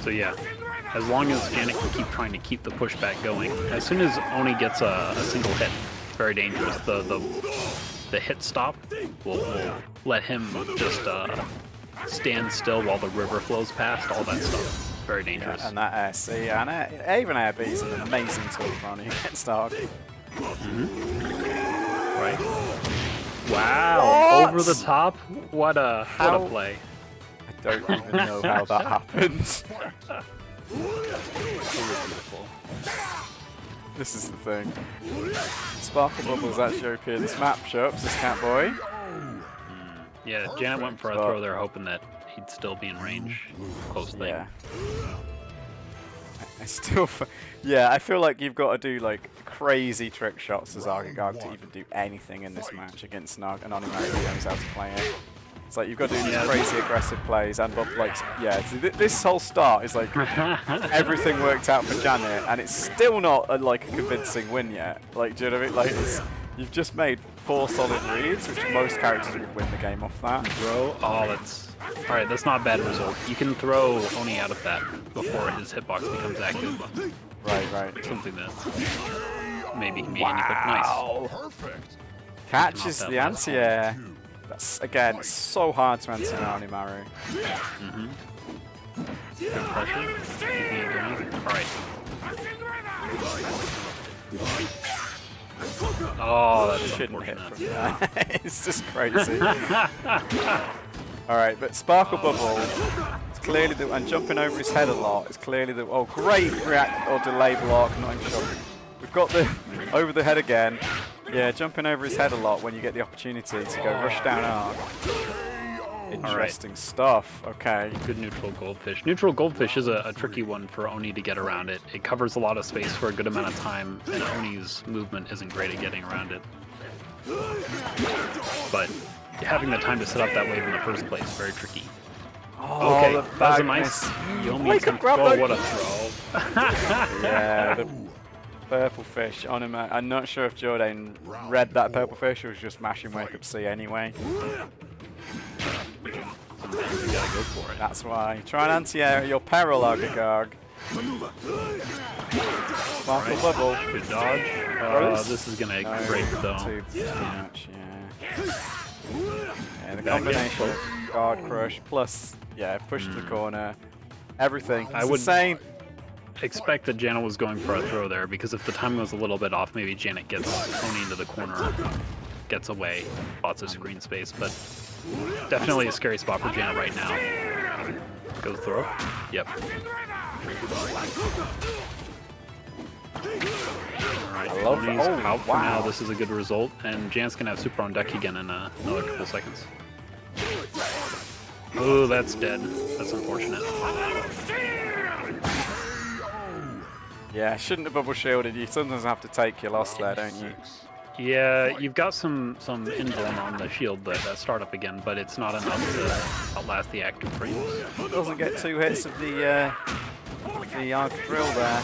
So yeah, as long as Janet can keep trying to keep the pushback going, as soon as Oni gets a single hit, it's very dangerous. The hit stop will let him just stand still while the river flows past, all that stuff. Very dangerous. And that air C, and even air B is an amazing tool for Oni against Arg. Right? Wow, What? over the top? What a play. I don't even know how that happened. Beautiful. This is the thing. Sparkle Bubble's actually OP in this map, Sharps, this cat boy. Yeah, Janet went for a throw there, hoping that he'd still be in range. Close thing. Yeah. I still, yeah, I feel like you've got to do like crazy trick shots as Argagog to even do anything in this match against Narg and Onimari who knows how to play it. It's like you've got to do these crazy aggressive plays and like, yeah, this whole start is like everything worked out for Janet and it's still not like a convincing win yet. Like, do you know what I mean? Like, you've just made poor solid reads, which most characters would win the game off that. Throw. Oh, that's all right. That's not a bad result. You can throw Oni out of that before his hitbox becomes active. Right. Something that maybe can be handy, but nice. Perfect. Catches Not the that anti-air. That's, again, it's so hard to answer now, Onimaru. Good pressure. Keeping it going. All right. Oh, that's Shouldn't hit unfortunate. from that. It's just crazy. Alright, but Sparkle Bubble, it's clearly the, and jumping over his head a lot, is clearly the, oh great react or delay block, not even sure. We've got the, over the head again. Yeah, jumping over his head a lot when you get the opportunity to go rush down arc. Interesting stuff, okay. Good neutral goldfish. Neutral goldfish is a tricky one for Oni to get around it. It covers a lot of space for a good amount of time, and Oni's movement isn't great at getting around it. But having the time to set up that wave in the first place is very tricky. Oh, Okay, the that was a backness. nice Yomi Wake up, grab control. that. What a throw. Yeah, the purple fish on him. I'm not sure if Jordan read that purple fish or was just mashing wake up C anyway. Sometimes you gotta go for it. That's why. Try and anti-air at your peril, Argagarg. Sparkle Bubble. Good dodge. This is gonna No, break though. too much, yeah. Yeah, the combination of guard crush plus, yeah, push to the corner, everything. I It's would insane. expect that Janet was going for a throw there, because if the timing was a little bit off, maybe Janet gets Oni into the corner, gets away, lots of screen space, but definitely a scary spot for Janet right now. Go throw. Yep. Alright, I love Oni's that. Oh, out for wow. now. This is a good result, and Janet's gonna have super on deck again in another couple seconds. Oh, that's dead. That's unfortunate. Yeah, shouldn't have bubble shielded. You sometimes have to take your loss there, don't you? Yeah, you've got some invuln on the shield that start up again, but it's not enough to outlast the active frames. Doesn't get 2 hits of the arc drill there.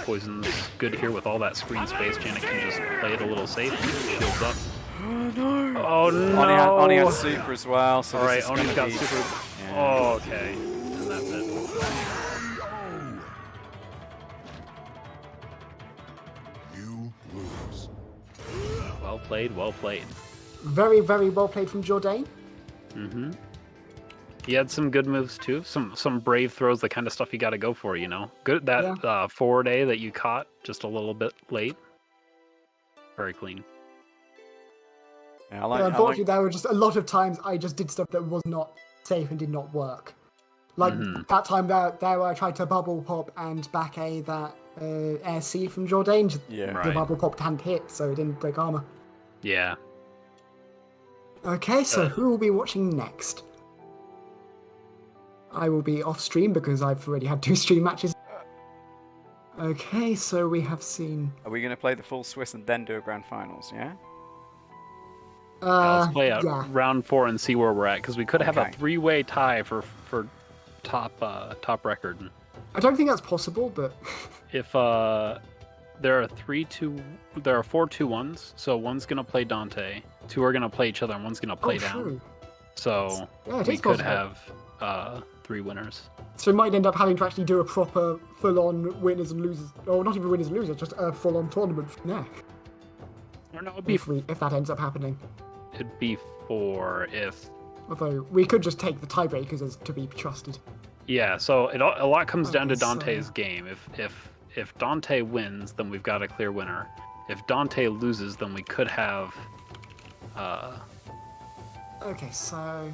Poison's good here with all that screen space. Janet can just play it a little safe. Shields up. Oh no! Oni had super as well, so All right, this is Oni's gonna got be, super. yeah. Oh, okay. And that's it. You lose. Well played, well played. Very, very well played from Jourdain. He had some good moves too. Some brave throws, the kind of stuff you got to go for, you know. Good that forward A that you caught just a little bit late. Very clean. Yeah, I like, Unfortunately, there were just a lot of times I just did stuff that was not safe and did not work. Like that time there where I tried to bubble pop and back A that air C from Jourdain. Yeah. The Right. bubble pop hadn't hit, so it didn't break armor. Yeah. Okay, so who will be watching next? I will be off stream because I've already had 2 stream matches. Okay, so we have seen. Are we going to play the full Swiss and then do a grand finals? Yeah. Let's play out yeah. round 4 and see where we're at, because we could have a Okay. 3-way tie for top record. I don't think that's possible, but If there are 4 2-1s, so one's gonna play Dante, 2 are gonna play each other, and one's gonna play down. true. So Yeah, it we is could possible. have 3 winners. So we might end up having to actually do a proper full-on winners and losers, or not even winners and losers, just a full-on tournament from there. Or no, it'd be If that ends up happening. 4 if Although we could just take the tiebreakers as to be trusted. yeah. So a lot comes down to Okay, so- Dante's game. If Dante wins, then we've got a clear winner. If Dante loses, then we could have Okay, so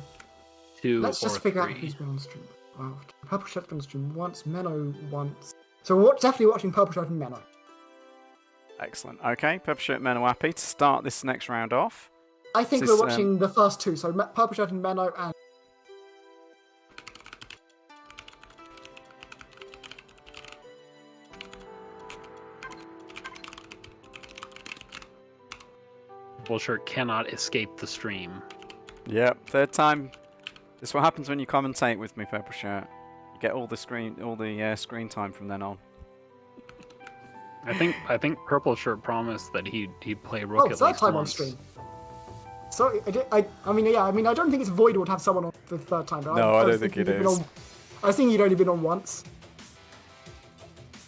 2 let's or just figure 3. out who's been on stream. Well, Purple Shirt's been on stream once, Menno once. So we're definitely watching Purple Shirt and Menno. Excellent. Okay, Purple Shirt Men are happy to start this next round off. I think This we're is, watching the first 2, so Purple Shirt and Menno and Bullshirt cannot escape the stream. Yep, third time. This is what happens when you commentate with me, Purple Shirt. You get all the screen time from then on. I think Purple Shirt promised that he'd play Rook Oh, at third least time on once. stream. Sorry, I mean, yeah, I mean, I don't think it's voidable to have someone on the third time. But No, I was don't think thinking it you'd been is. on- I was thinking you'd only been on once.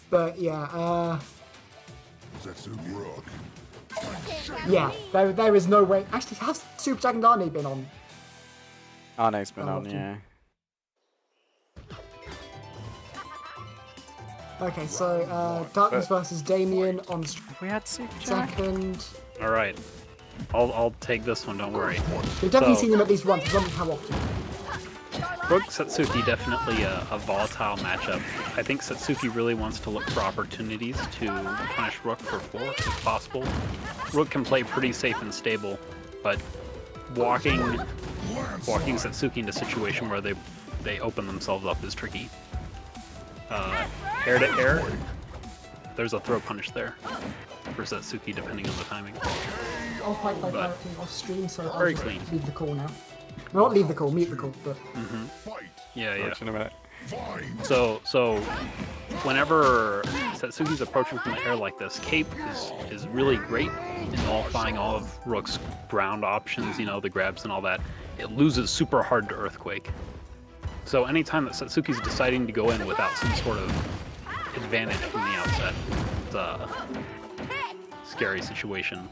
But yeah, Setsuki Rook. yeah, there is no way. Actually, has Super Dragon Dane been on? Arne's been Oh, on, okay. yeah. Okay, so Darkness versus Damien on We had Super Jack. second. All right, I'll take this one. Don't worry. We've definitely So- seen him at least once. I don't know how often. Rook Satsuki definitely a volatile matchup. I think Satsuki really wants to look for opportunities to punish Rook for 4 if possible. Rook can play pretty safe and stable, but walking Satsuki into a situation where they open themselves up is tricky. Air to air, there's a throw punish there for Satsuki depending on the timing. I'll fight by directly off stream, so I'll Very just clean. leave the call now. No, not leave the call, mute the call, but Fight. Yeah, yeah. Watch in a minute. Fight. So whenever Satsuki's approaching from the air like this, Cape is really great in nullifying all of Rook's ground options, you know, the grabs and all that. It loses super hard to Earthquake. So anytime that Satsuki's deciding to go in without some sort of advantage from the outset, it's a scary situation.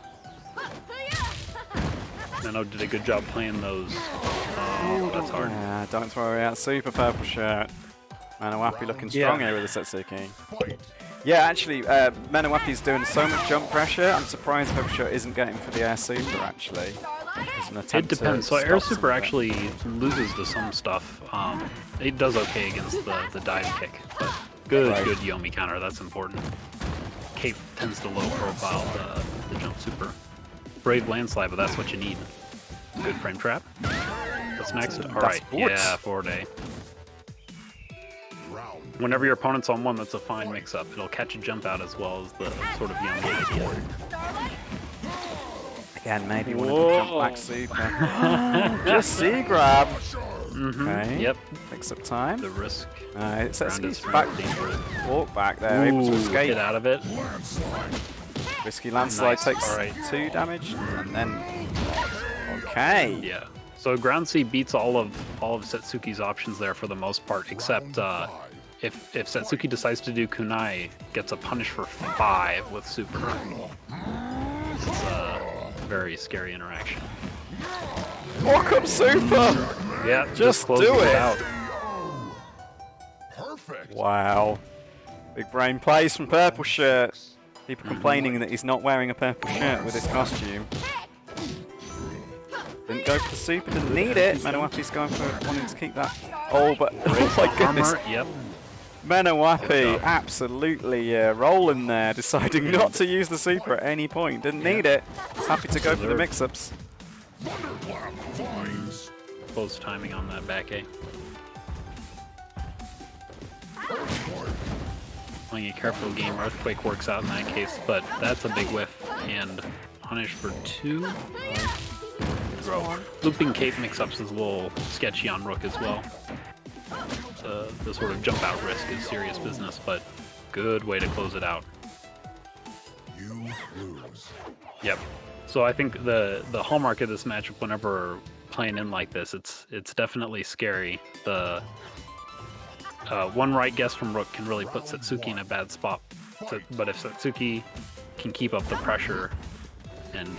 Nano did a good job playing those. Oh, that's hard. Yeah, don't throw it out. Super Purple Shirt. Manawapi looking strong here with the Satsuki. Fight. Yeah, actually, Manawapi's doing so much jump pressure. I'm surprised Purple Shirt isn't getting for the air super, actually. As an It attempt to depends. So stop Air some Super of it. actually loses to some stuff. It does okay against the dive kick, but good Yomi counter. That's important. Cape tends to low profile the jump super. Brave landslide, but that's what you need. Good frame trap. What's next? All right. forward. Yeah, forward A. Round. Whenever your opponent's on one, that's a fine mix-up. It'll catch a jump out as well as the sort of Yomi idea. Again, maybe one of the jump back super. Just C grab. Okay. Yep. Picks up time. The risk It's around is back. dangerous. Walk back there, able to Ooh, escape. get out of it. Risky landslide Nice, takes alright. 2 damage, and then okay. Yeah. So Ground C beats all of Satsuki's options there for the most part, except if Satsuki decides to do kunai, gets a punish for 5 with super. It's a very scary interaction. Walk up super. Yeah, Just closes do it. out. Perfect. Wow. Big brain plays from Purple Shirt. People complaining that he's not wearing a purple shirt with his costume. Didn't go for the super, didn't need it. Manawapi's going for wanting to keep that. Oh, but oh my goodness. Armor, yep. Manawapi absolutely rolling there, deciding not to use the super at any point. Didn't need it. Happy to go for the mix-ups. Thunderclap finds. Close timing on that back A. Playing a careful game, Earthquake works out in that case, but that's a big whiff. And punish for 2. Looping Cape mix-ups is a little sketchy on Rook as well. The sort of jump out risk is serious business, but good way to close it out. You lose. Yep. So I think the hallmark of this matchup, whenever playing in like this, it's definitely scary. The one right guess from Rook can really put Satsuki in a bad spot. But if Satsuki can keep up the pressure and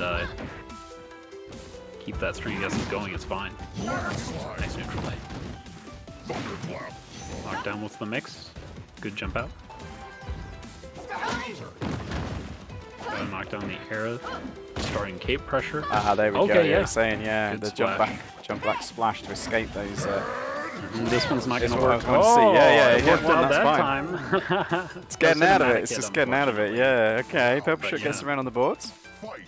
keep that string of guesses going, it's fine. Nice neutral A. Thunderclap. Knockdown with the mix. Good jump out. Gotta knock down the air. Starting Cape pressure. Ah, there we go. Okay, Yeah, yeah. saying Good the splash. jump back splash to escape those. This one's not Is gonna what I work. was going to see. Yeah, it yeah, worked well, out that's that fine. time. It's getting out of it. It's cinematic just hit, getting out of it. Yeah. Okay. Purple But Shirt gets yeah. around on the boards. Fight.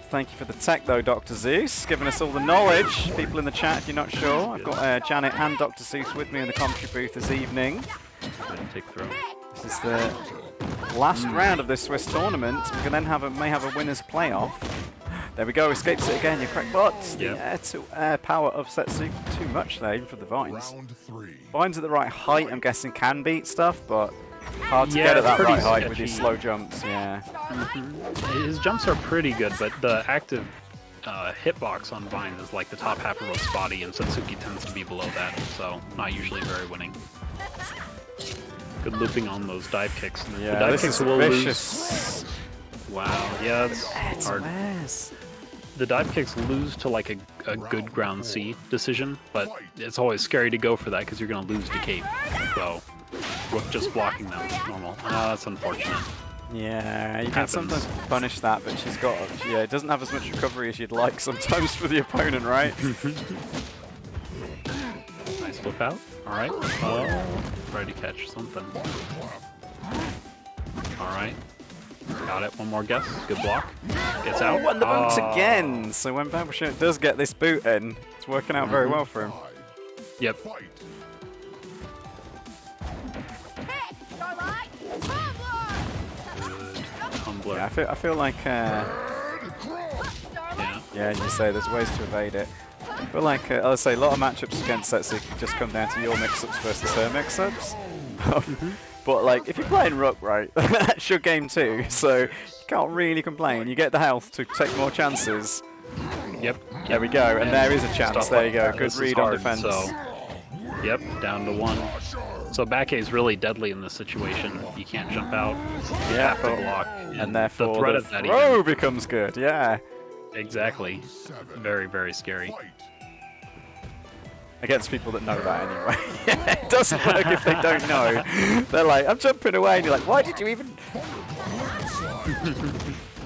Thank you for the tech, though, Dr. Zeus, giving us all the knowledge. People in the chat, if you're not sure, I've got Janet and Dr. Zeus with me in the commentary booth this evening. Good take throw. This is the last round of this Swiss tournament. We can then may have a winners playoff. There we go. Escapes it again. You're correct, but the Yeah. air-to-air power of Setsuki too much there, even for the vines. Round 3. Vines at the right height, I'm guessing, can beat stuff, but Hard to Yeah, get at it's that pretty right height with these sketchy. slow jumps, yeah. His jumps are pretty good, but the active hitbox on Vine is like the top half of Rook's body, and Satsuki tends to be below that, so not usually very winning. Good looping on those dive kicks. The Yeah, dive this kicks is will vicious. lose. Wow, yeah, it's hard. The dive kicks lose to like a good ground C decision, but it's always scary to go for that because you're going to lose to Cape. So, Rook just blocking them is normal. That's unfortunate. Yeah, you can Happens. sometimes punish that, but she's got, yeah, it doesn't have as much recovery as you'd like sometimes for the opponent, right? Nice flip out. Alright. Try to catch something. Alright. Got it. One more guess. Good block. Gets out. Oh, and the boot Ah. again! So when Peppershirt does get this boot in, it's working out very well for him. Yep. Fight. Hey, Starlight! Humbler. Yeah, I feel like, Yeah. yeah, as you say, there's ways to evade it. I feel like, I'll say, a lot of matchups against Setsuki just come down to your mix-ups versus her mix-ups. But, like, if you're playing Rook, right, that's your game too, so you can't really complain. You get the health to take more chances. Yep. There we go, and there is a chance. Stuff There like you go. that. Good This is read on hard, defense. So, yep, down to 1. So back A is really deadly in this situation. You can't jump out. You Yeah, have to block. And therefore, the threat the of that throw even. becomes good, yeah. Exactly. Very, very scary. Against people that know that anyway. Yeah, it doesn't work if they don't know. They're like, I'm jumping away, and you're like, why did you even...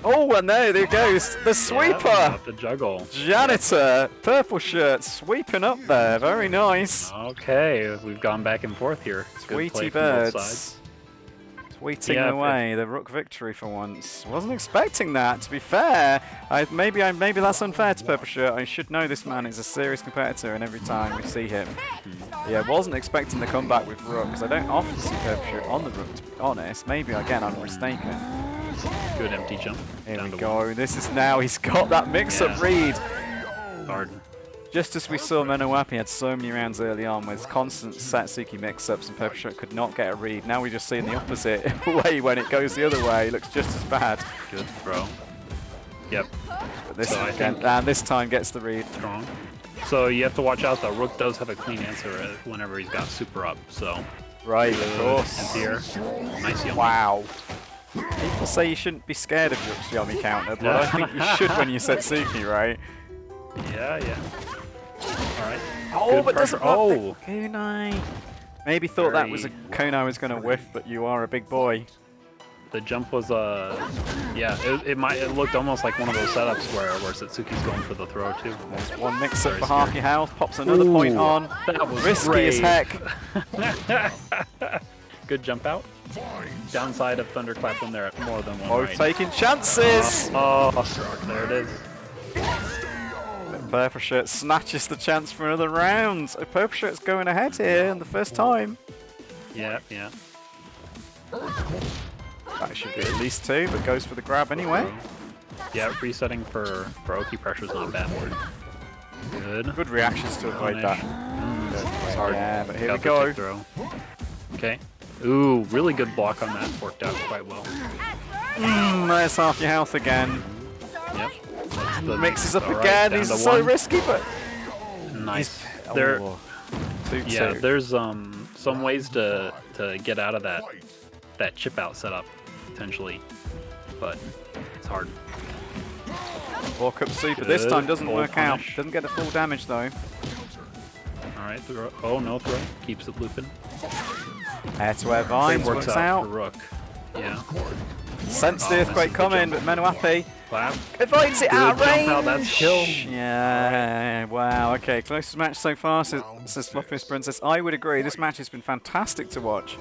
Oh, and there goes the sweeper! Yeah, the juggle. Janitor, purple shirt, sweeping up there. Very nice. Okay, we've gone back and forth here. Good play Tweety from both birds. sides. Tweeting Yeah, away the Rook victory for once. Wasn't expecting that, to be fair. Maybe that's unfair to Purple Shirt. I should know this man is a serious competitor, and every time we see him. Yeah, wasn't expecting the comeback with Rook, because I don't often see Purple Shirt on the Rook, to be honest. Maybe, again, I'm mistaken. Good empty jump. Here Down we to go. 1. This is now, he's got that mix-up Yeah. read. Hard. Just as we saw Menawapi had so many rounds early on with constant Satsuki mix-ups and Purple Shirt could not get a read. Now we're just seeing the opposite way when it goes the other way. It looks just as bad. Good throw. Yep, But this, So I think- and this time gets the read. strong. So you have to watch out though. Rook does have a clean answer whenever he's got super up. So Right, of course. here, nice yummy. Wow. People say you shouldn't be scared of Rook's Yomi counter, but I think you should when you Satsuki, right? Yeah, yeah. All right. Oh, Good but doesn't pressure. block the kunai. Maybe thought that was a Very- kunai was going to whiff, but you are a big boy. The jump was yeah. It looked almost like one of those setups where Satsuki's going for the throw too. There's one mix-up Very for half scary. your health, pops another point Ooh, on. that was Risky as brave. heck. Good jump out. Downside of Thunderclap when they're at more than one Both right. taking chances. Oh, there it is. Purple Shirt snatches the chance for another round. So Purple Shirt's going ahead here in the first time. Yeah, yeah. That should be at least 2, but goes for the grab anyway. Yeah, resetting for Oki pressure's not bad. Good. Good reactions to avoid Punish. that. Hard. Yeah, but here Got we the go. kick throw. Okay. Ooh, really good block on that. Worked out quite well. There's half your health again. Yep. That's the Mixes up all right, again. down These to are so 1. risky, but Nice. There, Oh, 2-2. yeah, there's some ways to get out of that chip out setup potentially, but it's hard. Walk up super. This Good. time doesn't Full work out. punish. Doesn't get the full damage though. All right, throw. Oh no, throw. Keeps it looping. Air to air Great vines works works out for out. Rook. Yeah. Sense the Oh, earthquake misses the coming, jump. but Menawapi Clap. avoids it Good out of jump range. out, that's kill. Yeah, wow. Okay, closest match so far, says Fluffiest Princess. I would agree. This match has been fantastic to watch.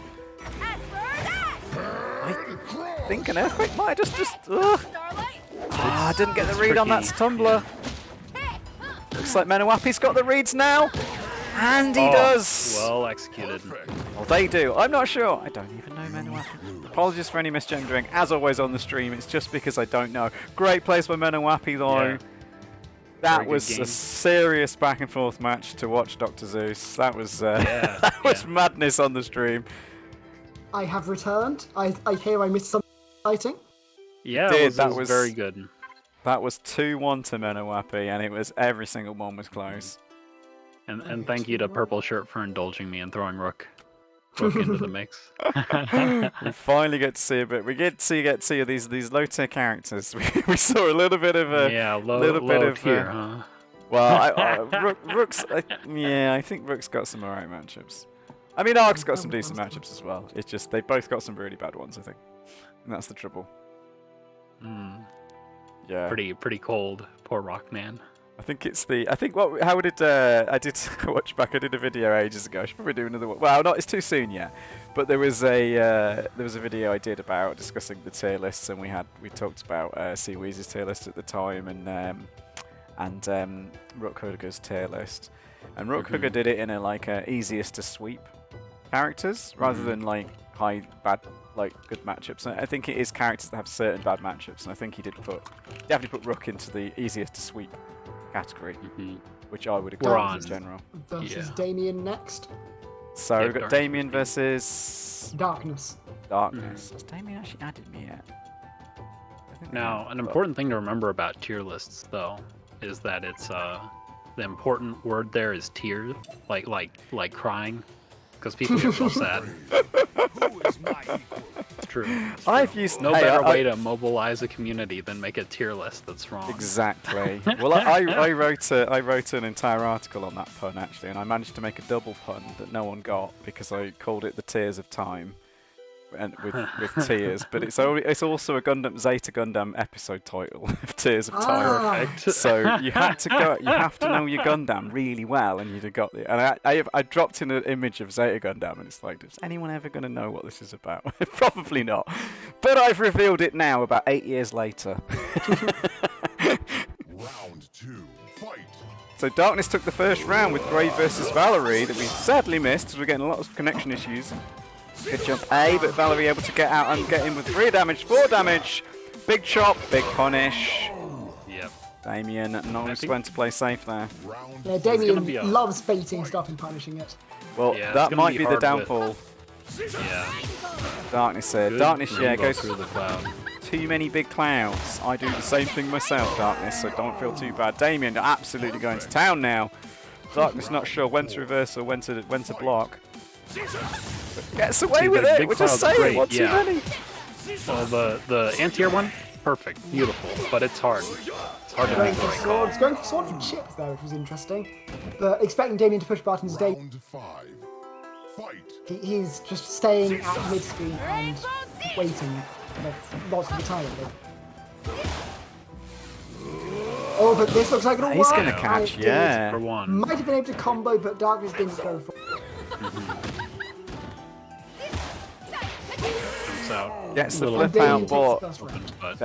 I think an earthquake might have just. Ugh. Ah, I didn't get the read on that tricky, tumbler. Looks like Menawapi's got the reads now. And he Oh, does! Well executed. Well, they do. I'm not sure. I don't even know Menawapi. Apologies for any misgendering. As always on the stream, it's just because I don't know. Great plays by Menawapi, though. Yeah. That Very good was a game. serious back and forth match to watch, Dr. Zeus. That was Yeah, that was yeah. madness on the stream. I have returned. I hear I missed something exciting. Yeah, Dude, it that was was- very good. That was 2-1 to Menawapi, and it was every single one was close. And thank you to Purple Shirt for indulging me and throwing Rook into the mix. We finally get to see a bit. We get to see these low tier characters. We saw a little bit of a Yeah, little low bit of tier, huh? well, Rook's I think Rook's got some alright matchups. I mean, Ark's got some decent matchups as well. It's just they both got some really bad ones, I think, and that's the trouble. Mm, Yeah. pretty cold. Poor Rock man. I think it's the. I think what. How did I did watch back? I did a video ages ago. I should probably do another one. Well, not. It's too soon yet. But there was a video I did about discussing the tier lists, and we talked about Seaweezy's tier list at the time, and Rook Hugger's tier list. And Rook Hugger did it in a easiest to sweep characters rather than like good matchups. And I think it is characters that have certain bad matchups, and I think he definitely put Rook into the easiest to sweep category, which I would agree with in general. Versus Damien next. So Yeah, we've got Darkness Damien versus Darkness. Darkness. Has Damien actually added me yet? I think Now, an important thing to remember about tier lists, though, is that it's the important word there is tear, like crying, because people get so sad. Who is my equal? It's true. I've used No better way to mobilize a community than make a tier list that's wrong. Exactly. Well, I wrote an entire article on that pun actually, and I managed to make a double pun that no one got because I called it the Tears of Time, and with tears. But it's also a Gundam Zeta Gundam episode title of Tears of Time. Perfect. So you have to know your Gundam really well, and you'd have got the. And I dropped in an image of Zeta Gundam, and it's like, is anyone ever going to know what this is about? Probably not. But I've revealed it now, about 8 years later. Round 2, fight. So Darkness took the first round with Brave versus Valerie that we sadly missed because we're getting a lot of connection issues. Good jump A, but Valerie able to get out and get in with 3 damage, 4 damage. Big chop, big punish. Yep. Damien knows when to play safe there. Round Yeah, gonna be Damien loves baiting stuff and punishing it. Well, Yeah, it's that gonna might be be the hard downfall. Yeah. Darkness here. Good Darkness, yeah, rainbow goes through the cloud. too many big clouds. I do the same thing myself, Darkness, so don't feel too bad. Damien absolutely going to town now. Darkness not sure when to reverse or when to block. But gets away See, with the it. big We're just cloud's saying, great, what too yeah. many? Well, the anti-air one, perfect, beautiful, but it's hard. It's hard to Going make the for right call. swords, going for sword for chip there, which was interesting. But expecting Damien to push buttons, Round 5, fight. he's just staying at mid-screen and waiting lots of the time. Oh, but this looks like it'll He's work. gonna and catch, it did. yeah. For one. Might have been able to combo, but Darkness didn't go for it. Jumps out. Gets the Little flip Damien out, takes but the first round. but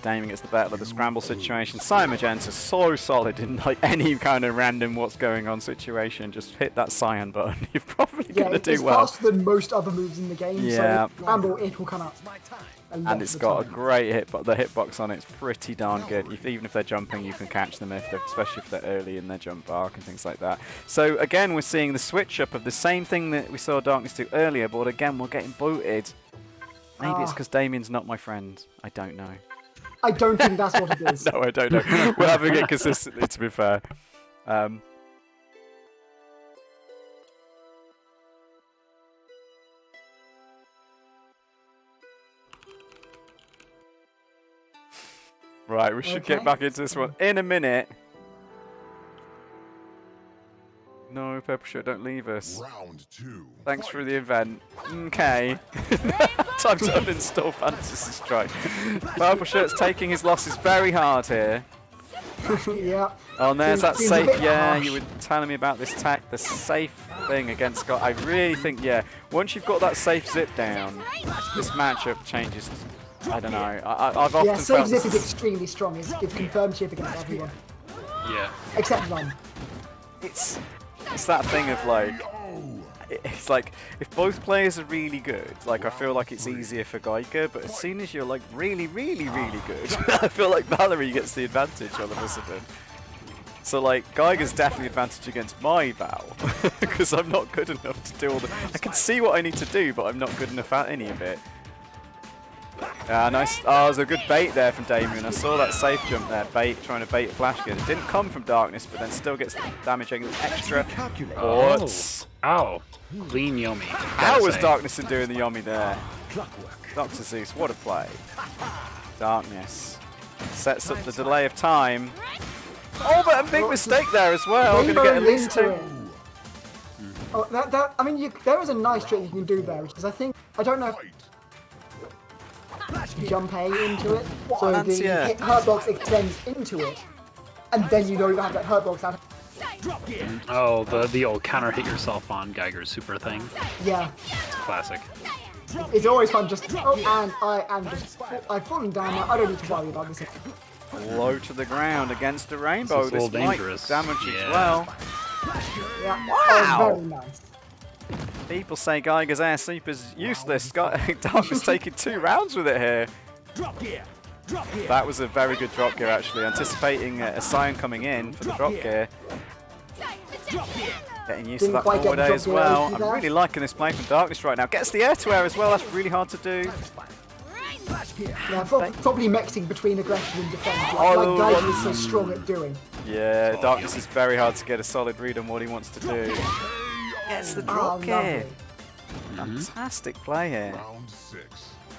Damien gets the better of the scramble situation. Cyan Magenta's so solid in like any kind of random what's going on situation. Just hit that Cyan button. You're probably Yeah, gonna it's do well. faster than most other moves in the game, Yeah. so Scramble, it will come out. My time. And it's got a great hitbox. The hitbox on it's pretty darn good. Even if they're jumping, you can catch them, especially if they're early in their jump arc and things like that. So again, we're seeing the switch up of the same thing that we saw Darkness do earlier, but again, we're getting booted. Maybe it's because Damien's not my friend. I don't know. I don't think that's what it is. No, I don't know. We're having it consistently, to be fair. Right, we should get Okay. back into this one in a minute. No, Purple Shirt, don't leave us. Round 2, Thanks fight. for the event. Okay. Time to uninstall Fantasy Strike. Purple Shirt's taking his losses very hard here. Yeah. Oh, and there's that Seems a safe. bit Yeah, harsh. you were telling me about this the safe thing against Scott. I really think, yeah, once you've got that safe zip down, this matchup changes. I don't know. I've often Yeah, Save felt Zip is extremely strong. It's confirmed chip against everyone. yeah. Except Ron. it's that thing of like. It's like, if both players are really good, like, I feel like it's easier for Geiger, but as soon as you're, like, really, really, really good, I feel like Valerie gets the advantage all of a sudden. So like, Geiger's definitely advantage against my Val, because I'm not good enough to do all the... I can see what I need to do, but I'm not good enough at any of it. Nice. Oh, there's a good bait there from Damien. I saw that safe jump there, trying to bait a flash kick. It didn't come from Darkness, but then still gets the damage extra. What? Ow. Clean Yomi. How was Darkness in doing the Yomi there? Dr. Zeus, what a play. Darkness sets up the delay of time. Oh, but a big mistake there as well. Going to get at least two. Oh, I mean, there is a nice trick you can do there, because I don't know if you jump A into it, so the hurt box extends into it, and then you don't have that hurt box out. Oh, the old counter hit yourself on Geiger's super thing. Yeah. It's classic. It's always fun just, I've fallen down now, I don't need to worry about this. Low to the ground against a rainbow. This is a little might dangerous. damage Yeah. as well. Yeah. Wow. Oh, very nice. People say Geiger's air super's useless. Darkness taking 2 rounds with it here. That was a very good drop gear actually. Anticipating a Scion coming in for the drop gear. Getting used to that forward A as well. I'm really liking this play from Darkness right now. Gets the air to air as well. That's really hard to do. Yeah, probably mixing between aggression and defense. Like Geiger is so strong at doing. Yeah, Darkness is very hard to get a solid read on what he wants to do. Gets the drop gear. Fantastic play here. Round 6.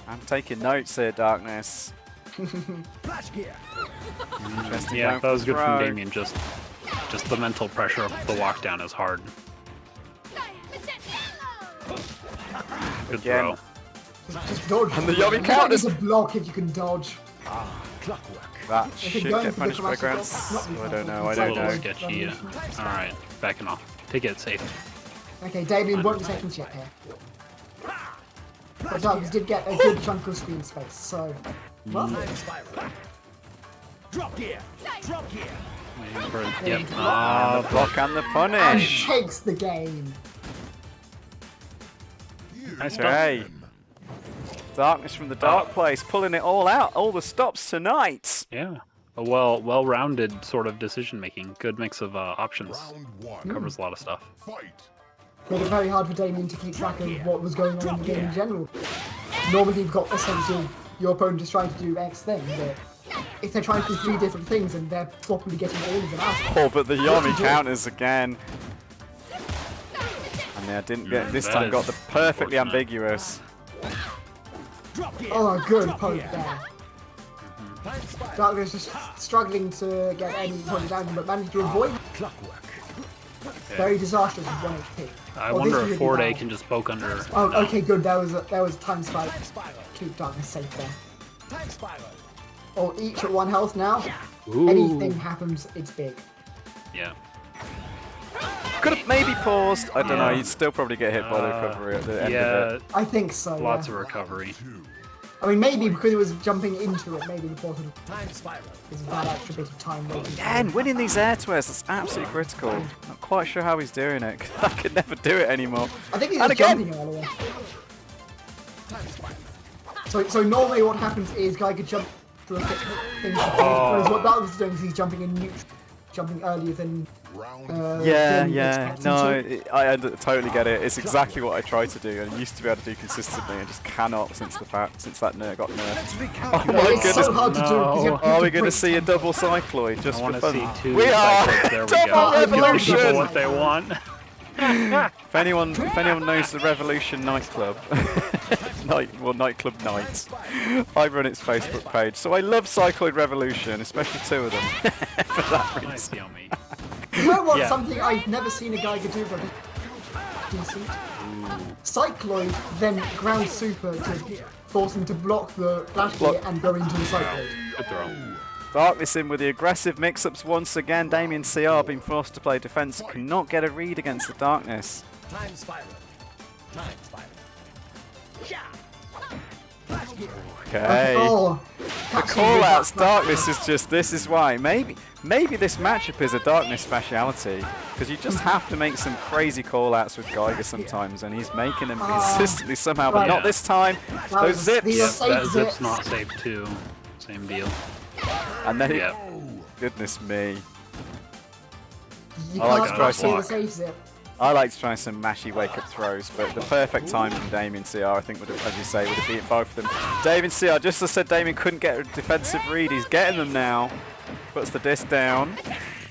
I'm taking notes here, Darkness. Yeah, that was good from Damien. Just the mental pressure of the walk down is hard. Good Again. throw. Just dodge. And the Yomi count counters. is a block if you can dodge. That If should you're going get for the punished by classic Grants. block, not I don't know, I It's a don't little know. sketchy. Yeah. All right, backing off. Take it safe. Okay, Damien won't take second chip here. But Darkness did get a good chunk of screen space, so... Well, Yep. Ah, the block and the and punish. takes the game. Nice Okay. Darkness from the dark place, pulling it all out, all the stops tonight. Yeah. A well-rounded sort of decision making. Good mix of options. Round 1. Covers a lot of stuff. Fight. Made it very hard for Damien to keep track of what was going on in the game in general. Normally you've got a sense of your opponent is trying to do X thing, but if they're trying to do 3 different things and they're properly getting all of them out. Oh, but the Yomi counters again. And I didn't get, this that time got the is perfectly unfortunate. ambiguous. Oh, good poke there. Darkness just struggling to get any point down, but managed to avoid. Very disastrous with 1 HP. I Oh, wonder this if really Ford A bad. can just poke under. Oh, no. okay, good. That was a time spike. Keep Darkness safe there. Oh, each at 1 health now. Ooh. Anything happens, it's big. Yeah. Could have maybe paused. I don't know. Yeah. You'd still probably get hit by the recovery at the end of it. I think so. Lots yeah. of recovery. 2. I mean, maybe because it was jumping into it, maybe the portal is that extra bit of time waiting. Again, winning these air to airs, that's absolutely critical. Not quite sure how he's doing it. 'Cause I could never do it anymore. I think he's And just again. jumping earlier. So normally what happens is Geiger jump through a thing, whereas what Darkness is doing is he's jumping in neutral, jumping earlier than. Round Yeah, Damien yeah. expects No, him to. I totally get it. It's exactly what I try to do, and I used to be able to do consistently, and just cannot since that nerd got nerfed. Oh Yeah, my it's goodness! so hard to do because you have Are we to going to break see a time. double cycloid I just for want to fun? see 2 We are cycles. There we double go. Give revolution. people what they want. If anyone knows the Revolution nightclub, nightclub night, I run its Facebook page. So I love Cycloid Revolution, especially 2 of them. For that reason. Nice, Yomi. You know what? Yeah. Something I've never seen a Geiger do, but decent. Cycloid, then ground super to force him to block the flash gear and go into the Cycloid. Good throw. Darkness in with the aggressive mix-ups once again. Damien CR being forced to play defense, cannot get a read against the Darkness. Okay. Oh, The call-outs, Darkness is just, this is why. Maybe this matchup is a Darkness speciality, because you just have to make some crazy call-outs with Geiger sometimes, and he's making them consistently somehow, but right. not this time. Those zips. These are safe That zip's zips. not safe too. Same deal. And then, Yeah. goodness me. You I like can't to try mash through the some- safe zip. I like to try some mashy wake-up throws, but the perfect time from Damien CR, I think, would have, as you say, would have beaten both of them. Damien CR, just as I said, Damien couldn't get a defensive read. He's getting them now. Puts the disc down.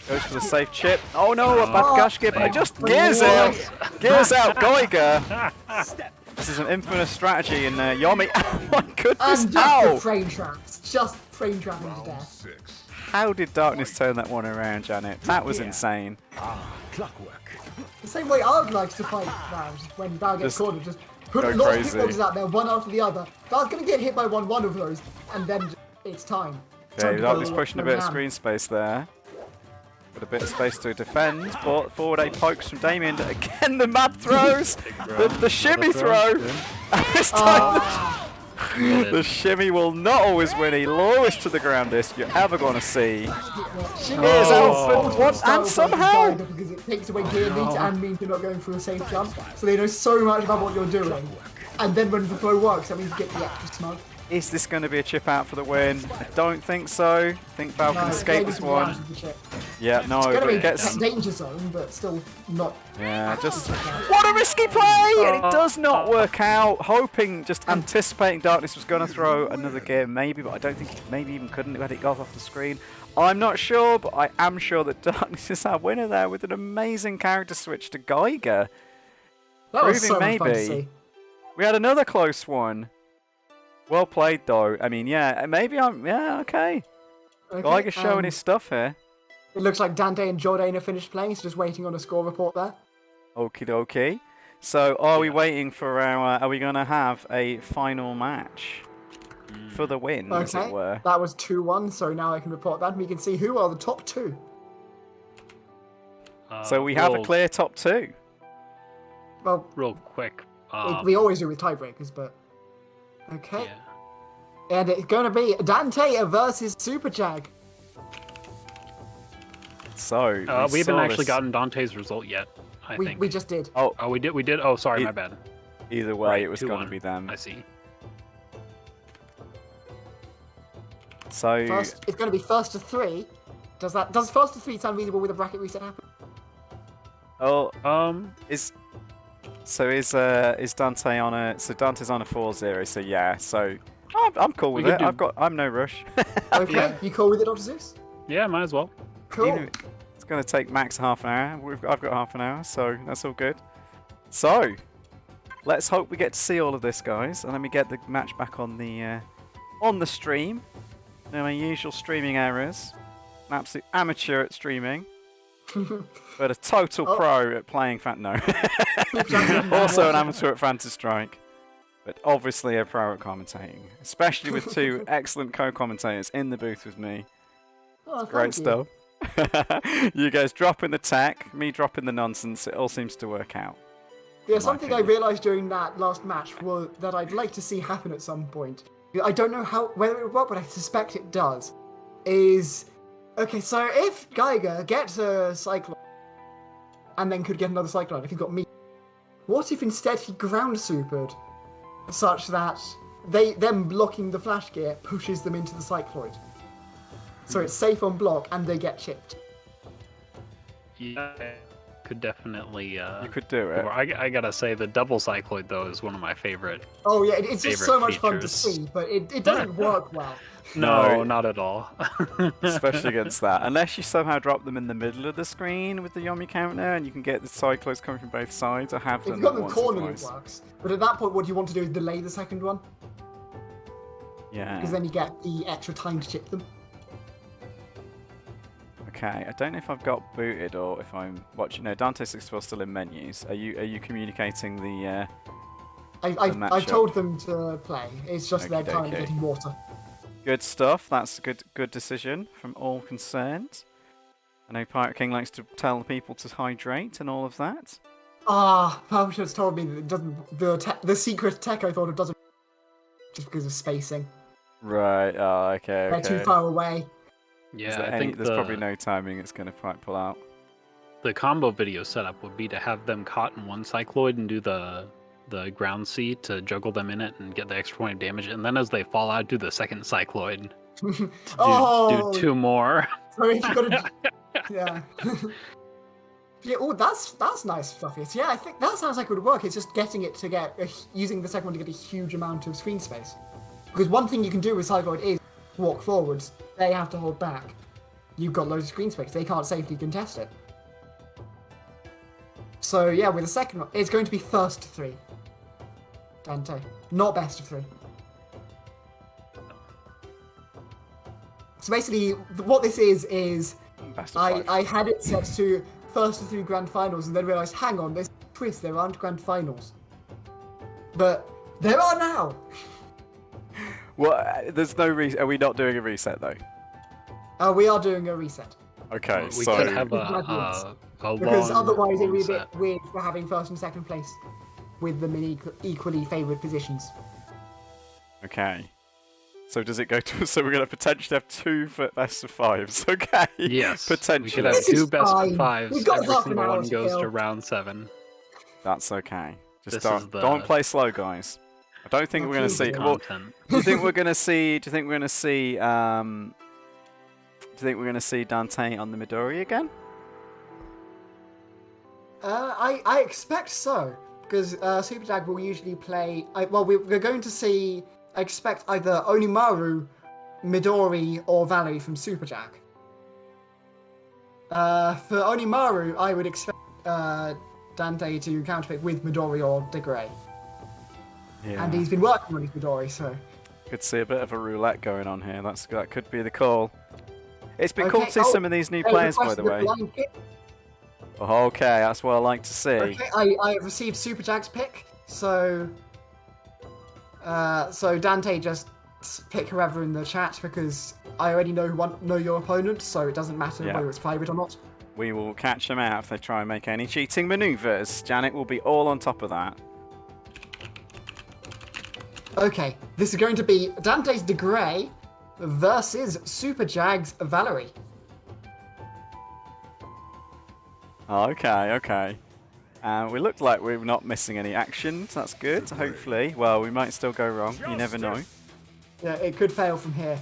Goes for the safe chip. Oh no, a bad gash gear, but it just gears out. Gears out Geiger. This is an infamous strategy in Yomi. Oh my goodness, And just the ow! frame traps. Just frame trapping to Round death. 6. How did Darkness turn that one around, Janet? That was insane. Clockwork. The same way Arg likes to fight Val, just when Val gets Just cornered, just put go lots crazy. of hitboxes out there, one after the other. Val's gonna get hit by one of those, and then it's time. Okay, to Darkness go pushing a all bit of ham. screen space there. Got a bit of space to defend, but forward A pokes from Damien. Again, the mad throws! The shimmy throw! And this time, the shimmy will not always win. He lowest to the ground disc you're ever going to see. Shimmy Here's is Alfred, what? And somehow- because it takes away gear meat and means you're not going through a safe jump, so they know so much about what you're doing. And then when the throw works, that means you get the extra smug. Is this going to be a chip out for the win? I don't think so. I think Val can No, escape maybe this to the out one. of the chip. Yeah, no, It's but gonna be it gets... danger zone, but still not. Yeah, just... What a risky play! And it does not work out. Hoping, just anticipating Darkness was going to throw another gear, maybe, but I don't think he maybe even couldn't have had it go off the screen. I'm not sure, but I am sure that Darkness is our winner there with an amazing character switch to Geiger. That was Proving so much fun to maybe. see. We had another close one. Well played, though. I mean, yeah, maybe I'm... Yeah, okay. Okay, Geiger's showing his stuff here. It looks like Dante and Jordan are finished playing, so just waiting on a score report there. Okie dokie. So, are we waiting for our... Are we going to have a final match for the win, as it Okay, were? that was 2-1, so now I can report that, and we can see who are the top two. So we have a real- clear top two. Well, Real quick. we always do with tiebreakers, but... Okay, Yeah. and it's going to be Dante versus Super Jag. So, We haven't saw actually this- gotten Dante's result yet, I think. We just did. Oh, Oh, we did? We did? Oh, sorry, It- my bad. either way, Right, it was going to 2-1. be them. I see. So, First, it's going to be first to three. Does first to three sound reasonable with a bracket reset happen? oh, Is is Dante on a? So Dante's on a 4-0. So yeah. So I'm cool with We it. could do- I'm no rush. Okay, Yeah. you cool with it, Dr. Zeus? yeah, might as well. Cool. Even- It's going to take max half an hour. I've got half an hour, so that's all good. So, let's hope we get to see all of this, guys, and let me get the match back on the stream. No, my usual streaming errors. An absolute amateur at streaming, but a total Oh. pro at playing no. Also an amateur at Fantasy Strike, but obviously a pro at commentating, especially with two excellent co-commentators in the booth with me. Oh, Great thank you. stuff. You guys dropping the tech, me dropping the nonsense. It all seems to work out. Yeah, my something I opinion. realised during that last match was that I'd like to see happen at some point. I don't know whether it will work, but I suspect it does. Okay, so if Geiger gets a Cyclone, and then could get another Cyclone if he got me, what if instead he ground supered, such that them blocking the flash gear pushes them into the Cycloid? So it's safe on block and they get chipped. Yeah, could definitely. You could do it. I gotta say, the double cycloid though is one of my favorite. Oh yeah, it's just Favorite so much fun to features. see, but it doesn't work well. No, No. not at all. Especially against that. Unless you somehow drop them in the middle of the screen with the Yomi counter and you can get the cyclones coming from both sides. I have If done you've got that them once or cornered, it twice. works. But at that point, what you want to do is delay the second one, Yeah. because then you get the extra time to chip them. Okay, I don't know if I've got booted or if I'm watching. No, Dante 64 still in menus. Are you communicating the? I've matchup. told them to play. It's just they're currently Okey-dokey. getting water. Good stuff. That's a good decision from all concerned. I know Pirate King likes to tell people to hydrate and all of that. Ah, Valve has told me that it doesn't. The secret tech I thought of doesn't. Just because of spacing. Right. Oh, okay. They're too far away. Yeah, I think there's probably no timing it's going to pull out. the combo video setup would be to have them caught in one cycloid and do the ground C to juggle them in it and get the extra point of damage, and then as they fall out, do the second cycloid. Oh, Do two more. so if you got to, yeah. Yeah, oh, that's nice, Fluffiest. Yeah, I think that sounds like it would work. It's just getting it to get using the second one to get a huge amount of screen space. Because one thing you can do with Cycloid is walk forwards. They have to hold back. You've got loads of screen space. They can't safely contest it. So yeah, with the second one, it's going to be first to 3. Dante, not best of 3. So basically, what this is Best of 5. I had it set to first to 3 grand finals, and then realised, hang on, there's a twist. There aren't grand finals, but there are now. Well, there's no reason. Are we not doing a reset though? We are doing a reset Okay, We so could have Graduates. a because long, otherwise it long would be a set. bit weird for having first and second place with them in equally favoured positions. okay. So does it go to? So we're going to potentially have 2 best of 5s. Okay. Yes. Potentially. We could have This is 2 best fine. of 5s. We've got Every half an single hour one to goes kill. to round 7. That's okay. Just This don't, is the- don't play slow, guys. I don't think we're going to see. Well, Content. do you think we're going to see? Do you think we're going to see? Do you think we're going to see Dante on the Midori again? I expect so, because Super Jag will usually play. We're going to see. I expect either Onimaru, Midori, or Valerie from Super Jag. For Onimaru, I would expect Dante to counterpick with Midori or Digray. Yeah. And he's been working on his Midori, so. Could see a bit of a roulette going on here. That could be the call. It's been cool Okay, to see some of these new players, by the way. blind pick. Okay, that's what I like to see. Okay, I have received Super Jag's pick, so Dante just pick whoever in the chat because I already know your opponent, so it doesn't matter Yeah. whether it's private or not. We will catch them out if they try and make any cheating maneuvers. Janet will be all on top of that. Okay, this is going to be Dante's DeGray versus Super Jag's Valerie. Okay. We look like we're not missing any actions. That's good. Hopefully. Well, we might still go wrong. You never know. Yeah, it could fail from here.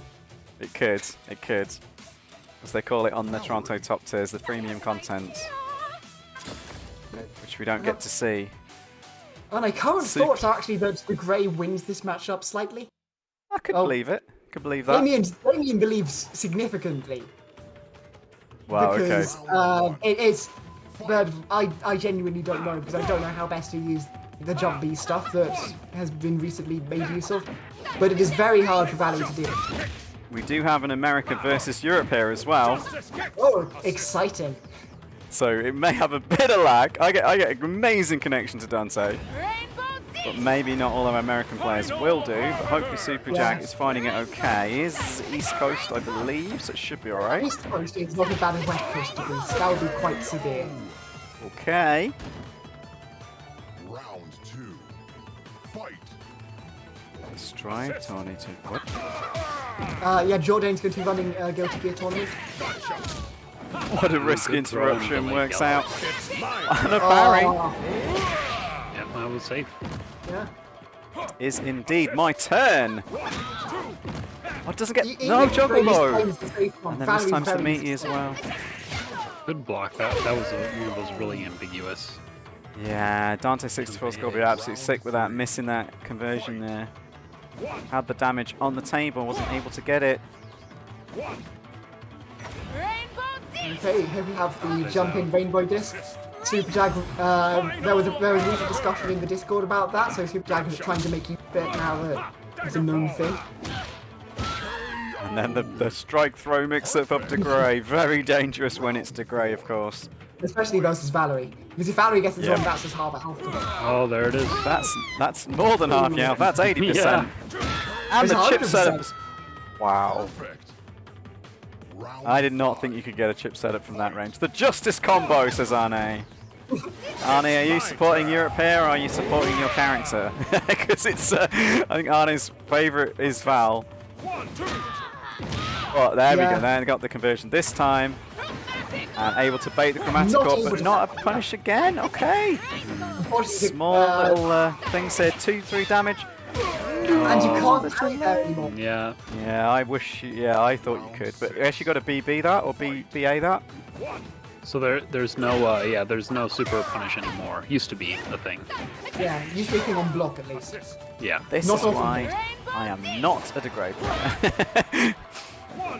It could. It could. As they call it on the Toronto top tiers, the premium content. Which we don't get to see. And my current Super- thoughts are actually that DeGray wins this matchup slightly. I could Oh. believe it. Could believe that. Damien believes significantly. Wow, okay. Because it is, but I genuinely don't know because I don't know how best to use the jump B stuff that has been recently made use of. But it is very hard for Valley to do. We do have an America versus Europe here as well. Oh, exciting! So it may have a bit of lag. I get an amazing connection to Dante. Rainbow But maybe not all of our American players will do, but hopefully Super Jack is finding it okay. He is East Coast, I believe, so it should be alright. East Coast is not as bad as West Coast degrees. That would be quite severe. Okay. Round 2. Fight. Strike, Tony to what? Yeah, Jordan's going to be running Guilty Gear tournament. What a risky Good throw interruption into the works yellow. out. And a parry Oh, Yep, I was safe. yeah. is indeed my turn. Oh, it doesn't get no Even juggle Grace though. claims the safe one. And then this Valley time's the very meaty as safe. well. Good block. That was one of those really ambiguous. Yeah, Dante 64's got to be absolutely sick with that, missing that conversion there. Had the damage on the table, wasn't able to get it. Rainbow Disc! Okay, here we have the jumping rainbow disc. Super Jag, there was recent discussion in the Discord about that, so Super Jag is trying to make you fit now that it's a known thing. And then the strike throw mix up to Grey. Very dangerous when it's to Grey, of course. Especially versus Valerie. Because if Valerie gets it Yeah. on, that's just half a health to get. Oh, there it is. That's more than half, yeah. That's 80%. And It's the chip 100%. setup. Wow. Perfect. Round I did not think you could get a chip setup from that range. The Justice combo, says Arne. Arne, are you supporting Europe here or are you supporting your character? Because it's, I think Arne's favourite is Val. Oh, there we Yeah. go. Then got the conversion this time. And able to bait the chromatic Not orb, able but to- not a punish again. Okay. Unfortunately, Small little things here. 2-3 damage. and you can't play there anymore. Yeah. Yeah, I wish. Yeah, I thought you could, but you actually got to BB that or BA that. So there's no super punish anymore. Used to be a thing. Yeah, usually a thing on block at least. Yeah. This Not is often. why I am not a degrade player.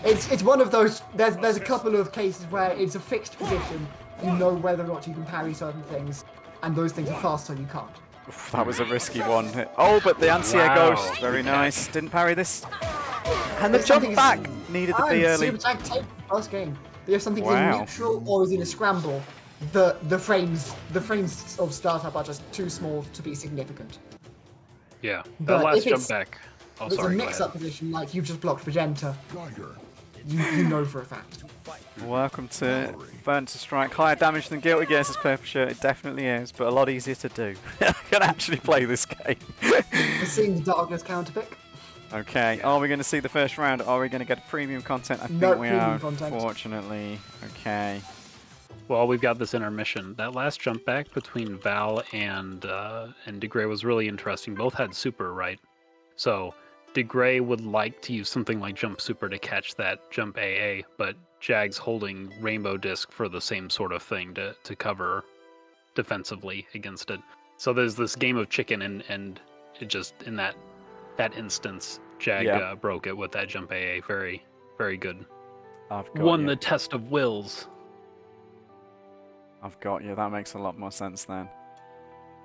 It's one of those. There's a couple of cases where it's a fixed position. You know whether or not you can parry certain things, and those things are fast, so you can't. Oof, that was a risky one. Oh, but the anti-air Wow. ghost, very nice. Didn't parry this. And the There's jump something- back needed to be early. Super Tag take the first game. But if something's Wow. in neutral or is in a scramble, the frames of startup are just too small to be significant. Yeah. But That last if jump it's- back. Oh, If it's sorry. a go mix-up ahead. position, like you just blocked Magenta, Geiger. you know for a fact. Welcome to Burn to Strike. Higher damage than Guilty Gear, says Purple Shirt. It definitely is, but a lot easier to do. I can actually play this game. We're seeing the Darkness counterpick. Okay, are we going to see the first round? Are we going to get premium content? I think No we premium are, content. unfortunately. Okay. Well, we've got this intermission. That last jump back between Val and DeGray was really interesting. Both had super, right? So DeGray would like to use something like Jump Super to catch that Jump AA, but Jag's holding Rainbow Disc for the same sort of thing to cover defensively against it. So there's this game of chicken, and it just, in that instance, Jag Yeah. broke it with that Jump AA. Very, very good. I've got Won you. the test of wills. I've got you. That makes a lot more sense then.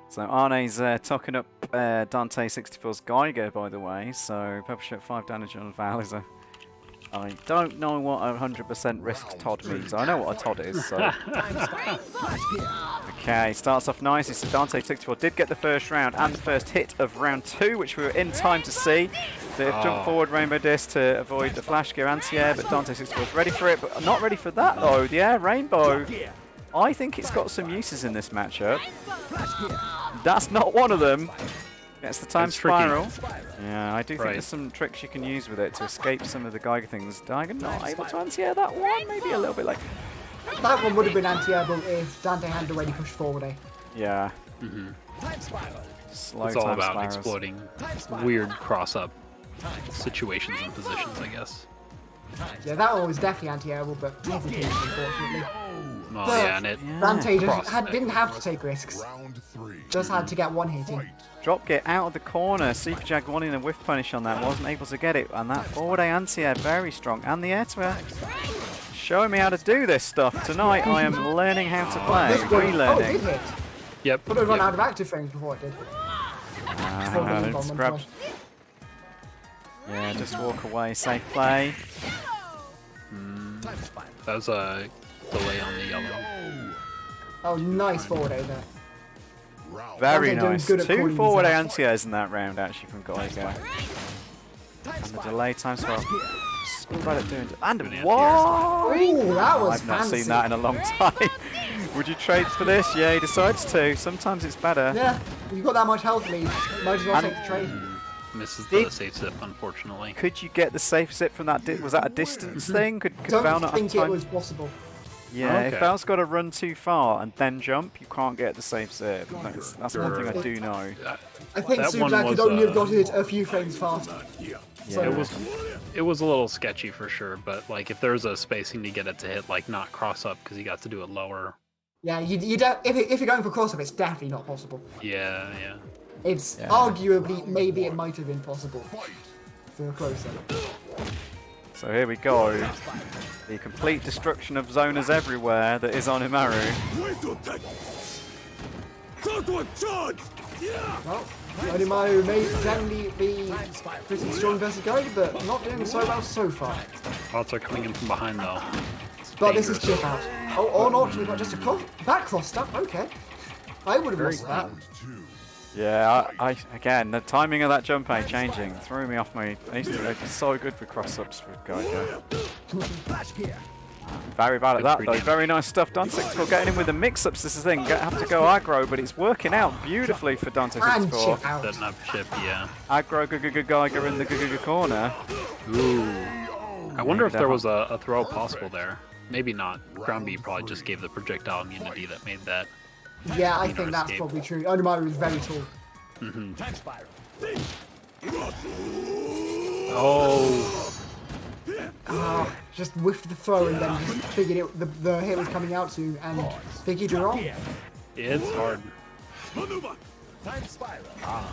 So Arne's tucking up Dante 64's Geiger, by the way. So Purple Shirt 5 damage on Val is a... I don't know what a 100% risk Todd means. I know what a Todd is, so... Okay, starts off nicely. So Dante 64 did get the first round and the first hit of round 2, which we were in time to see. Bit of jump forward Rainbow Disc to avoid the flash gear anti-air, but Dante 64 is ready for it, but not ready for that though. The air Rainbow, I think it's got some uses in this matchup. That's not one of them. Gets the time It's tricky. spiral. Yeah, I do think Right. there's some tricks you can use with it to escape some of the Geiger things. Geiger not able to anti-air that one, maybe a little bit like... That one would have been anti-airable if Dante hadn't already pushed forward. Yeah. Mhm. Slow It's all time about spirals. exploiting weird cross-up situations and positions, I guess. Yeah, that one was definitely anti-airable, but hesitated, unfortunately. Oh, But yeah, and it Dante crossed it. didn't have to take risks, Round 3. just had to get one hit in. Fight. Drop get out of the corner. Super Jag wanting a whiff punish on that, wasn't able to get it. And that forward A anti-air, very strong. And the air to air. Showing me how to do this stuff. Tonight I am learning how to play. This one, oh, it Relearning. did hit. Yep. Would have run yep. out of active frames before it did. Hang on, it's grabbed. Yeah, just walk away. Safe play. That was a delay on the yellow. Oh, nice forward A there. Round. Very Dante doing nice. good at 2 calling forward these A out. anti-airs in that round actually from Geiger. And the delay time as well. Still bad at doing and Good what? Oh, that was I've not fancy. seen that in a long time. Would you trade for this? Yeah, he decides to. Sometimes it's better. Yeah, you've got that much health lead. Might as well And- take the trade. Misses Did- the safe zip, unfortunately. Could you get the safe zip from that? Was that a distance thing? Could Val Don't not think have it time? was possible. Yeah, if Okay. Val's got to run too far and then jump, you can't get the safe zip. That's one thing I Sure. do know. I think That one Subak could was, only have got it a few frames faster. So Yeah. It was a little sketchy for sure, but like if there's a spacing to get it to hit, like not cross up because you got to do it lower. yeah, you don't. If you're going for crossover, it's definitely not possible. Yeah, yeah. It's Yeah. arguably maybe it might have been possible for a closer. So here we go. The complete destruction of zoners everywhere that is on Imaru. Well, Onimaru may generally be pretty strong versus Geiger, but not doing so well so far. Lots are coming in from behind though. It's But this is dangerous. chip out. Oh, or not, we've got just a back cross stuff. Okay, I would have lost that. Round 2. Yeah, I again the timing of that jump A changing threw me off my. I used to be so good with cross ups with Geiger. Very bad at that though. Very nice stuff. Dante 64 getting in with the mix-ups. This is the thing. Have to go aggro, but it's working out beautifully for Dante And 64. chip out. Setting up chip, yeah. Aggro Geiger in the corner. Ooh. I wonder if Maybe there that- was a throw possible there. Maybe not. Ground B probably just gave the projectile immunity that made that. Yeah, I You know, think that's escape. probably true. Onimaru is very tall. Oh, just whiffed the throw and then just figured the hit was coming out to you and figured you're wrong. It's hard.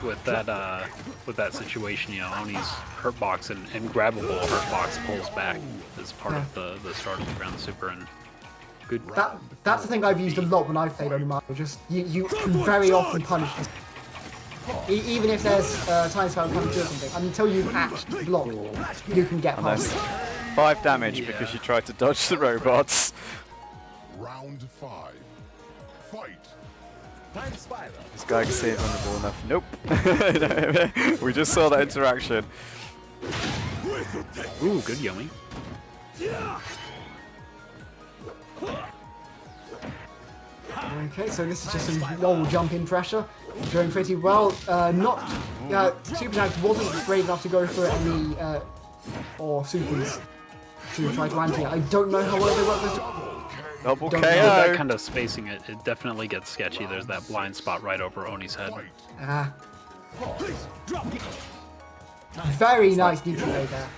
With that situation, you know, Oni's hurtbox and grabbable hurtbox pulls back as part of the start of the ground super and good. That's the thing I've used a lot when I've played Oni Mario. Just you can very often punish this. Even if there's time spell coming to do something, until you actually block, you can get past. 5 damage because you tried to dodge the robots. Round 5. Fight. This guy can see it vulnerable enough. Nope. We just saw that interaction. Ooh, good Yomi. Okay, so this is just some normal jump-in pressure. Doing pretty well. Super Jack wasn't brave enough to go for any or supers to try to anti. I don't know how well they work this. Double KO. Don't know. With that kind of spacing, it definitely gets sketchy. There's that blind spot right over Oni's head. Very nice neutral play there.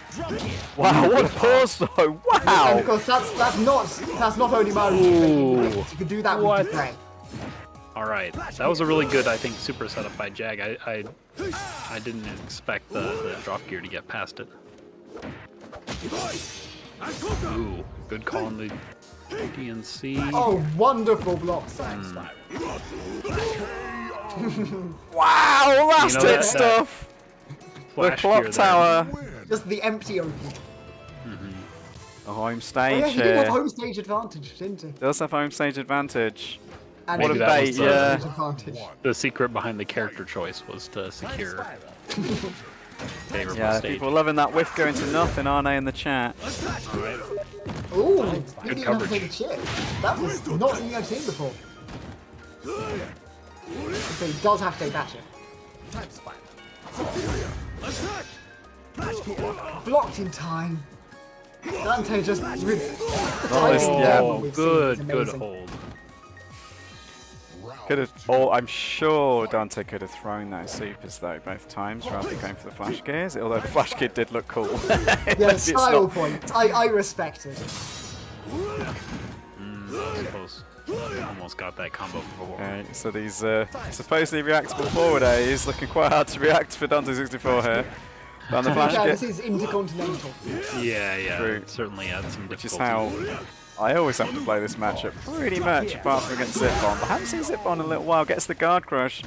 Wow, what a pause though! And Wow. of course, that's not only Mario. You could do that with Prey. All right, that was a really good, I think, super setup by Jag. I didn't expect the drop gear to get past it. Ooh, good call on the DNC. Oh, wonderful block, thanks. Wow, last You know hit that- stuff. The Flash clock gear there. tower. Just the empty OP. The home Oh, stage yeah, he did have here. home stage advantage, didn't he? Does have home stage advantage. And What a Maybe that bait, was yeah. stage advantage. The secret behind the character choice was to secure favorable Yeah, stage. people loving that whiff going to nothing, aren't they, in the chat? Ooh, he didn't even have to coverage. take a chip. That was not something I've seen before. So he does have to take that chip. Blocked in time. Dante just with yeah. Oh, good hold. Could have. Oh, I'm sure Dante could have thrown those supers though both times rather than going for the flash gears. Although the flash gear did look cool. Yeah, It's style not- point. I respect it. Close. Almost got that combo for Okay, so these supposedly reactable forward A is looking quite hard to react for Dante 64 here. On the flash Yeah, gear, this is intercontinental. Yeah, True. it certainly had some which is difficulty. how I always have to play this matchup pretty much apart from against Zipbon. But I haven't seen Zipbon in a little while. Gets the guard crush.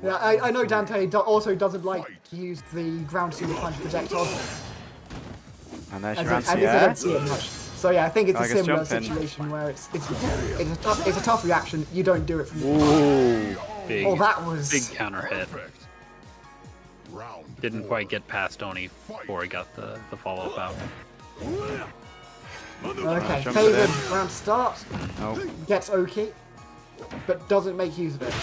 Yeah, I know Dante also doesn't like to use the ground super punch projectile. And there's As your in, and anti I air. don't see it much. So yeah, I think it's a Tiger's similar jumping. situation where it's a tough reaction. You don't do it from the Ooh, big, Oh, that was big counter hit. Round Didn't quite get past Oni before he got the follow-up out. okay. Jump Favored it round start Oh, gets Oki, but doesn't make use of it.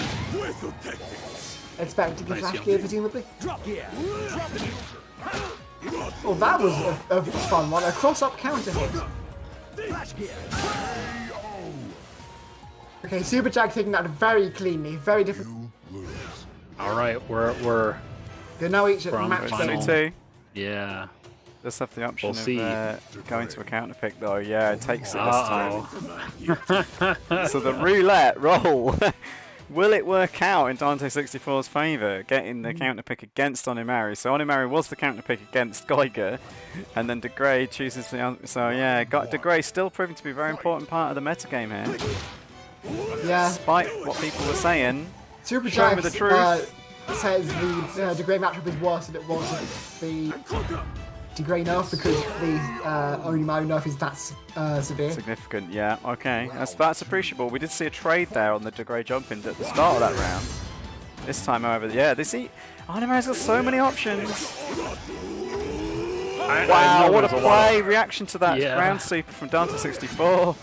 Expecting the Nice flash jump. gear presumably. Oh, that was a fun one. A cross-up counter hit. Okay, Super Jack taking that very cleanly, very different. you lose. All right, we're They're now each at From match final. stage. 22. yeah. Does have the option We'll see. of going to a counter pick though. Yeah, it takes it this time. Uh-oh. So the roulette roll. Will it work out in Dante 64's favour, getting the counter pick against Onimaru? So Onimaru was the counter pick against Geiger, and then DeGray chooses the. So yeah, DeGray still proving to be a very important part of the metagame here, Yeah, despite what people were saying. Super Show me Jack the truth. says the DeGray matchup is worse than it was with the DeGray nerf because the Onimaru nerf is that severe. Significant, yeah. Okay, that's appreciable. We did see a trade there on the DeGray jumping at the start of that round. This time, however, yeah, Onimaru's got so many options. I Wow, know what a there's lot play! of- Reaction to that Yeah. ground super from Dante 64.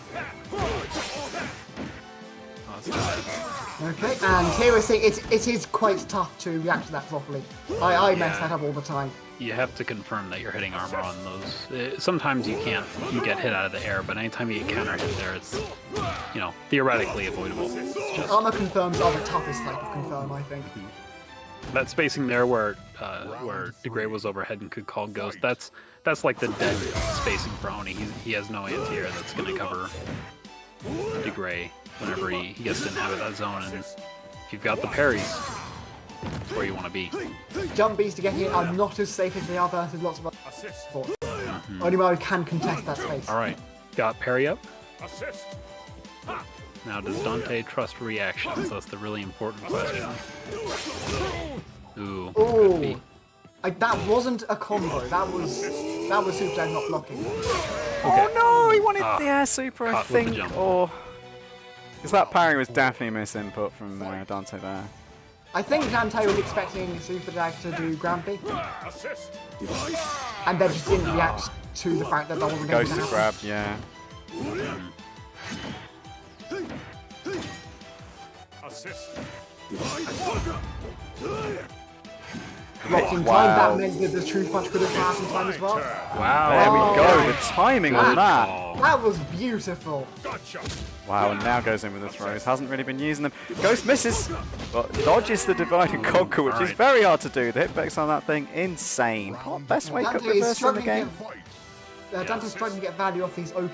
Okay, and here we're seeing it is quite tough to react to that properly. I mess that up all the time. You have to confirm that you're hitting armor on those. Sometimes you can't. You get hit out of the air, but anytime you get counter hit there, it's, theoretically avoidable. It's just Armor confirms are the toughest type of confirm, I think. that spacing there where DeGray was overhead and could call Ghost. That's like the dead spacing for Oni. He has no anti-air that's going to cover DeGray whenever he gets to inhabit that zone. And if you've got the parries, it's where you want to be. Jump beats to get in are not as safe as they are versus lots of other sports. Onimaru can contest that space. Alright, got parry up. Assist. Now, does Dante trust reactions? That's the really important question. Ooh, could be. Ooh. That wasn't a combo. That was Super Jag not blocking. Oh no, he wanted the air super, I Caught with the think, jump. or... Because that parry was definitely a misinput from Dante there. I think Dante was expecting Super Jag to do Grampy, Assist. and then just didn't react to the fact that that wasn't going to Ghost happen. grabbed, yeah. Assist. Locked in time, Wow. that meant that the Truth Punch could have come out in time as well. Wow. There we go, Oh. the timing on that. Oh. That was beautiful. Gotcha. Wow, and now goes in with the throws. Hasn't really been using them. Ghost misses, but dodges the divide and conquer, which is Alright. very hard to do. The hitbox on that thing, insane. What best wake up Dante is reversal in the struggling to game? get, Dante's struggling to get value off these Oki,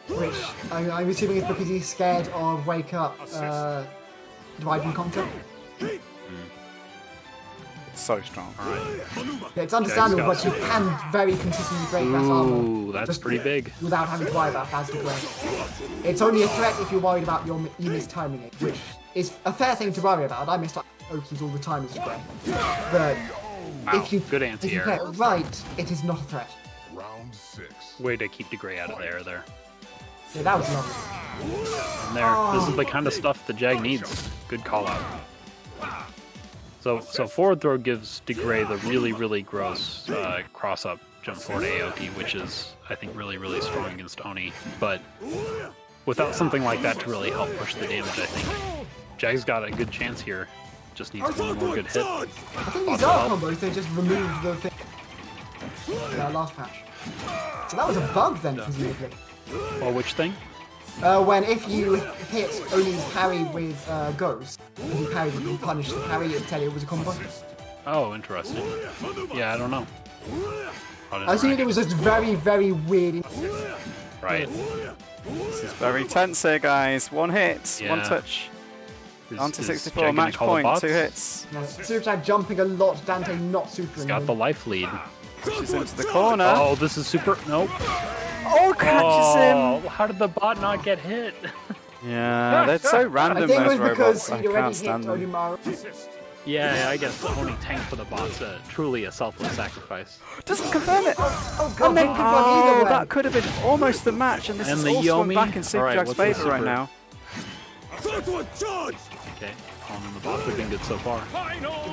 which I'm assuming is because he's scared of Wake Up, Divide and Conquer. So strong. Yeah, it's understandable, but you can very consistently break that armor Ooh, that's just pretty big. without having to worry about fast degrade. It's only a threat if you're worried about you mistiming it, which is a fair thing to worry about. I mistime Okis all the time as degrade. But if you Good if you play anti-air. it right, it is not a threat. Round 6. Way to keep DeGray out of there. Yeah, that was lovely. And there, this is the kind of stuff the Jag needs. Good call out. So forward throw gives DeGray the really gross cross up jump forward Aoki, which is I think really strong against Oni. But without something like that to really help push the damage, I think Jag's got a good chance here. Just needs one more good hit. I think these are combos, they just removed the thing in our last patch. So that was a bug then, presumably. Well, which thing? When if you hit Oni's parry with Ghost, and he parried it, you punish the parry, it'd tell you it was a combo. Oh, interesting. Yeah, I don't know. I assume it was just very weird. Right. This is very tense here, guys. One hit, one Yeah. touch. On to Is 64, Jag gonna match call the point, bots? 2 hits. Super Tag jumping a lot, Dante not super. He's got the life lead. Pushes into the corner. Oh, this is super. Nope. Oh, catches him! Oh, how did the bot not get hit? Yeah, they're so I random, think it those was because robots. I he already can't hit stand them. Onimaru. Yeah, I guess the only tank for the bot's truly a selfless sacrifice. Doesn't confirm it! Oh god, And then, that could have gone either way. that could have been almost the match, and this And is the all swung Yomi? back in Super Alright, Jag's what's the favour right super? now. Okay, calling the bots have been good so far.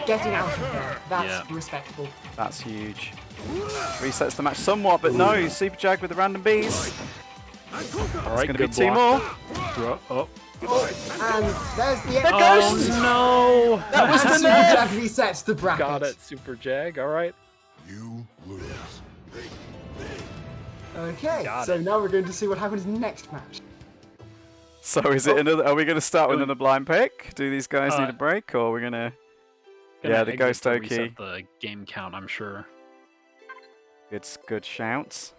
Getting out of there, that's Yeah. respectable. That's huge. Resets the match somewhat, but no, Super Jag with the random bees. All right, Going to be good 2 block. more. Oh, And there's the end. Ghost! no! That was And the Super nerf! Jag resets the bracket. Got it, Super Jag. All right. You lose. Okay, Got so it. now we're going to see what happens next match. So is it another? Are we going to start with another blind pick? Do these guys need Uh, a break, or are we going to? Gonna Yeah, the exit Ghost to Oki. reset the game count, I'm sure. It's good shouts.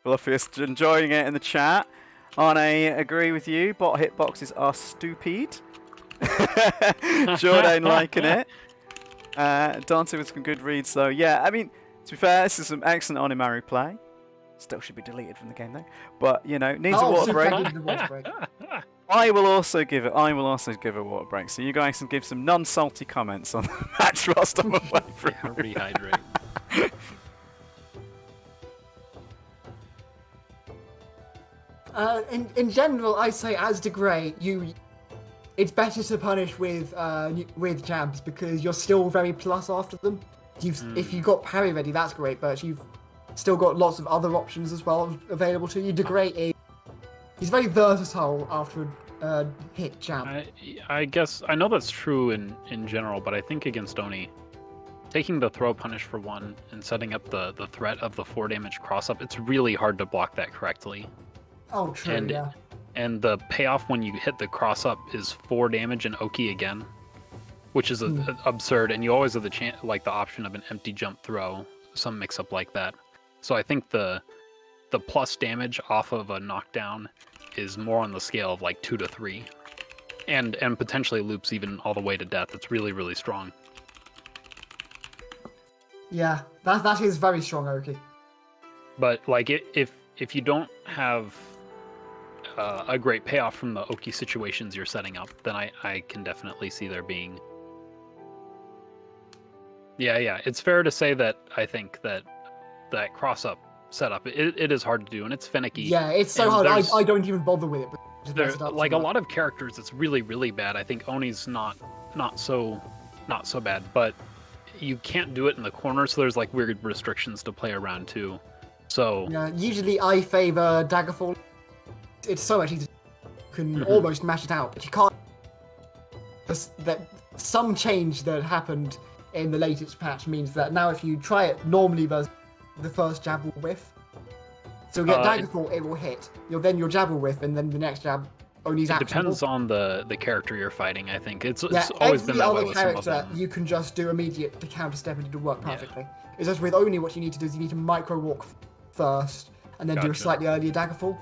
Fluffiest enjoying it in the chat. Arne, agree with you. Bot hitboxes are stupid. Jordan liking it. Dante with some good reads though. Yeah, I mean, to be fair, this is some excellent Onimaru play. Still should be deleted from the game though. But you know, needs a water Super break. Jag needed a water break. I will also give it a water break. So you guys can give some non-salty comments on the match whilst I'm away from it. Rehydrate. In general, I say as DeGray, it's better to punish with jabs because you're still very plus after them. If you got parry ready, that's great, but you've still got lots of other options as well available to you. DeGray he's very versatile after a hit jab. I guess I know that's true in general, but I think against Oni, taking the throw punish for one and setting up the threat of the 4 damage cross up, it's really hard to block that correctly. Oh, true, and- yeah. And the payoff when you hit the cross up is 4 damage and Oki again. which is absurd. And you always have the option of an empty jump throw, some mix-up like that. So I think the plus damage off of a knockdown is more on the scale of like 2 to 3, and potentially loops even all the way to death. It's really, really strong. Yeah, that is very strong, Oki. But like if you don't have a great payoff from the Oki situations you're setting up, then I can definitely see there being. Yeah. It's fair to say that I think that cross-up setup, it is hard to do, and it's finicky. Yeah, it's so And hard. I don't even bother with it. But just mess it up like too a much. lot of characters, it's really, really bad. I think Oni's not so bad, but you can't do it in the corner, so there's like weird restrictions to play around too. So Yeah, usually I favor Daggerfall. It's so much easier. You can almost mash it out, but you can't. That some change that happened in the latest patch means that now if you try it normally, the first jab will whiff. So you get Daggerfall, it will hit. Then your jab will whiff, and then the next jab only is it actionable. depends on the character you're fighting. I think it's Yeah, always every been that way other with some of character them. you can just do immediate to counter step and it'll work perfectly. It's just with Oni, what you need to do is you need to micro walk first, and then do a Gotcha. slightly earlier Daggerfall.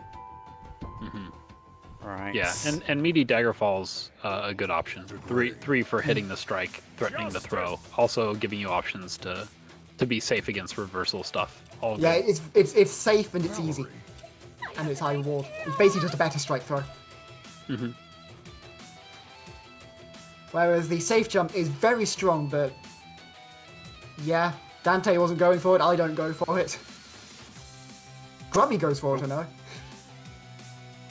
Right. Yeah, and meaty Daggerfall's a good option. Three for hitting the strike, threatening the throw, also giving you options to be safe against reversal stuff. All Yeah, good. it's safe and it's easy, and it's high reward. It's basically just a better strike throw. Whereas the safe jump is very strong, but yeah, Dante wasn't going for it. I don't go for it. Grubby goes for it, I know.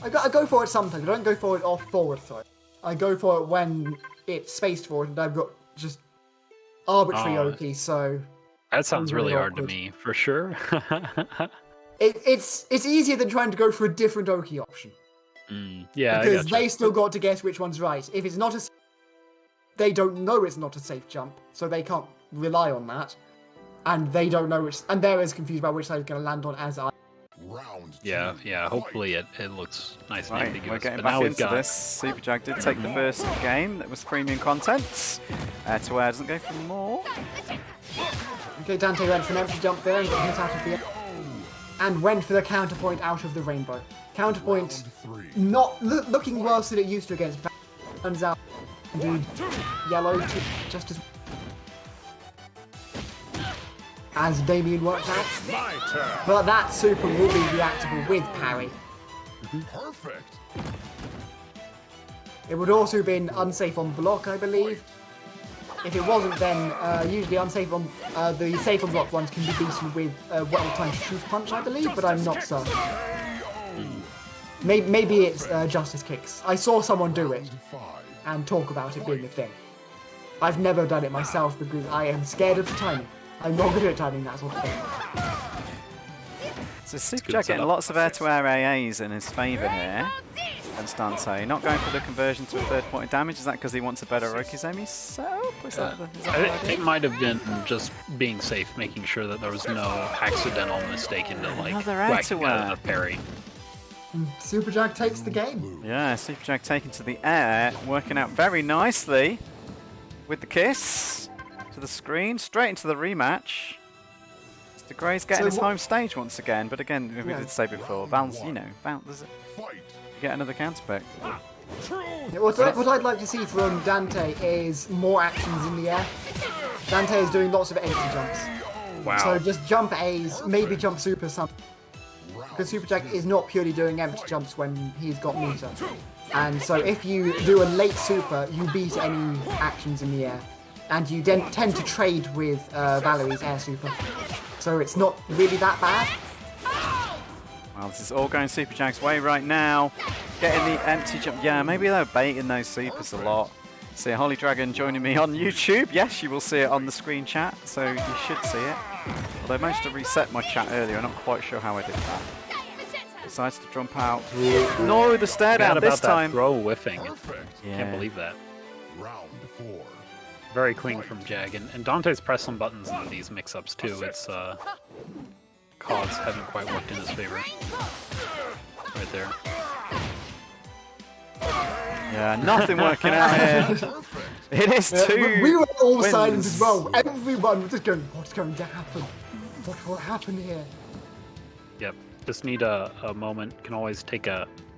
I go for it sometimes. I don't go for it off forward throw. I go for it when it's spaced for it, and I've got just arbitrary Oh. OP. So That sounds really really hard to awkward. me, for sure. it's easier than trying to go for a different Oki option. Yeah, I Because gotcha. they still got to guess which one's right. If it's not a... They don't know it's not a safe jump, so they can't rely on that. And they don't know which... And they're as confused about which side it's going to land on as I... Round Yeah, two, Hopefully it looks nice and Right, ambiguous. we're getting but now back we've into got this. Superjack did take the first game that was premium content. To where doesn't go for more. Okay, Dante went for an empty jump there and got hit out of the... And went for the counterpoint out of the rainbow. Counterpoint round three. not looking worse than it used to against... Turns out, indeed, yellow just as Damien worked out. My turn. But that super will be reactable with parry. Perfect. It would also have been unsafe on block, I believe. If it wasn't, then usually unsafe on the safe on block ones can be beaten with well-timed truth punch, I believe, but I'm not certain. Maybe it's justice kicks. I saw someone do it Five. and talk about it being a thing. I've never done it myself because I am scared of the timing. I'm not good at timing that sort of thing. So Superjack getting setup. lots of air-to-air AAs in his favour here. And Dante not going for the conversion to a third point of damage. Is that because he wants a better Rokizemi setup? Is that the it might have been just being safe, making sure that there was no accidental mistake into like Another whacking out air-to-air. of the parry. Superjack takes the game. Yeah, Superjack taken to the air, working out very nicely with the kiss to the screen, straight into the rematch. Mr. Gray's getting So his what- home stage once again, but again, we Yeah. did say before, Val's, you know, Val, there's a, Fight. you get another counter pick. Yeah, what I'd like to see from Dante is more actions in the air. Dante is doing lots of empty jumps. Wow. So just jump A's, maybe jump super some. Because Superjack is not purely doing empty jumps when he's got meter. And so if you do a late super, you beat any actions in the air. And you then tend to trade with Valerie's air super. So it's not really that bad. Well, this is all going Superjack's way right now. Getting the empty jump. Yeah, maybe they're baiting those supers a lot. See Holly Dragon joining me on YouTube. Yes, you will see it on the screen chat, so you should see it. Although I managed to reset my chat earlier, I'm not quite sure how I did that. Decides to jump out. No, the stare Forgot down about this that time. throw whiffing. Perfect. Yeah. Can't believe that. Round four. Very clean from Jag, and Dante's pressed some buttons in these mix-ups too. It's cards haven't quite worked in his favor. Right there. Yeah, nothing working out here. Perfect. It is two. We were all wins. silent as well. Everyone was just going, what's going to happen? What will happen here? Yep. Just need a moment. Can always take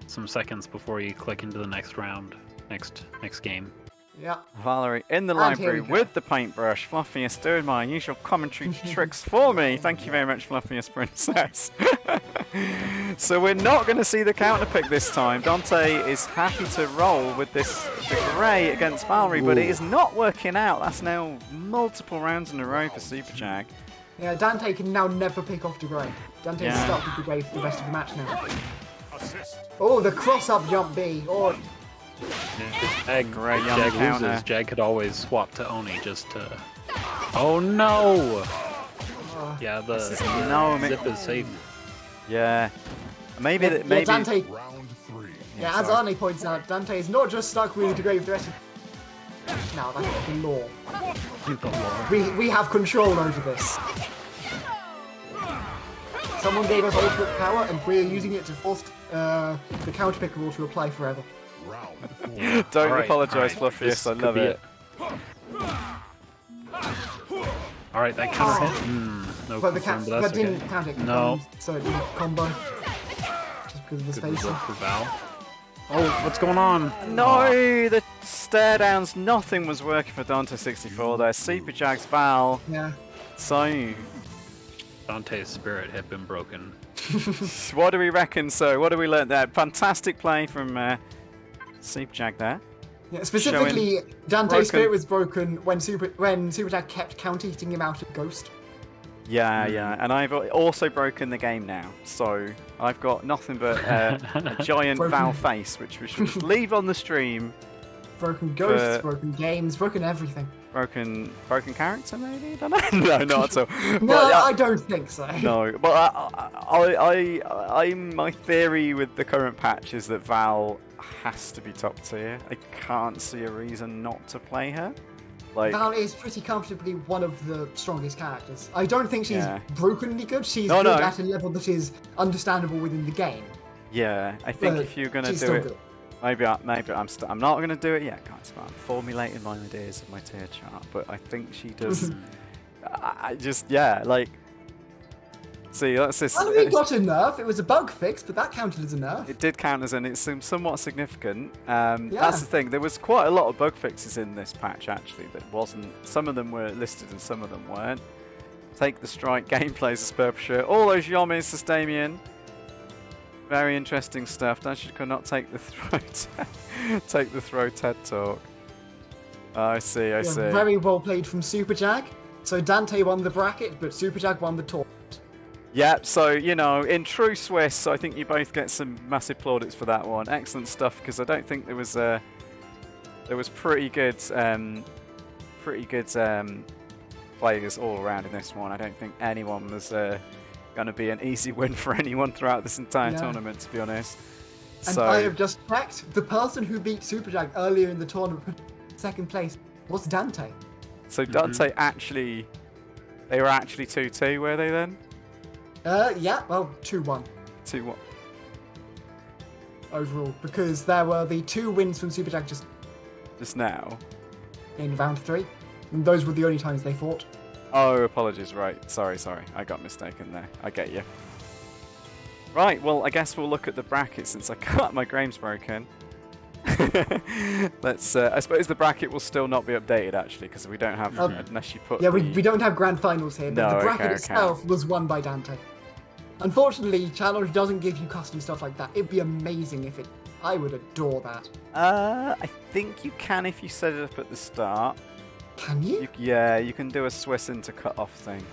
some seconds before you click into the next round, next game. Yeah. Valerie in the And here library we go. with the paintbrush. Fluffiest doing my usual commentary tricks for me. Thank you very much, Fluffiest Princess. So we're not going to see the counter pick this time. Dante is happy to roll with the grey against Valerie, but it is not working out. That's now multiple rounds in a row for Super Jag. Yeah, Dante can now never pick off De Grey. Dante Yeah. is stuck with De Grey for the rest of the match now. Assist. Oh, the cross-up jump B. Oh, Jag, Great young Jag counter. loses. Jag could always swap to Oni just to. Oh no! Yeah, the no zip is safe. Yeah. Maybe yeah, that. Maybe. Dante. Round 3. Yeah, as Arnie points out, Dante is not just stuck with De Grey for the rest of. Now that's the law. We have control over this. Someone gave us ultimate power, and we're using it to force the counter picker rule to apply forever. Round 4. Don't Alright, apologise, alright, Fluffiest. this I could love be it. All right, that counter hit. No But the confirm, cat but that's didn't okay. count it. No. So it didn't combo. Just because of the Good spacing. result for Val. Oh, what's going on? No, the stare downs. Nothing was working for Dante 64 there. Super Jags Val. Yeah. So, Dante's spirit had been broken. what do we reckon? So, what do we learn there? Fantastic play from Super Jag there. Yeah, specifically, Dante's broken- spirit was broken when Super Jag kept counter hitting him out of Ghost. Yeah, yeah, and I've also broken the game now, so I've got nothing but a giant Broken. Val face, which we should just leave on the stream. Broken Ghosts, broken games, broken everything. Broken character, maybe? Don't know. No, not at all. No, But, I don't think so. no, but my theory with the current patch is that Val has to be top tier. I can't see a reason not to play her. Like, Val is pretty comfortably one of the strongest characters. I don't think she's Yeah. brokenly good. She's No, good no. at a level that is understandable within the game. yeah, I think But if you're gonna she's do still it, good. maybe I'm not gonna do it yet, guys. But I'm formulating my ideas of my tier chart. But I think she does. I just like. See, that's this. And we got a nerf. It was a bug fix, but that counted as a nerf. It did count as it's somewhat significant. Yeah. That's the thing. There was quite a lot of bug fixes in this patch actually. That wasn't. Some of them were listed and some of them weren't. Take the strike, gameplays as purple shirt. All those Yomis, says Damien. Very interesting stuff. Dante could not take the throat. Take the throat TED talk. I see. I Yeah, see. very well played from Super Jag. So Dante won the bracket, but Super Jag won the tournament. Yeah, so, in true Swiss, I think you both get some massive plaudits for that one. Excellent stuff, because I don't think there was pretty good players all around in this one. I don't think anyone was going to be an easy win for anyone throughout this entire Yeah. tournament, to be honest. And So, I have just checked. The person who beat Super Jag earlier in the tournament, second place, was Dante. so Dante actually, they were actually 2-2, were they then? Yeah, well, 2-1 2-1. overall, because there were the 2 wins from Super Jag just Just now. in round 3, and those were the only times they fought. Oh, apologies, right. Sorry. I got mistaken there. I get you. Right, well, I guess we'll look at the bracket since I got my game's broken. Let's. I suppose the bracket will still not be updated actually because we don't have unless you put. Yeah, the... we don't have grand finals here, but No, the bracket okay. itself was won by Dante. Unfortunately, Challenge doesn't give you custom stuff like that. It'd be amazing if it. I would adore that. I think you can if you set it up at the start. Can you? Yeah, you can do a Swiss into cut-off thing.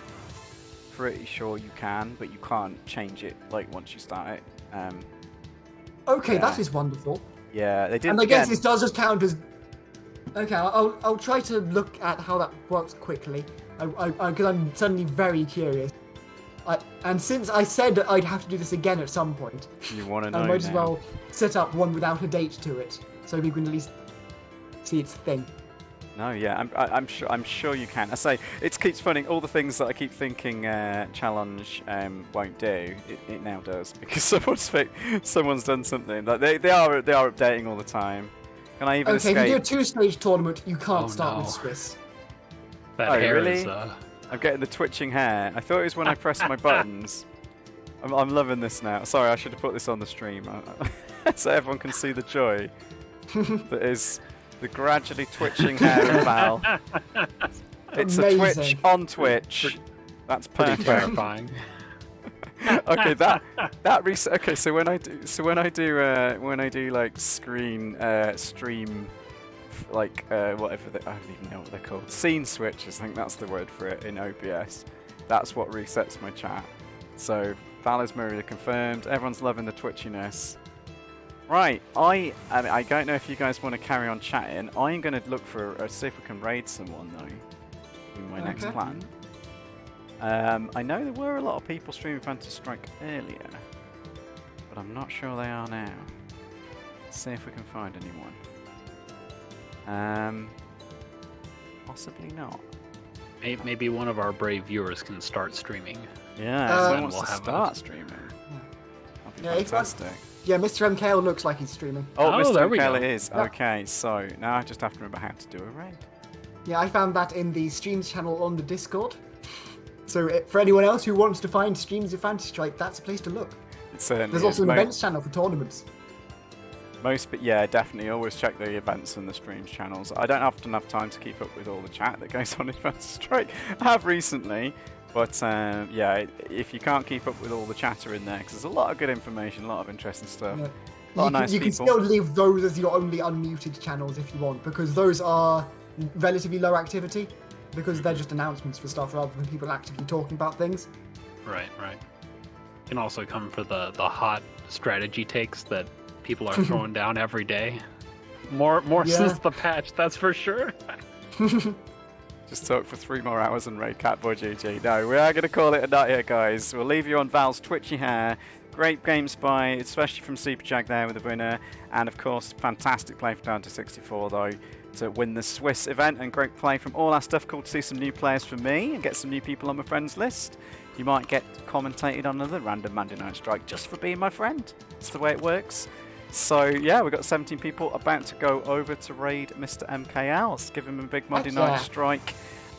Pretty sure you can, but you can't change it like once you start it. Okay, yeah. that is wonderful. Yeah, they did. And I guess this does just count as. Okay, I'll try to look at how that works quickly, because I'm suddenly very curious. And since I said that I'd have to do this again at some point, You want to know I might as now. well set up one without a date to it, so we can at least see its thing. No, yeah, I'm sure you can. I say it keeps funny. All the things that I keep thinking challenge won't do, it now does because someone's done something. Like they are updating all the time. Can I even Okay, if you do a escape? 2-stage tournament, you can't Oh, start no. with Swiss. That Oh, hair really? is. I'm getting the twitching hair. I thought it was when I pressed my buttons. I'm loving this now. Sorry, I should have put this on the stream so everyone can see the joy that is the gradually twitching hair of Val. It's a Twitch Amazing. on Twitch. That's Pretty perfect. terrifying. Okay, that reset. Okay, so when I do like stream like whatever I don't even know what they're called, scene switches. I think that's the word for it in OBS. That's what resets my chat. So Val is Maria confirmed. Everyone's loving the twitchiness. Right, I don't know if you guys want to carry on chatting. I'm going to look for see if we can raid someone though. In my next Okay. plan. I know there were a lot of people streaming Fantasy Strike earlier, but I'm not sure they are now. Let's see if we can find anyone. Possibly not. Maybe one of our brave viewers can start streaming. Yeah, Uh, someone wants We'll to have start streaming. That'd be Yeah, if I- fantastic. Yeah, Mr. MKL looks like he's streaming. Oh, Oh, Mr. there we Kelly go. is. Yeah. Okay, so now I just have to remember how to do a raid. Yeah, I found that in the streams channel on the Discord. So for anyone else who wants to find streams of Fantasy Strike, that's a place to look. It certainly There's is. also an events channel for tournaments. Yeah, definitely. Always check the events and the streams channels. I don't often have time to keep up with all the chat that goes on in Fantasy Strike. I have recently, but yeah, if you can't keep up with all the chatter in there, because there's a lot of good information, a lot of interesting stuff. Yeah. A lot of nice you can people. still leave those as your only unmuted channels if you want, because those are relatively low activity, because they're just announcements for stuff rather than people actively talking about things. Right. Can also come for the hot strategy takes that people are throwing down every day. More Yeah. since the patch, that's for sure. Just talk for 3 more hours and raid Catboy GG. No, we are going to call it a night here, guys. We'll leave you on Val's twitchy hair. Great game spy, especially from Superjag there with the winner. And of course, fantastic play from Down to 64 though to win the Swiss event. And great play from all our stuff. Cool to see some new players from me and get some new people on my friends list. You might get commentated on another random Monday Night Strike just for being my friend. That's the way it works. So yeah, we've got 17 people about to go over to raid Mr. MKL. Let's give him a big Monday Heck Night yeah. Strike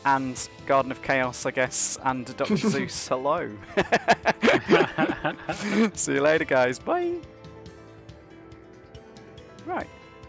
and Garden of Chaos, I guess, and Dr. Zeus. Hello. See you later, guys. Bye. Right.